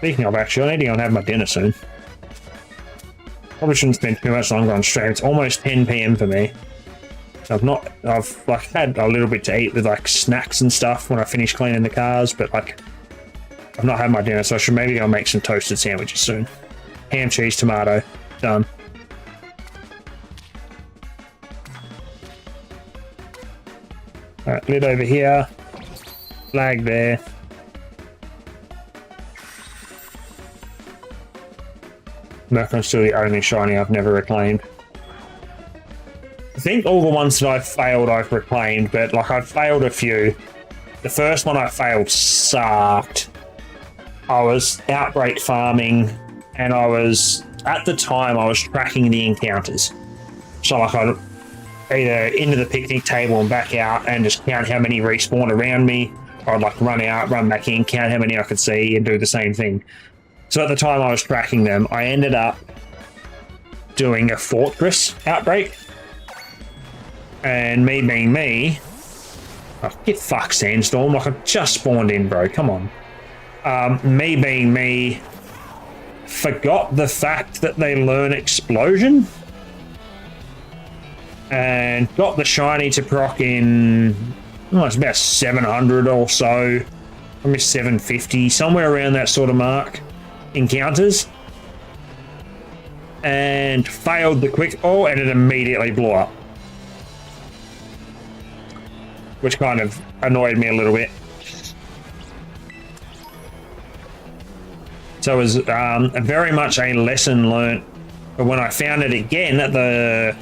S1: Speaking of, actually, I need to go and have my dinner soon. Probably shouldn't spend too much longer on stream. It's almost 10 PM for me. I've like had a little bit to eat with like snacks and stuff when I finish cleaning the cars, but like I've not had my dinner, so I should maybe go make some toasted sandwiches soon. Ham, cheese, tomato, done. Alright, lid over here, flag there. Mercon's still the only shiny I've never reclaimed. I think all the ones that I've failed I've reclaimed, but like I've failed a few. The first one I failed sucked. I was outbreak farming and I was, at the time I was tracking the encounters. So like I'd either into the picnic table and back out and just count how many respawned around me. I'd like run out, run back in, count how many I could see and do the same thing. So at the time I was tracking them, I ended up doing a fortress outbreak. And me being me, oh, get fucked, Sandstorm, like I just spawned in, bro, come on. Me being me, forgot the fact that they learn explosion. And got the shiny to proc in, oh, it's about 700 or so, maybe 750, somewhere around that sort of mark, encounters. And failed the quick ball and it immediately blew up. Which kind of annoyed me a little bit. So it was very much a lesson learnt. But when I found it again at the,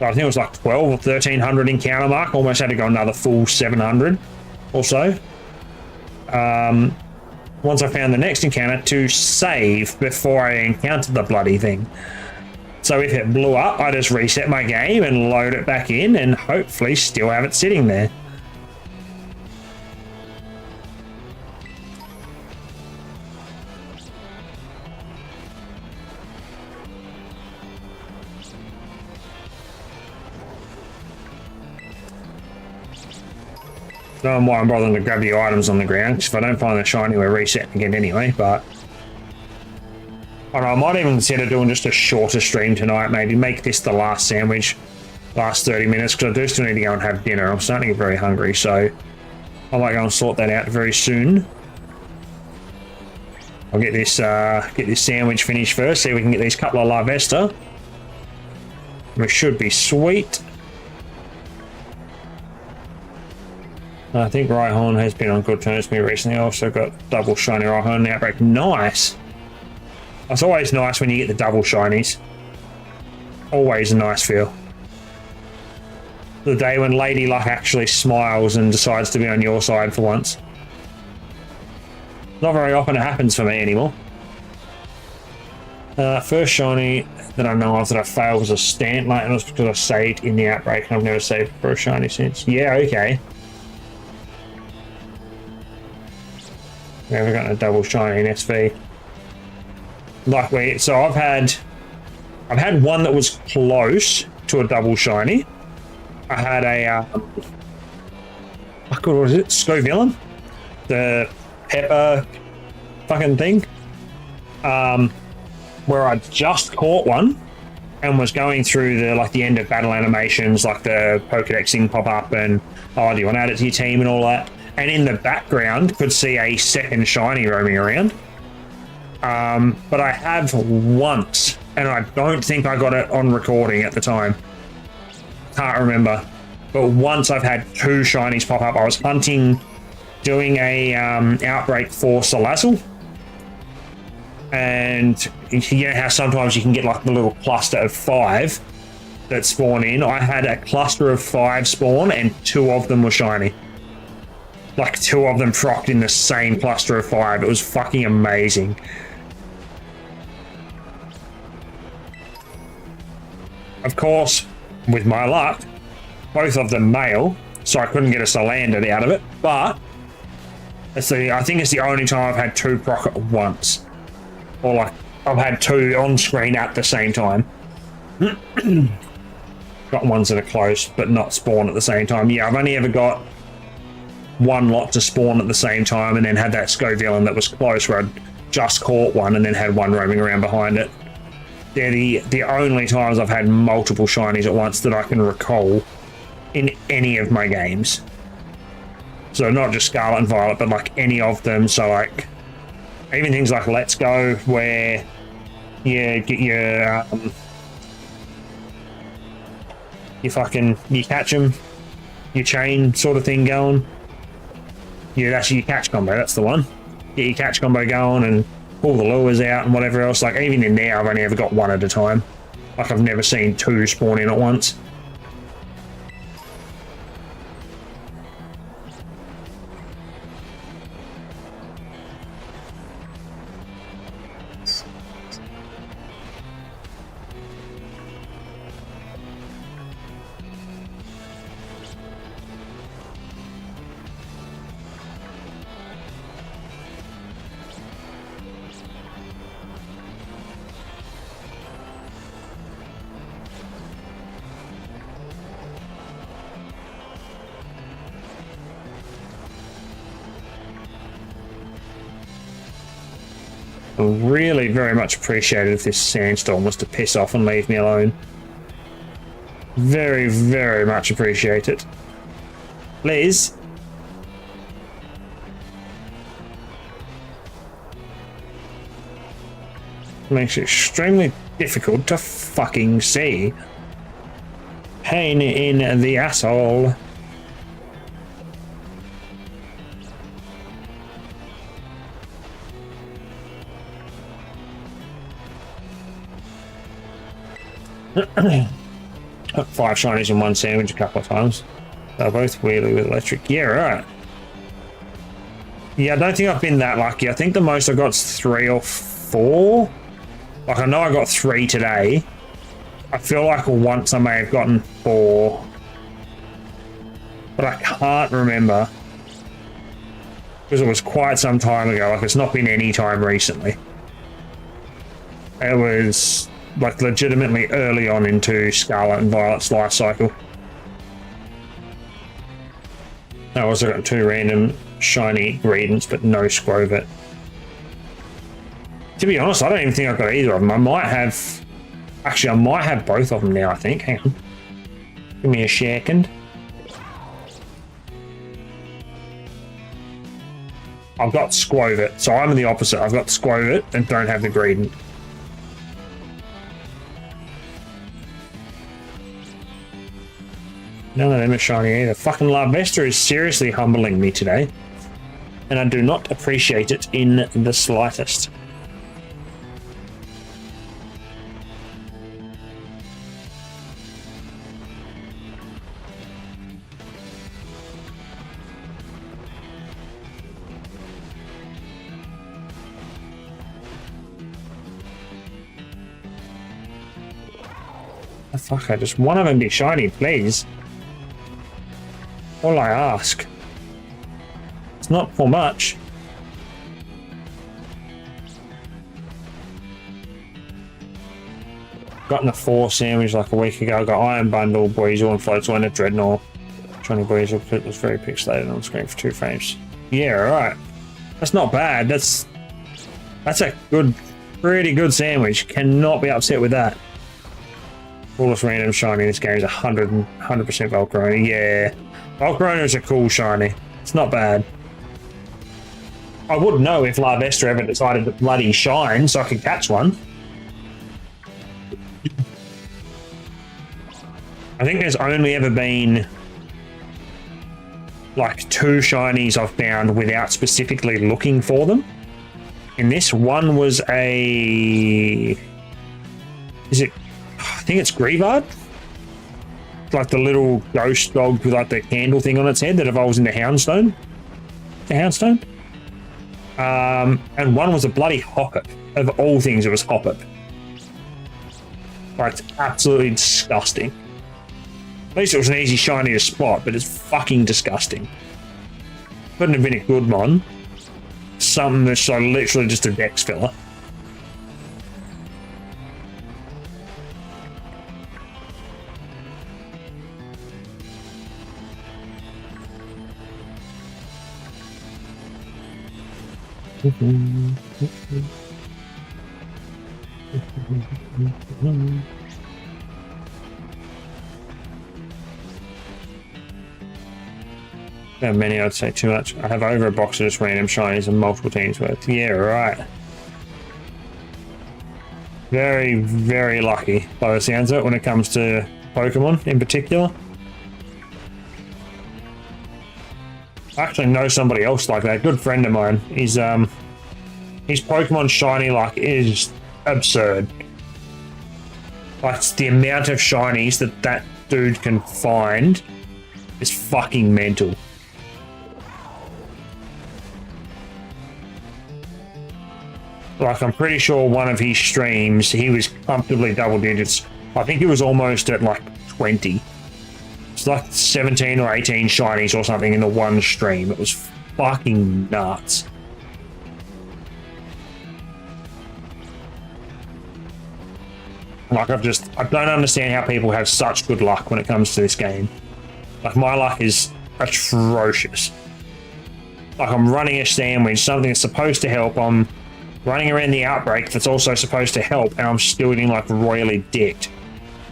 S1: I think it was like 12 or 1300 encounter mark, almost had to go another full 700 or so. Once I found the next encounter to save before I encountered the bloody thing. So if it blew up, I just reset my game and load it back in and hopefully still have it sitting there. No one why I'm bothering to grab the items on the ground, because if I don't find the shiny, we're resetting again anyway, but I might even consider doing just a shorter stream tonight, maybe make this the last sandwich, last 30 minutes, because I do still need to go and have dinner. I'm starting to get very hungry, so I might go and sort that out very soon. I'll get this sandwich finished first, see if we can get these couple of La Vesta. We should be sweet. I think Rhyhorn has been on good terms with me recently. I also got double shiny Rhyhorn in the outbreak. Nice! It's always nice when you get the double shinies. Always a nice feel. The day when Lady Luck actually smiles and decides to be on your side for once. Not very often it happens for me anymore. First shiny that I know of that I failed was a Stantler, and it was because I saved in the outbreak and I've never saved for a shiny since. Yeah, okay. Never gotten a double shiny in SV. Luckily, so I've had one that was close to a double shiny. I had a what was it? Scovillain? The pepper fucking thing. Where I just caught one and was going through the end of battle animations, like the Pokedex thing pop up and oh, do you want to add it to your team and all that? And in the background could see a second shiny roaming around. But I have once, and I don't think I got it on recording at the time. Can't remember. But once I've had two shinies pop up. I was hunting, doing a outbreak for Salazzle. And you know how sometimes you can get like the little cluster of 5 that spawn in. I had a cluster of 5 spawn and 2 of them were shiny. Like 2 of them procced in the same cluster of 5. It was fucking amazing. Of course, with my luck, both of them male, so I couldn't get a Salandit out of it, but I think it's the only time I've had 2 proc at once. Or like, I've had 2 on screen at the same time. Got ones that are close, but not spawn at the same time. Yeah, I've only ever got 1 lot to spawn at the same time, and then had that Scovillain that was close where I'd just caught one and then had one roaming around behind it. They're the only times I've had multiple shinies at once that I can recall in any of my games. So not just Scarlet and Violet, but like any of them. So like even things like Let's Go, where you get you catch them, your chain sort of thing going. Yeah, that's your catch combo. That's the one. Get your catch combo going and pull the lures out and whatever else. Like even in there, I've only ever got one at a time. Like I've never seen two spawn in at once. Really very much appreciated if this sandstorm was to piss off and leave me alone. Very, very much appreciate it. Liz? Makes it extremely difficult to fucking see. Pain in the asshole. Got 5 shinies in one sandwich a couple of times. They're both wheelie with electric. Yeah, right. Yeah, I don't think I've been that lucky. I think the most I got's 3 or 4. Like, I know I got 3 today. I feel like once I may have gotten 4. But I can't remember. Because it was quite some time ago. Like, it's not been any time recently. It was like legitimately early on into Scarlet and Violet's life cycle. I also got 2 random shiny Greedents, but no Squovit. To be honest, I don't even think I've got either of them. I might have... Actually, I might have both of them now, I think. Hang on. Give me a second. I've got Squovit, so I'm the opposite. I've got Squovit and don't have the Greedent. None of them are shiny either. Fucking Larvesta is seriously humbling me today. And I do not appreciate it in the slightest. Oh, fuck, I just one of them be shiny, please. All I ask. It's not for much. Got in the 4 sandwich like a week ago. Got Iron Bundle, Buizel, and Floats on a Dreadnought. Johnny Buizel clip was very pixelated on screen for 2 frames. Yeah, alright. That's not bad. That's a good, pretty good sandwich. Cannot be upset with that. Coolest random shiny in this game is 100% Volcarona. Yeah. Volcarona is a cool shiny. It's not bad. I wouldn't know if Larvesta ever decided to bloody shine so I could catch one. I think there's only ever been like 2 shinies I've found without specifically looking for them. In this one was a... Is it... I think it's Greavard? Like the little ghost dog with like the candle thing on its head that evolves into Houndstone. The Houndstone. And one was a bloody Hoppip. Of all things, it was Hoppip. Like, it's absolutely disgusting. At least it was an easy shiny to spot, but it's fucking disgusting. Couldn't have been a good one. Something that's so literally just a dex filler. Not many, I'd say too much. I have over a box of just random shinies and multiple teams worth. Yeah, right. Very, very lucky by the sounds of it when it comes to Pokemon in particular. I actually know somebody else like that. A good friend of mine. His Pokemon shiny luck is absurd. Like the amount of shinies that dude can find is fucking mental. Like, I'm pretty sure one of his streams, he was comfortably double digits. I think it was almost at like 20. It's like 17 or 18 shinies or something in the one stream. It was fucking nuts. Like, I don't understand how people have such good luck when it comes to this game. Like, my luck is atrocious. Like, I'm running a sandwich, something that's supposed to help. I'm running around the outbreak that's also supposed to help, and I'm still getting like royally dicked.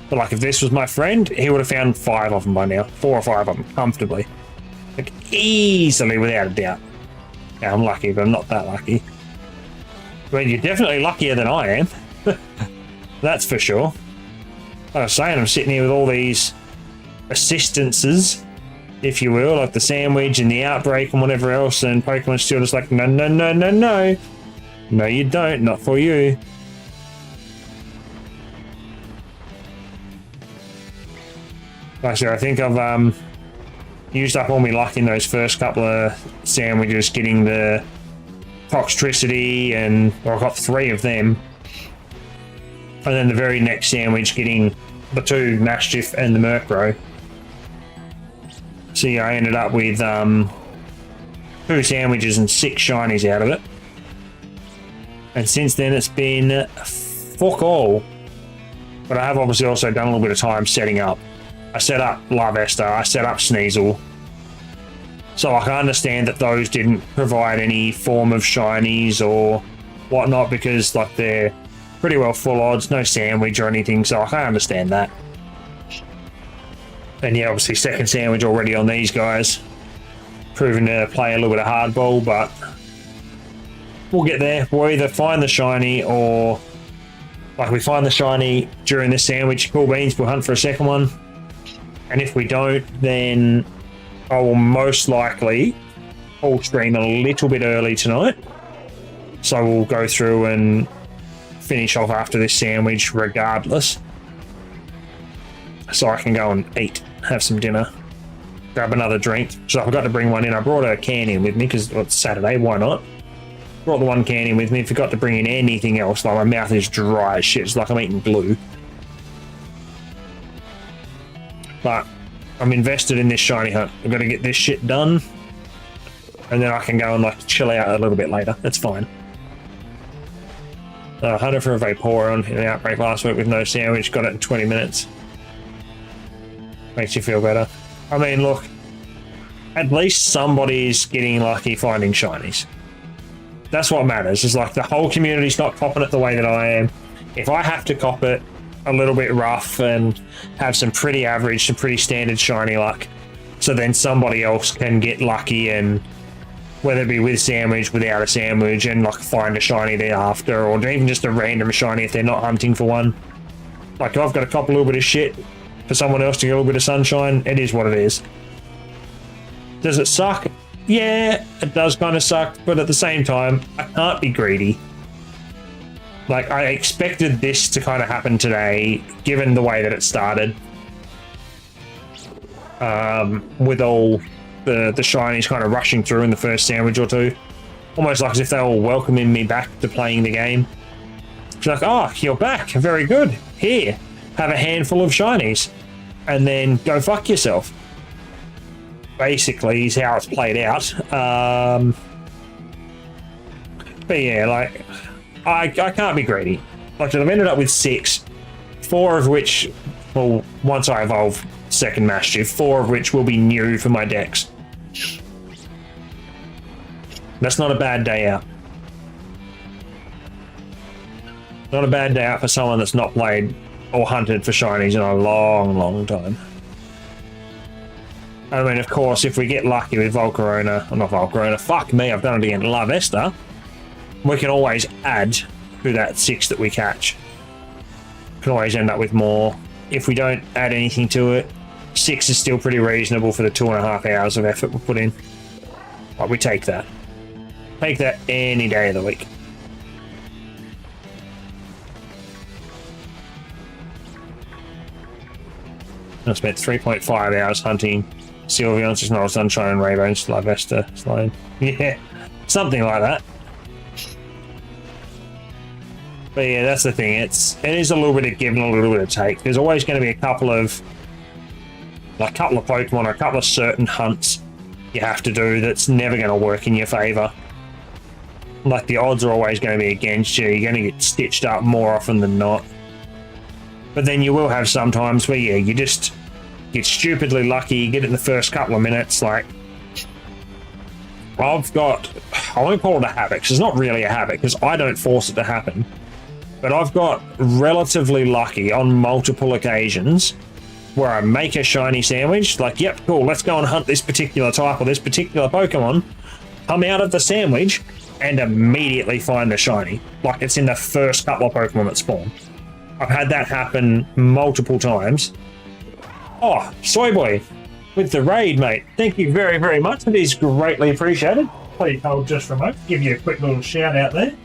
S1: But like if this was my friend, he would have found 5 of them by now. 4 or 5 of them, comfortably. Like easily, without a doubt. Yeah, I'm lucky, but I'm not that lucky. I mean, you're definitely luckier than I am. That's for sure. Like I was saying, I'm sitting here with all these assistances, if you will, like the sandwich and the outbreak and whatever else, and Pokemon's still just like, no, no, no, no, no. No, you don't. Not for you. Actually, I think I've used up all my luck in those first couple of sandwiches, getting the Toxtricity, and I got 3 of them. And then the very next sandwich, getting the 2 Maschiff and the Murkrow. So yeah, I ended up with 2 sandwiches and 6 shinies out of it. And since then, it's been fuck all. But I have obviously also done a little bit of time setting up. I set up Larvesta, I set up Sneasel. So I can understand that those didn't provide any form of shinies or whatnot, because like they're pretty well full odds, no sandwich or anything, so I can understand that. And yeah, obviously second sandwich already on these guys. Proving to play a little bit of hardball, but we'll get there. We'll either find the shiny, or like we find the shiny during the sandwich, cool beans, we'll hunt for a second one. And if we don't, then I will most likely all stream a little bit early tonight. So we'll go through and finish off after this sandwich regardless. So I can go and eat, have some dinner, grab another drink. So I forgot to bring one in. I brought a can in with me because it's Saturday, why not? Brought the one can in with me, forgot to bring in anything else. Like my mouth is dry as shit, it's like I'm eating glue. But I'm invested in this shiny hunt. I've got to get this shit done, and then I can go and like chill out a little bit later. That's fine. Hunted for a Vaporeon in an outbreak last week with no sandwich, got it in 20 minutes. Makes you feel better. I mean, look, at least somebody's getting lucky finding shinies. That's what matters. It's like the whole community's not copping it the way that I am. If I have to cop it a little bit rough and have some pretty average, some pretty standard shiny luck, so then somebody else can get lucky, and whether it be with sandwich, without a sandwich, and like find a shiny thereafter, or even just a random shiny if they're not hunting for one. Like if I've got to cop a little bit of shit for someone else to get a little bit of sunshine, it is what it is. Does it suck? Yeah, it does kind of suck, but at the same time, I can't be greedy. Like, I expected this to kind of happen today, given the way that it started. With all the shinies kind of rushing through in the first sandwich or 2. Almost like as if they were welcoming me back to playing the game. It's like, oh, you're back, very good. Here, have a handful of shinies. And then go fuck yourself. Basically, is how it's played out. But yeah, like, I can't be greedy. Like, I've ended up with 6, 4 of which, well, once I evolve second Maschiff, 4 of which will be new for my decks. That's not a bad day out. Not a bad day out for someone that's not played or hunted for shinies in a long time. I mean, of course, if we get lucky with Volcarona, or not Volcarona, fuck me, I've done it again, La Vesta, we can always add to that 6 that we catch. Can always end up with more. If we don't add anything to it, 6 is still pretty reasonable for the 2.5 hours of effort we put in. But we take that. Take that any day of the week. I spent 3.5 hours hunting Sylveon, Snow, Sunshine, and Rainbow, and La Vesta Slime. Yeah, something like that. But yeah, that's the thing. It is a little bit of give and a little bit of take. There's always going to be a couple of Pokemon or a couple of certain hunts you have to do that's never going to work in your favor. Like, the odds are always going to be against you. You're going to get stitched up more often than not. But then you will have some times where, yeah, you just get stupidly lucky, you get it in the first couple of minutes. Like, I won't call it a habit, because it's not really a habit, because I don't force it to happen. But I've got relatively lucky on multiple occasions where I make a shiny sandwich, like, yep, cool, let's go and hunt this particular type or this particular Pokemon, come out of the sandwich, and immediately find the shiny. Like, it's in the first couple of Pokemon that spawn. I've had that happen multiple times. Oh, Soy Boy, with the raid, mate. Thank you very, very much. It is greatly appreciated. Please hold just for a moment. Give you a quick little shout out there.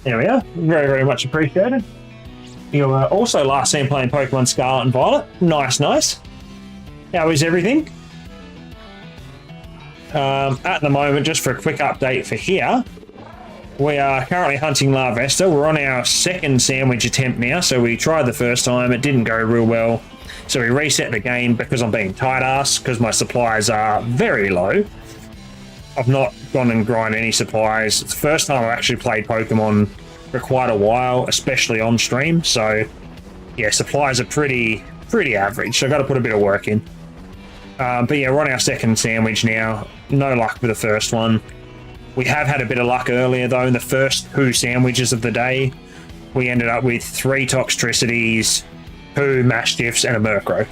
S1: There we are. Very, very much appreciated. You were also last seen playing Pokemon Scarlet and Violet. Nice, nice. How is everything? At the moment, just for a quick update for here, we are currently hunting La Vesta. We're on our second sandwich attempt now, so we tried the first time, it didn't go real well. So we reset the game because I'm being tight ass, because my supplies are very low. I've not gone and grinded any supplies. It's the first time I've actually played Pokemon for quite a while, especially on stream. So yeah, supplies are pretty average, so I've got to put a bit of work in. But yeah, we're on our second sandwich now. No luck with the first one. We have had a bit of luck earlier though. In the first 2 sandwiches of the day, we ended up with 3 Toxtricities, 2 Mastiffs, and a Murkrow.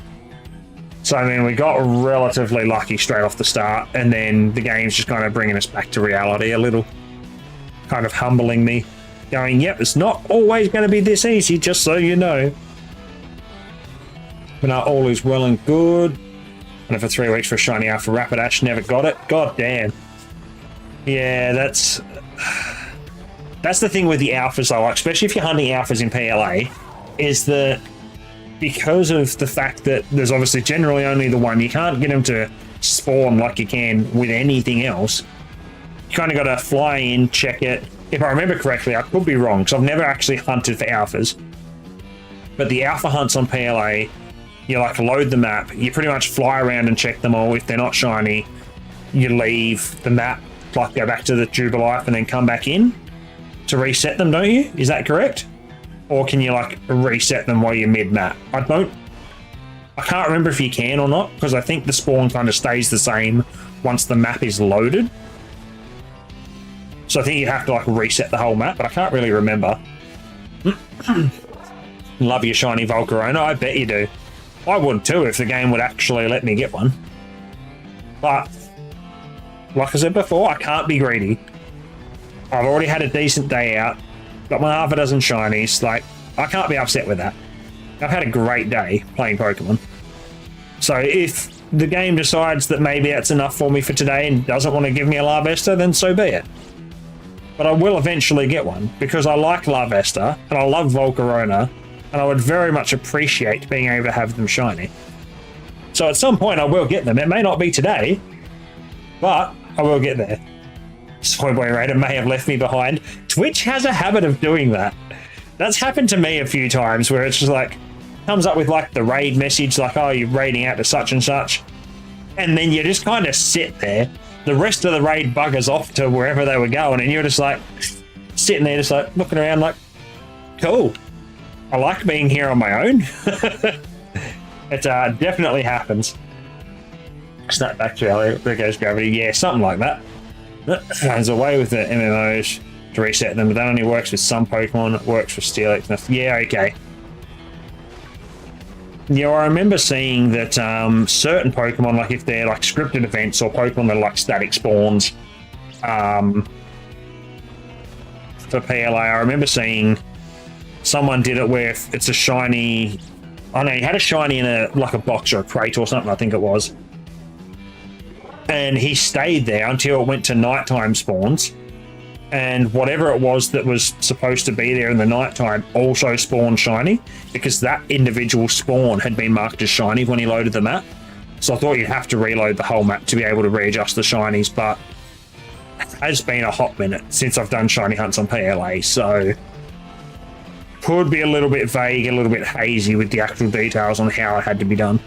S1: So I mean, we got relatively lucky straight off the start, and then the game's just kind of bringing us back to reality a little. Kind of humbling me. Going, yep, it's not always going to be this easy, just so you know. But no, all is well and good. And for 3 weeks for a shiny Alpha Rapidash, never got it. God damn. Yeah, that's the thing with the alphas though, like, especially if you're hunting alphas in PLA, is that because of the fact that there's obviously generally only the one, you can't get them to spawn like you can with anything else. You kind of got to fly in, check it. If I remember correctly, I could be wrong, because I've never actually hunted for alphas. But the alpha hunts on PLA, you like load the map, you pretty much fly around and check them all. If they're not shiny, you leave the map, like go back to the Jubilife and then come back in to reset them, don't you? Is that correct? Or can you like reset them while you're mid-map? I can't remember if you can or not, because I think the spawn kind of stays the same once the map is loaded. So I think you have to like reset the whole map, but I can't really remember. Love your shiny Volcarona, I bet you do. I would too if the game would actually let me get one. But like I said before, I can't be greedy. I've already had a decent day out, got my half a dozen shinies, like, I can't be upset with that. I've had a great day playing Pokemon. So if the game decides that maybe that's enough for me for today and doesn't want to give me a La Vesta, then so be it. But I will eventually get one, because I like La Vesta, and I love Volcarona, and I would very much appreciate being able to have them shiny. So at some point I will get them. It may not be today, but I will get there. Soyboy Raider may have left me behind. Twitch has a habit of doing that. That's happened to me a few times, where it's just like, comes up with like the raid message, like, oh, you're raiding out to such and such. And then you just kind of sit there. The rest of the raid buggers off to wherever they were going, and you're just like, sitting there just like, looking around like, cool. I like being here on my own. It definitely happens. Snap back to reality. There goes gravity. Yeah, something like that. There's a way with the MMOs to reset them, but that only works with some Pokemon. It works with Steelix. Yeah, okay. Yeah, I remember seeing that certain Pokemon, like if they're like scripted events or Pokemon that are like static spawns, for PLA, I remember seeing someone did it where if it's a shiny. I know he had a shiny in a like a box or a crate or something. I think it was. And he stayed there until it went to nighttime spawns, and whatever it was that was supposed to be there in the nighttime also spawned shiny, because that individual spawn had been marked as shiny when he loaded the map. So I thought you'd have to reload the whole map to be able to readjust the shinies, but it has been a hot minute since I've done shiny hunts on PLA, so could be a little bit vague, a little bit hazy with the actual details on how it had to be done.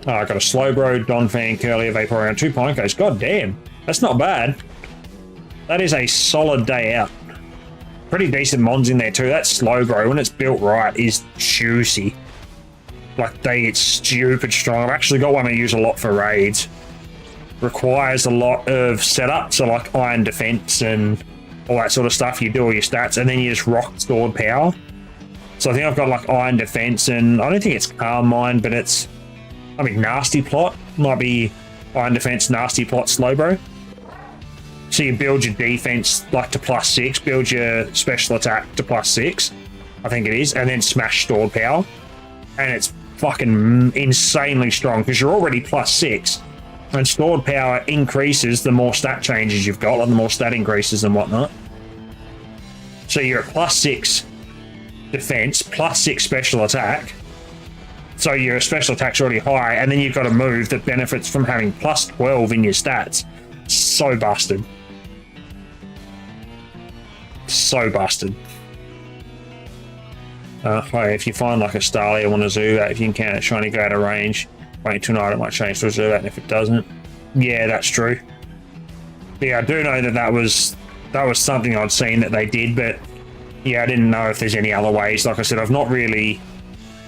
S1: I got a Slowbro, Donphan, Curlier, Vaporeon, 2 Pinecos. God damn, that's not bad. That is a solid day out. Pretty decent mons in there too. That Slowbro, when it's built right, is juicy. Like, they get stupid strong. I've actually got one I use a lot for raids. Requires a lot of setup, so like iron defense and all that sort of stuff. You do all your stats, and then you just rock stored power. So I think I've got like iron defense, and I don't think it's calm mind, but it's, I mean, nasty plot. Might be iron defense, nasty plot, Slowbro. So you build your defense like to +6, build your special attack to +6, I think it is, and then smash stored power. And it's fucking insanely strong because you're already +6. And stored power increases the more stat changes you've got, like the more stat increases and whatnot. So you're at +6 defense, +6 special attack. So your special attack's already high, and then you've got a move that benefits from having +12 in your stats. So busted. So busted. If you find like a Starly, I want to zoo that. If you encounter shiny, go out of range. Wait tonight, it might change to a zoo that, and if it doesn't, yeah, that's true. But yeah, I do know that that was something I'd seen that they did, but yeah, I didn't know if there's any other ways. Like I said, I've not really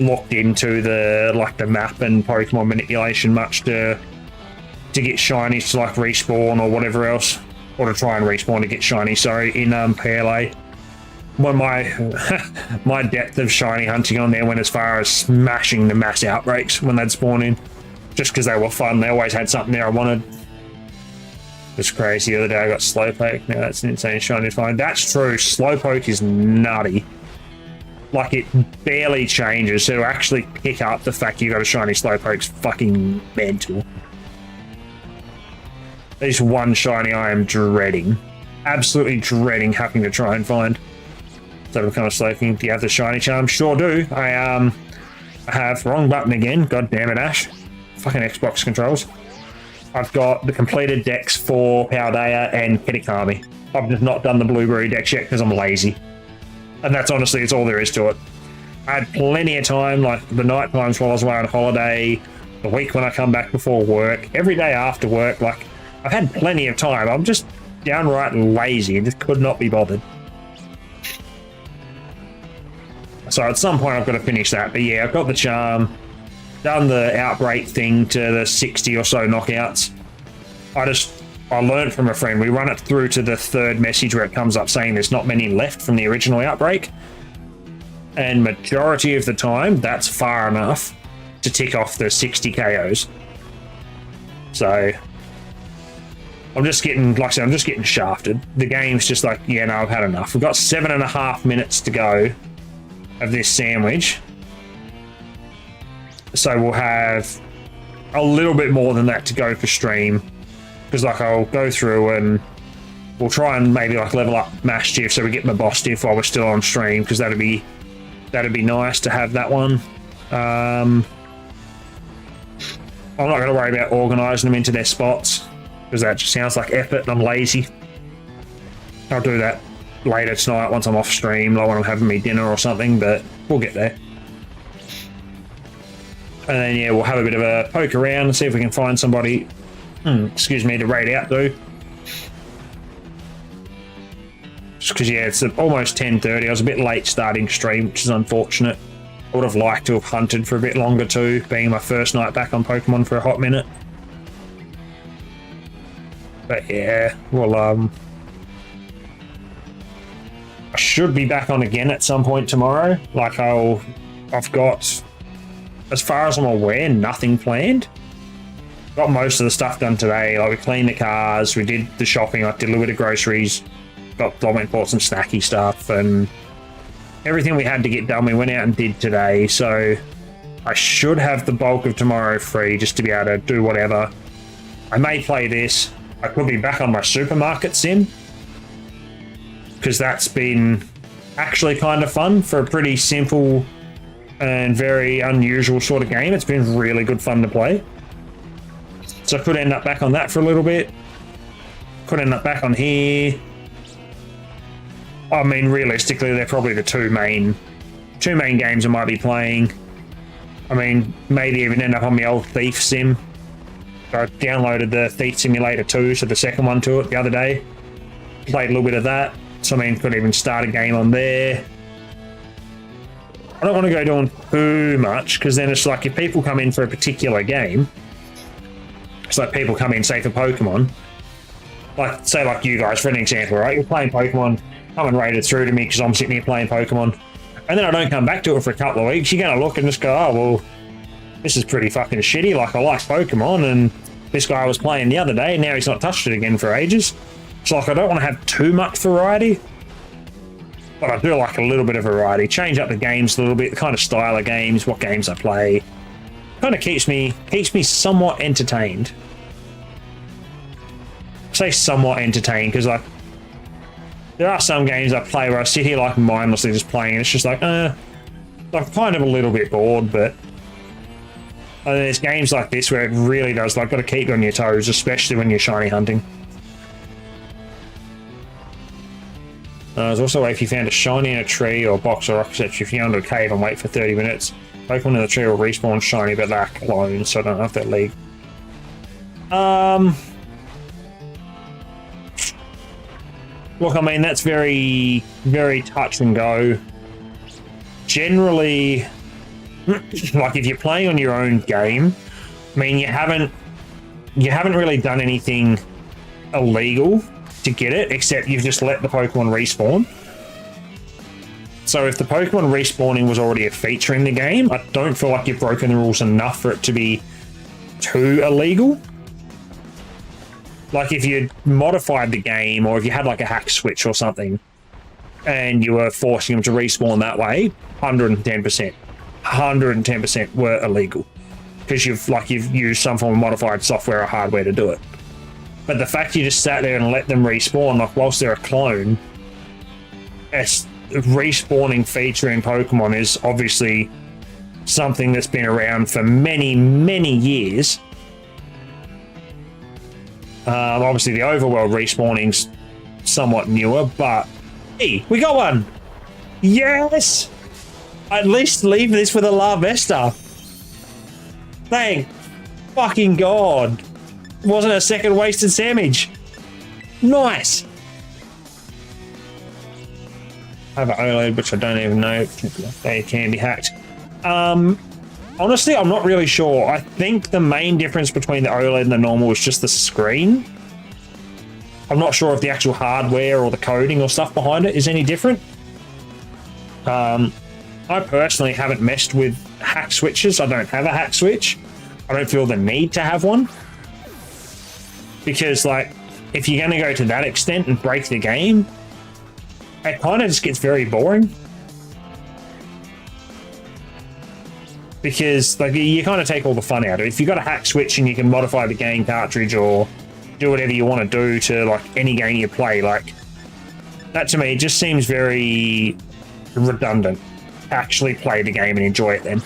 S1: looked into the map and Pokemon manipulation much to get shinies to like respawn or whatever else, or to try and respawn to get shiny. Sorry, in PLA. When my depth of shiny hunting on there went as far as smashing the mass outbreaks when they'd spawn in, just because they were fun. They always had something there I wanted. It's crazy. The other day I got Slowpoke. Now that's an insane shiny to find. That's true. Slowpoke is nutty. Like, it barely changes, so to actually pick up the fact you got a shiny Slowpoke's fucking mental. There's one shiny I am dreading. Absolutely dreading having to try and find. So I'm kind of sloping. Do you have the shiny charm? Sure do. I have wrong button again. God damn it, Ash. Fucking Xbox controls. I've got the completed decks for Paldea and Kitakami. I've just not done the Blueberry decks yet because I'm lazy. And that's honestly, it's all there is to it. I had plenty of time, like the night times while I was away on holiday, the week when I come back before work, every day after work. Like, I've had plenty of time. I'm just downright lazy and just could not be bothered. So at some point I've got to finish that. But yeah, I've got the charm, done the outbreak thing to the 60 or so knockouts. I learned from a friend, we run it through to the 3rd message where it comes up saying there's not many left from the original outbreak. And majority of the time, that's far enough to tick off the 60 KOs. So I'm just getting, like I said, I'm just getting shafted. The game's just like, yeah, no, I've had enough. We've got 7.5 minutes to go of this sandwich. So we'll have a little bit more than that to go for stream. Because like I'll go through and we'll try and maybe like level up Mash Diff so we get my boss diff while we're still on stream, because that'd be nice to have that one. I'm not going to worry about organising them into their spots, because that just sounds like effort and I'm lazy. I'll do that later tonight once I'm off stream, like when I'm having me dinner or something, but we'll get there. And then yeah, we'll have a bit of a poke around and see if we can find somebody, excuse me, to raid out though. Just because yeah, it's almost 10:30. I was a bit late starting stream, which is unfortunate. I would have liked to have hunted for a bit longer too, being my first night back on Pokemon for a hot minute. But yeah, well, I should be back on again at some point tomorrow. Like I've got, as far as I'm aware, nothing planned. Got most of the stuff done today. Like we cleaned the cars, we did the shopping, I did a little bit of groceries, I went and bought some snacky stuff, and everything we had to get done we went out and did today. So I should have the bulk of tomorrow free just to be able to do whatever. I may play this. I could be back on my supermarket sim, because that's been actually kind of fun for a pretty simple and very unusual sort of game. It's been really good fun to play. So I could end up back on that for a little bit. Could end up back on here. I mean, realistically, they're probably the two main games I might be playing. I mean, maybe even end up on my old Thief sim. I downloaded the Thief Simulator 2, so the second one to it the other day. Played a little bit of that. So I mean, could even start a game on there. I don't want to go doing too much, because then it's like if people come in for a particular game, it's like people come in, say, for Pokemon. Like, say, like you guys, for an example, right? You're playing Pokemon, come and raid it through to me because I'm sitting here playing Pokemon, and then I don't come back to it for a couple of weeks. You're going to look and just go, oh, well, this is pretty fucking shitty. Like, I like Pokemon, and this guy was playing the other day, and now he's not touched it again for ages. It's like I don't want to have too much variety, but I do like a little bit of variety. Change up the games a little bit, the kind of style of games, what games I play. Kind of keeps me somewhat entertained. I say somewhat entertained because like there are some games I play where I sit here like mindlessly just playing, and it's just like, I'm kind of a little bit bored. But there's games like this where it really does, like, got to keep you on your toes, especially when you're shiny hunting. There's also a way if you found a shiny in a tree or a box or rock, if you go into a cave and wait for 30 minutes, Pokemon in the tree will respawn shiny, but they're clones, so I don't know if they're legal. Look, I mean, that's very, very touch and go. Generally, like if you're playing on your own game, I mean, you haven't really done anything illegal to get it, except you've just let the Pokemon respawn. So if the Pokemon respawning was already a feature in the game, I don't feel like you've broken the rules enough for it to be too illegal. Like if you modified the game, or if you had like a hack switch or something, and you were forcing them to respawn that way, 110% were illegal, because you've used some form of modified software or hardware to do it. But the fact you just sat there and let them respawn, like whilst they're a clone, a respawning feature in Pokemon is obviously something that's been around for many, many years. Obviously the overworld respawning's somewhat newer, but hey, we got one! Yes! At least leave this with a Larvesta. Thank fucking God. Wasn't a second wasted sandwich. Nice. I have an OLED, which I don't even know if they can be hacked. Honestly, I'm not really sure. I think the main difference between the OLED and the normal is just the screen. I'm not sure if the actual hardware or the coding or stuff behind it is any different. I personally haven't messed with hack switches. I don't have a hack switch. I don't feel the need to have one. Because, like, if you're going to go to that extent and break the game, it kind of just gets very boring. Because, like, you kind of take all the fun out of it. If you've got a hack switch and you can modify the game cartridge or do whatever you want to do to, like, any game you play, like, that to me just seems very redundant. Actually play the game and enjoy it then.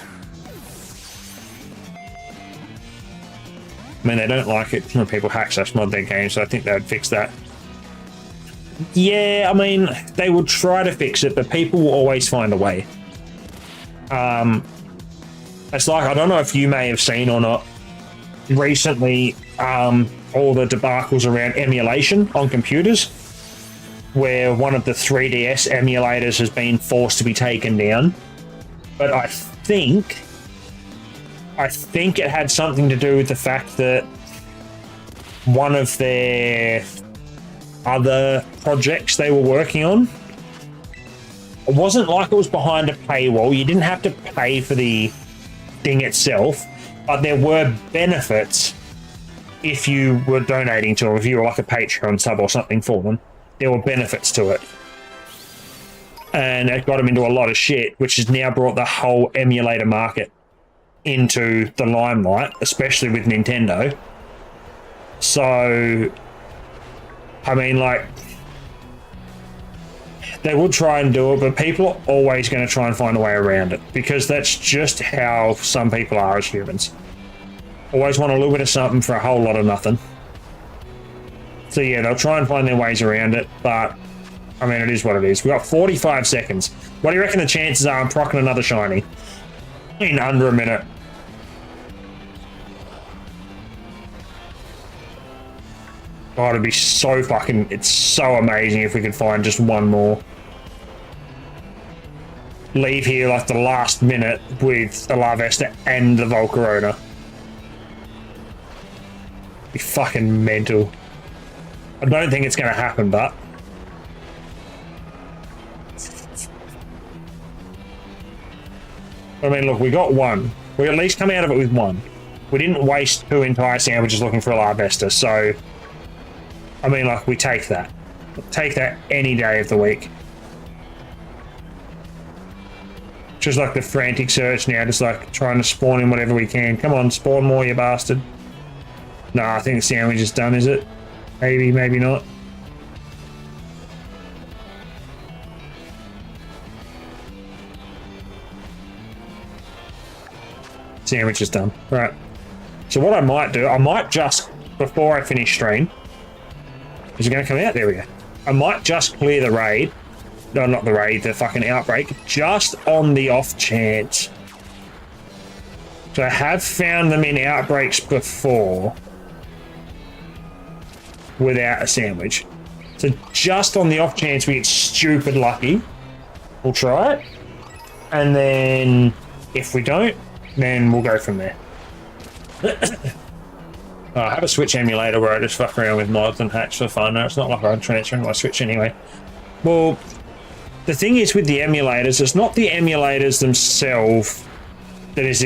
S1: I mean, they don't like it when people hack/mod their games, so I think they would fix that. Yeah, I mean, they will try to fix it, but people will always find a way. It's like, I don't know if you may have seen or not, recently, all the debacles around emulation on computers, where one of the 3DS emulators has been forced to be taken down. But I think it had something to do with the fact that one of their other projects they were working on, it wasn't like it was behind a paywall. You didn't have to pay for the thing itself, but there were benefits if you were donating to them. If you were like a Patreon sub or something for them, there were benefits to it. And it got them into a lot of shit, which has now brought the whole emulator market into the limelight, especially with Nintendo. So, I mean, like, they would try and do it, but people are always going to try and find a way around it, because that's just how some people are as humans. Always want a little bit of something for a whole lot of nothing. So yeah, they'll try and find their ways around it, but I mean, it is what it is. We've got 45 seconds. What do you reckon the chances are I'm procking another shiny in under a minute? Oh, it'd be so fucking... It's so amazing if we could find just one more. Leave here like the last minute with the Larvesta and the Volcarona. Be fucking mental. I don't think it's going to happen, but... I mean, look, we got one. We at least come out of it with one. We didn't waste 2 entire sandwiches looking for a Larvesta, so... I mean, like, we take that. Take that any day of the week. Just like the frantic search now, just like trying to spawn in whatever we can. Come on, spawn more, you bastard. No, I think the sandwich is done, is it? Maybe, maybe not. Sandwich is done. Right. So what I might do, I might just, before I finish stream, is it going to come out? There we go. I might just clear the raid. No, not the raid, the fucking outbreak. Just on the off chance. So I have found them in outbreaks before. Without a sandwich. So just on the off chance we get stupid lucky, we'll try it. And then if we don't, then we'll go from there. I have a Switch emulator where I just fuck around with mods and hacks for fun. No, it's not like I'm transferring my Switch anyway. Well, the thing is with the emulators, it's not the emulators themselves that is...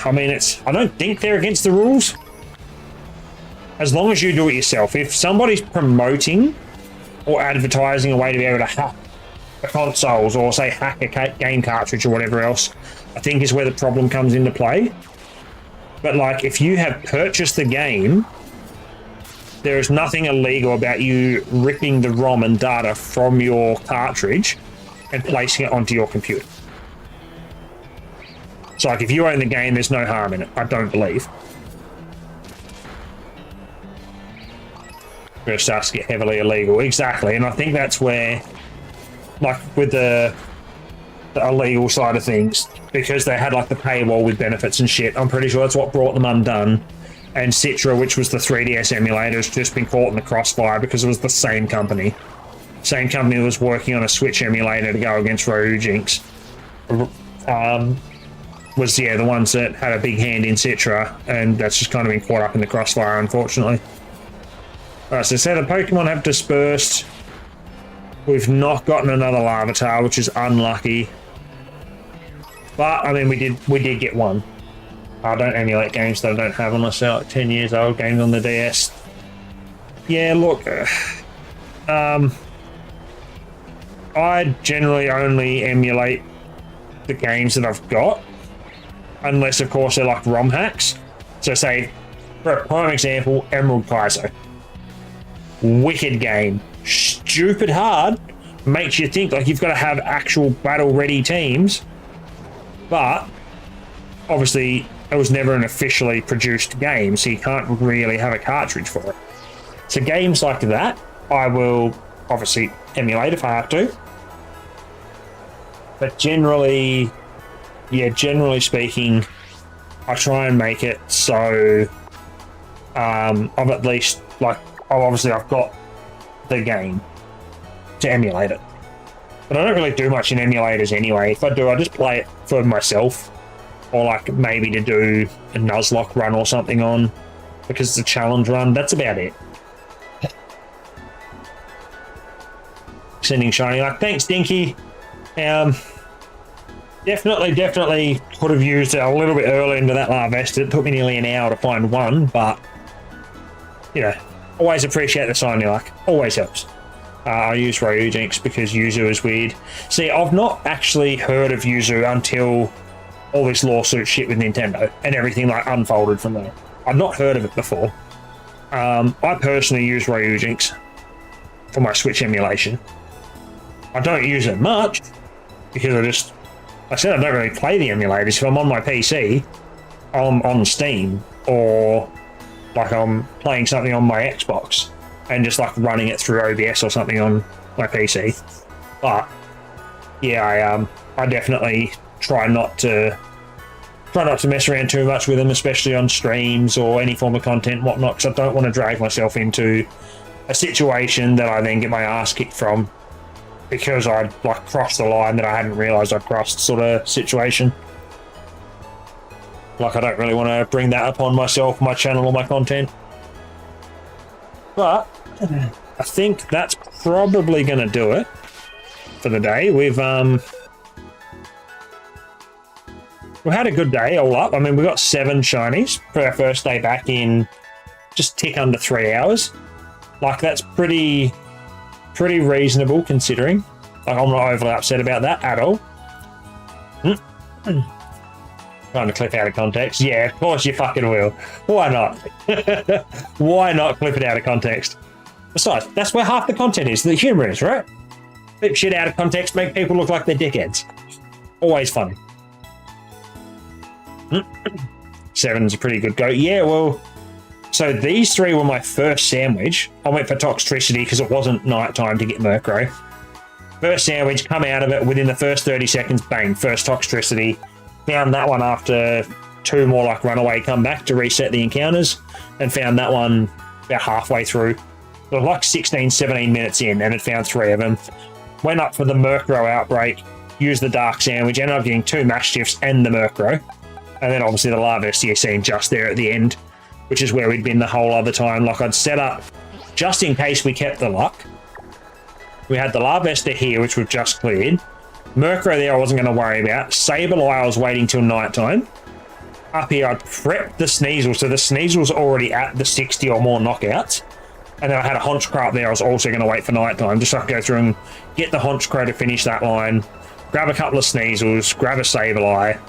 S1: I mean, I don't think they're against the rules. As long as you do it yourself. If somebody's promoting or advertising a way to be able to hack the consoles or, say, hack a game cartridge or whatever else, I think is where the problem comes into play. But, like, if you have purchased the game, there is nothing illegal about you ripping the ROM and data from your cartridge and placing it onto your computer. So, like, if you own the game, there's no harm in it, I don't believe. It starts to get heavily illegal. Exactly, and I think that's where, like, with the illegal side of things, because they had like the paywall with benefits and shit, I'm pretty sure that's what brought them undone. And Citra, which was the 3DS emulator, has just been caught in the crossfire because it was the same company. Same company that was working on a Switch emulator to go against Ryujinx. Was, yeah, the ones that had a big hand in Citra, and that's just kind of been caught up in the crossfire, unfortunately. Alright, so the Pokemon have dispersed. We've not gotten another Larvitar, which is unlucky. But, I mean, we did get one. I don't emulate games that I don't have unless they're like 10 years old, games on the DS. Yeah, look, I generally only emulate the games that I've got, unless, of course, they're like ROM hacks. So, say, for a prime example, Emerald Kaizo. Wicked game. Stupid hard. Makes you think like you've got to have actual battle-ready teams. But, obviously, it was never an officially produced game, so you can't really have a cartridge for it. So games like that, I will obviously emulate if I have to. But generally, yeah, generally speaking, I try and make it so I've at least, like, obviously I've got the game to emulate it. But I don't really do much in emulators anyway. If I do, I just play it for myself. or like maybe to do a Nuzlocke run or something on, because it's a challenge run. That's about it. Sending shiny luck. Thanks, Dinky. Definitely could have used it a little bit early into that Larvesta. It took me nearly an hour to find one, but you know, always appreciate the shiny luck. Always helps. I use Ryujinx because Yuzu is weird. See, I've not actually heard of Yuzu until all this lawsuit shit with Nintendo and everything like unfolded from there. I've not heard of it before. I personally use Ryujinx for my Switch emulation. I don't use it much because I said I don't really play the emulators. If I'm on my PC, I'm on Steam, or like I'm playing something on my Xbox and just like running it through OBS or something on my PC. But yeah, I definitely try not to mess around too much with them, especially on streams or any form of content and whatnot, because I don't want to drag myself into a situation that I then get my ass kicked from because I like crossed the line that I hadn't realised I'd crossed, sort of situation. Like, I don't really want to bring that upon myself, my channel, or my content. But I think that's probably going to do it for the day. We've had a good day all up. I mean, we got 7 shinies for our first day back in just tick under 3 hours. Like, that's pretty reasonable considering. Like, I'm not overly upset about that at all. Trying to clip out of context. Yeah, of course you fucking will. Why not? Why not clip it out of context? Besides, that's where half the content is, the humour is, right? Clip shit out of context, make people look like they're dickheads. Always funny. 7's a pretty good go. Yeah, well, so these 3 were my first sandwich. I went for Toxtricity because it wasn't night time to get Murkrow. First sandwich, come out of it within the first 30 seconds, bang, first Toxtricity. Found that one after 2 more like runaway come back to reset the encounters, and found that one about halfway through. It was like 16, 17 minutes in, and it found 3 of them. Went up for the Murkrow outbreak, used the Dark Sandwich, ended up getting 2 Mastiffs and the Murkrow. And then obviously the Larvesta you seen just there at the end, which is where we'd been the whole other time. Like, I'd set up, just in case we kept the luck. We had the Larvesta here, which we've just cleared. Murkrow there I wasn't going to worry about. Sableye I was waiting till night time. Up here I'd prepped the Sneasel, so the Sneasel's already at the 60 or more knockouts. And then I had a Honchkrow up there I was also going to wait for night time, just so I could go through and get the Honchkrow to finish that line, grab a couple of Sneasels, grab a Sableye.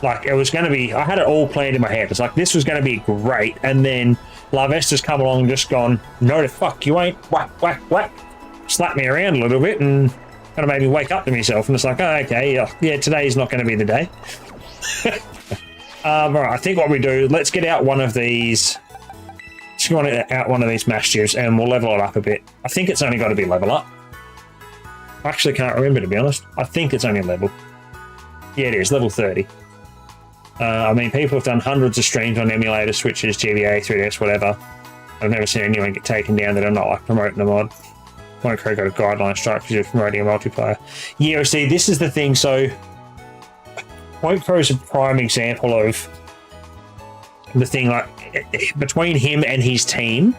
S1: Like, it was going to be, I had it all planned in my head. It's like, this was going to be great. And then Larvesta's come along and just gone, no the fuck you ain't, whack, whack, whack. Slapped me around a little bit and kind of made me wake up to myself. And it's like, oh, okay, yeah, today's not going to be the day. All right, I think what we do, let's get out one of these. Let's get out one of these Mastiffs and we'll level it up a bit. I think it's only got to be level up. I actually can't remember, to be honest. I think it's only level. Yeah, it is, level 30. I mean, people have done hundreds of streams on emulator switches, GBA, 3DS, whatever. I've never seen anyone get taken down that are not like promoting a mod. Micro got a guideline strike because you're promoting a multiplayer. Yeah, see, this is the thing. So, Point Crow is a prime example of the thing. Like, between him and his team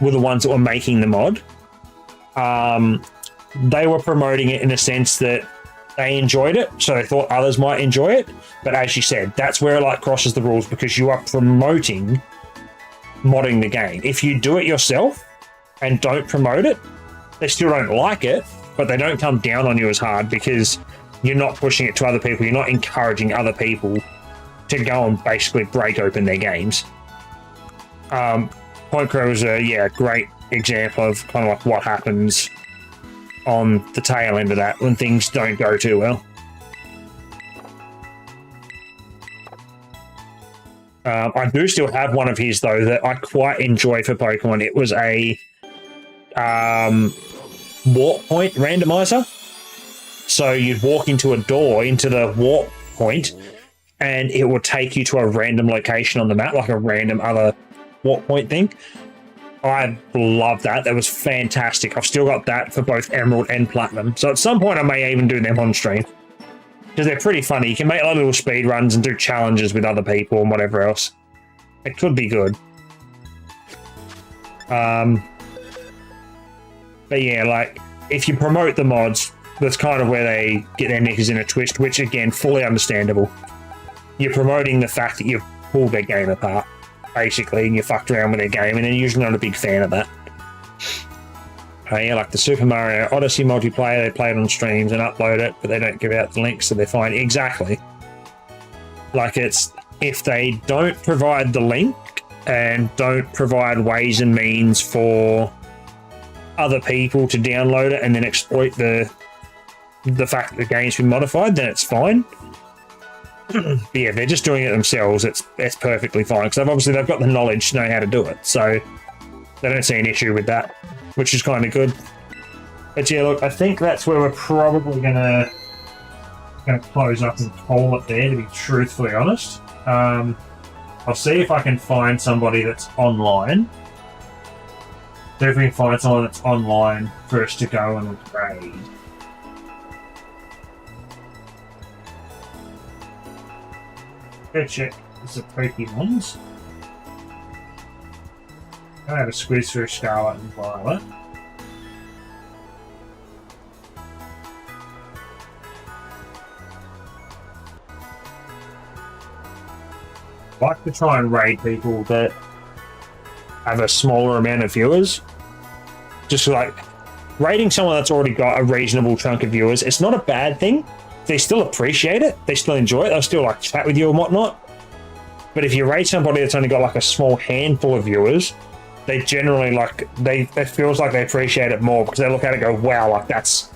S1: were the ones that were making the mod. They were promoting it in a sense that they enjoyed it, so they thought others might enjoy it. But as you said, that's where it like crosses the rules, because you are promoting modding the game. If you do it yourself and don't promote it, they still don't like it, but they don't come down on you as hard because you're not pushing it to other people. You're not encouraging other people to go and basically break open their games. Point Crow is a great example of kind of like what happens on the tail end of that when things don't go too well. I do still have one of his though that I quite enjoy for Pokemon. It was a warp point randomizer. So you'd walk into a door into the warp point and it will take you to a random location on the map, like a random other warp point thing. I love that. That was fantastic. I've still got that for both Emerald and Platinum. So at some point I may even do them on stream. because they're pretty funny. You can make like little speed runs and do challenges with other people and whatever else. It could be good. But yeah, like, if you promote the mods, that's kind of where they get their knickers in a twist, which, again, fully understandable. You're promoting the fact that you've pulled their game apart, basically, and you fucked around with their game, and they're usually not a big fan of that. Yeah, like the Super Mario Odyssey multiplayer, they play it on streams and upload it, but they don't give out the links, so they're fine. Exactly. Like, it's, if they don't provide the link and don't provide ways and means for other people to download it and then exploit the fact that the game's been modified, then it's fine. But yeah, they're just doing it themselves. It's perfectly fine, because obviously they've got the knowledge to know how to do it, so they don't see an issue with that, which is kind of good. But yeah, look, I think that's where we're probably gonna close up and call it there, to be truthfully honest. I'll see if I can find somebody that's online. See if we can find someone that's online for us to go and raid. Go check the Pokemons. I have a squeeze through Scarlet and Violet. I like to try and raid people that have a smaller amount of viewers. Just like raiding someone that's already got a reasonable chunk of viewers, it's not a bad thing. They still appreciate it. They still enjoy it. They'll still like chat with you and whatnot. But if you raid somebody that's only got like a small handful of viewers, they generally like it feels like they appreciate it more, because they look at it and go, wow, like that's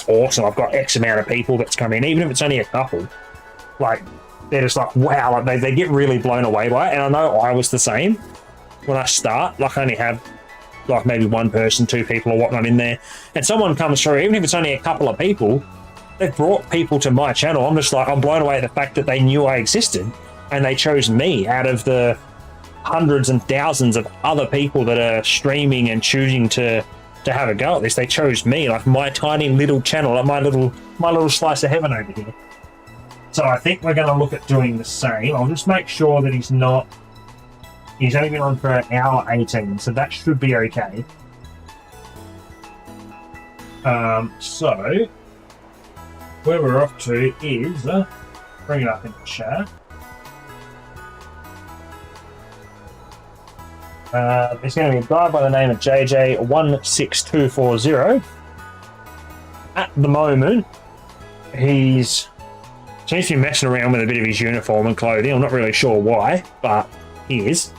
S1: awesome. I've got X amount of people that's come in, even if it's only a couple. Like, they're just like, wow, like they get really blown away by it. And I know I was the same when I start. Like, I only have like maybe one person, two people or whatnot in there, and someone comes through, even if it's only a couple of people, they've brought people to my channel. I'm just like, I'm blown away at the fact that they knew I existed and they chose me out of the hundreds and thousands of other people that are streaming and choosing to have a go at this. They chose me, like my tiny little channel, like my little slice of heaven over here. So I think we're going to look at doing the same. I'll just make sure that he's only been on for 1 hour 18, so that should be okay. So where we're off to is, bring it up in the chat. It's going to be a guy by the name of JJ16240. At the moment, he's seems to be messing around with a bit of his uniform and clothing. I'm not really sure why, but he is.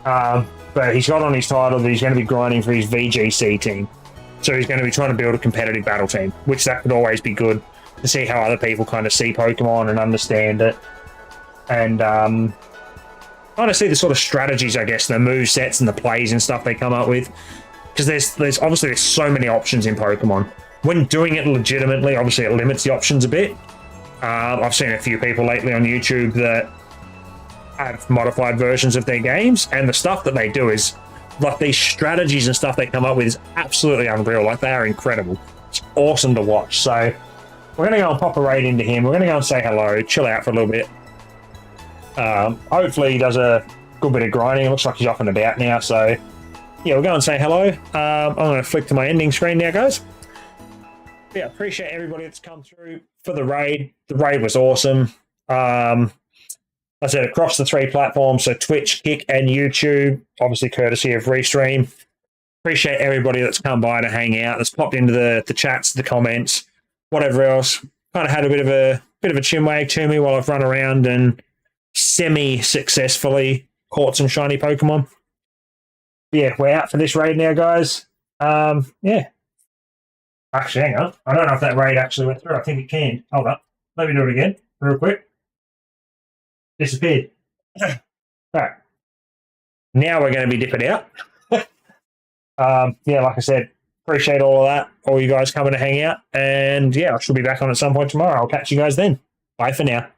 S1: But he's got on his title that he's going to be grinding for his VGC team. So he's going to be trying to build a competitive battle team, which that could always be good to see how other people kind of see Pokemon and understand it. And kind of see the sort of strategies, I guess, the move sets and the plays and stuff they come up with. Because there's obviously so many options in Pokemon. When doing it legitimately, obviously it limits the options a bit. I've seen a few people lately on YouTube that have modified versions of their games, and the stuff that they do is, like, these strategies and stuff they come up with is absolutely unreal. Like, they are incredible. It's awesome to watch. So we're going to go and pop a raid into him. We're going to go and say hello, chill out for a little bit. Hopefully he does a good bit of grinding. It looks like he's off and about now. So yeah, we'll go and say hello. I'm going to flick to my ending screen now, guys. Yeah, appreciate everybody that's come through for the raid. The raid was awesome. I said across the 3 platforms, so Twitch, Kick, and YouTube, obviously courtesy of Restream. Appreciate everybody that's come by to hang out, that's popped into the chats, the comments, whatever else. Kind of had a bit of a chin wag to me while I've run around and semi-successfully caught some shiny Pokemon. Yeah, we're out for this raid now, guys. Yeah. Actually, hang on. I don't know if that raid actually went through. I think it can. Hold up. Let me do it again, real quick. Disappeared. Alright. Now we're going to be dipping out. Yeah, like I said, appreciate all of that. All you guys coming to hang out. And yeah, I should be back on at some point tomorrow. I'll catch you guys then. Bye for now.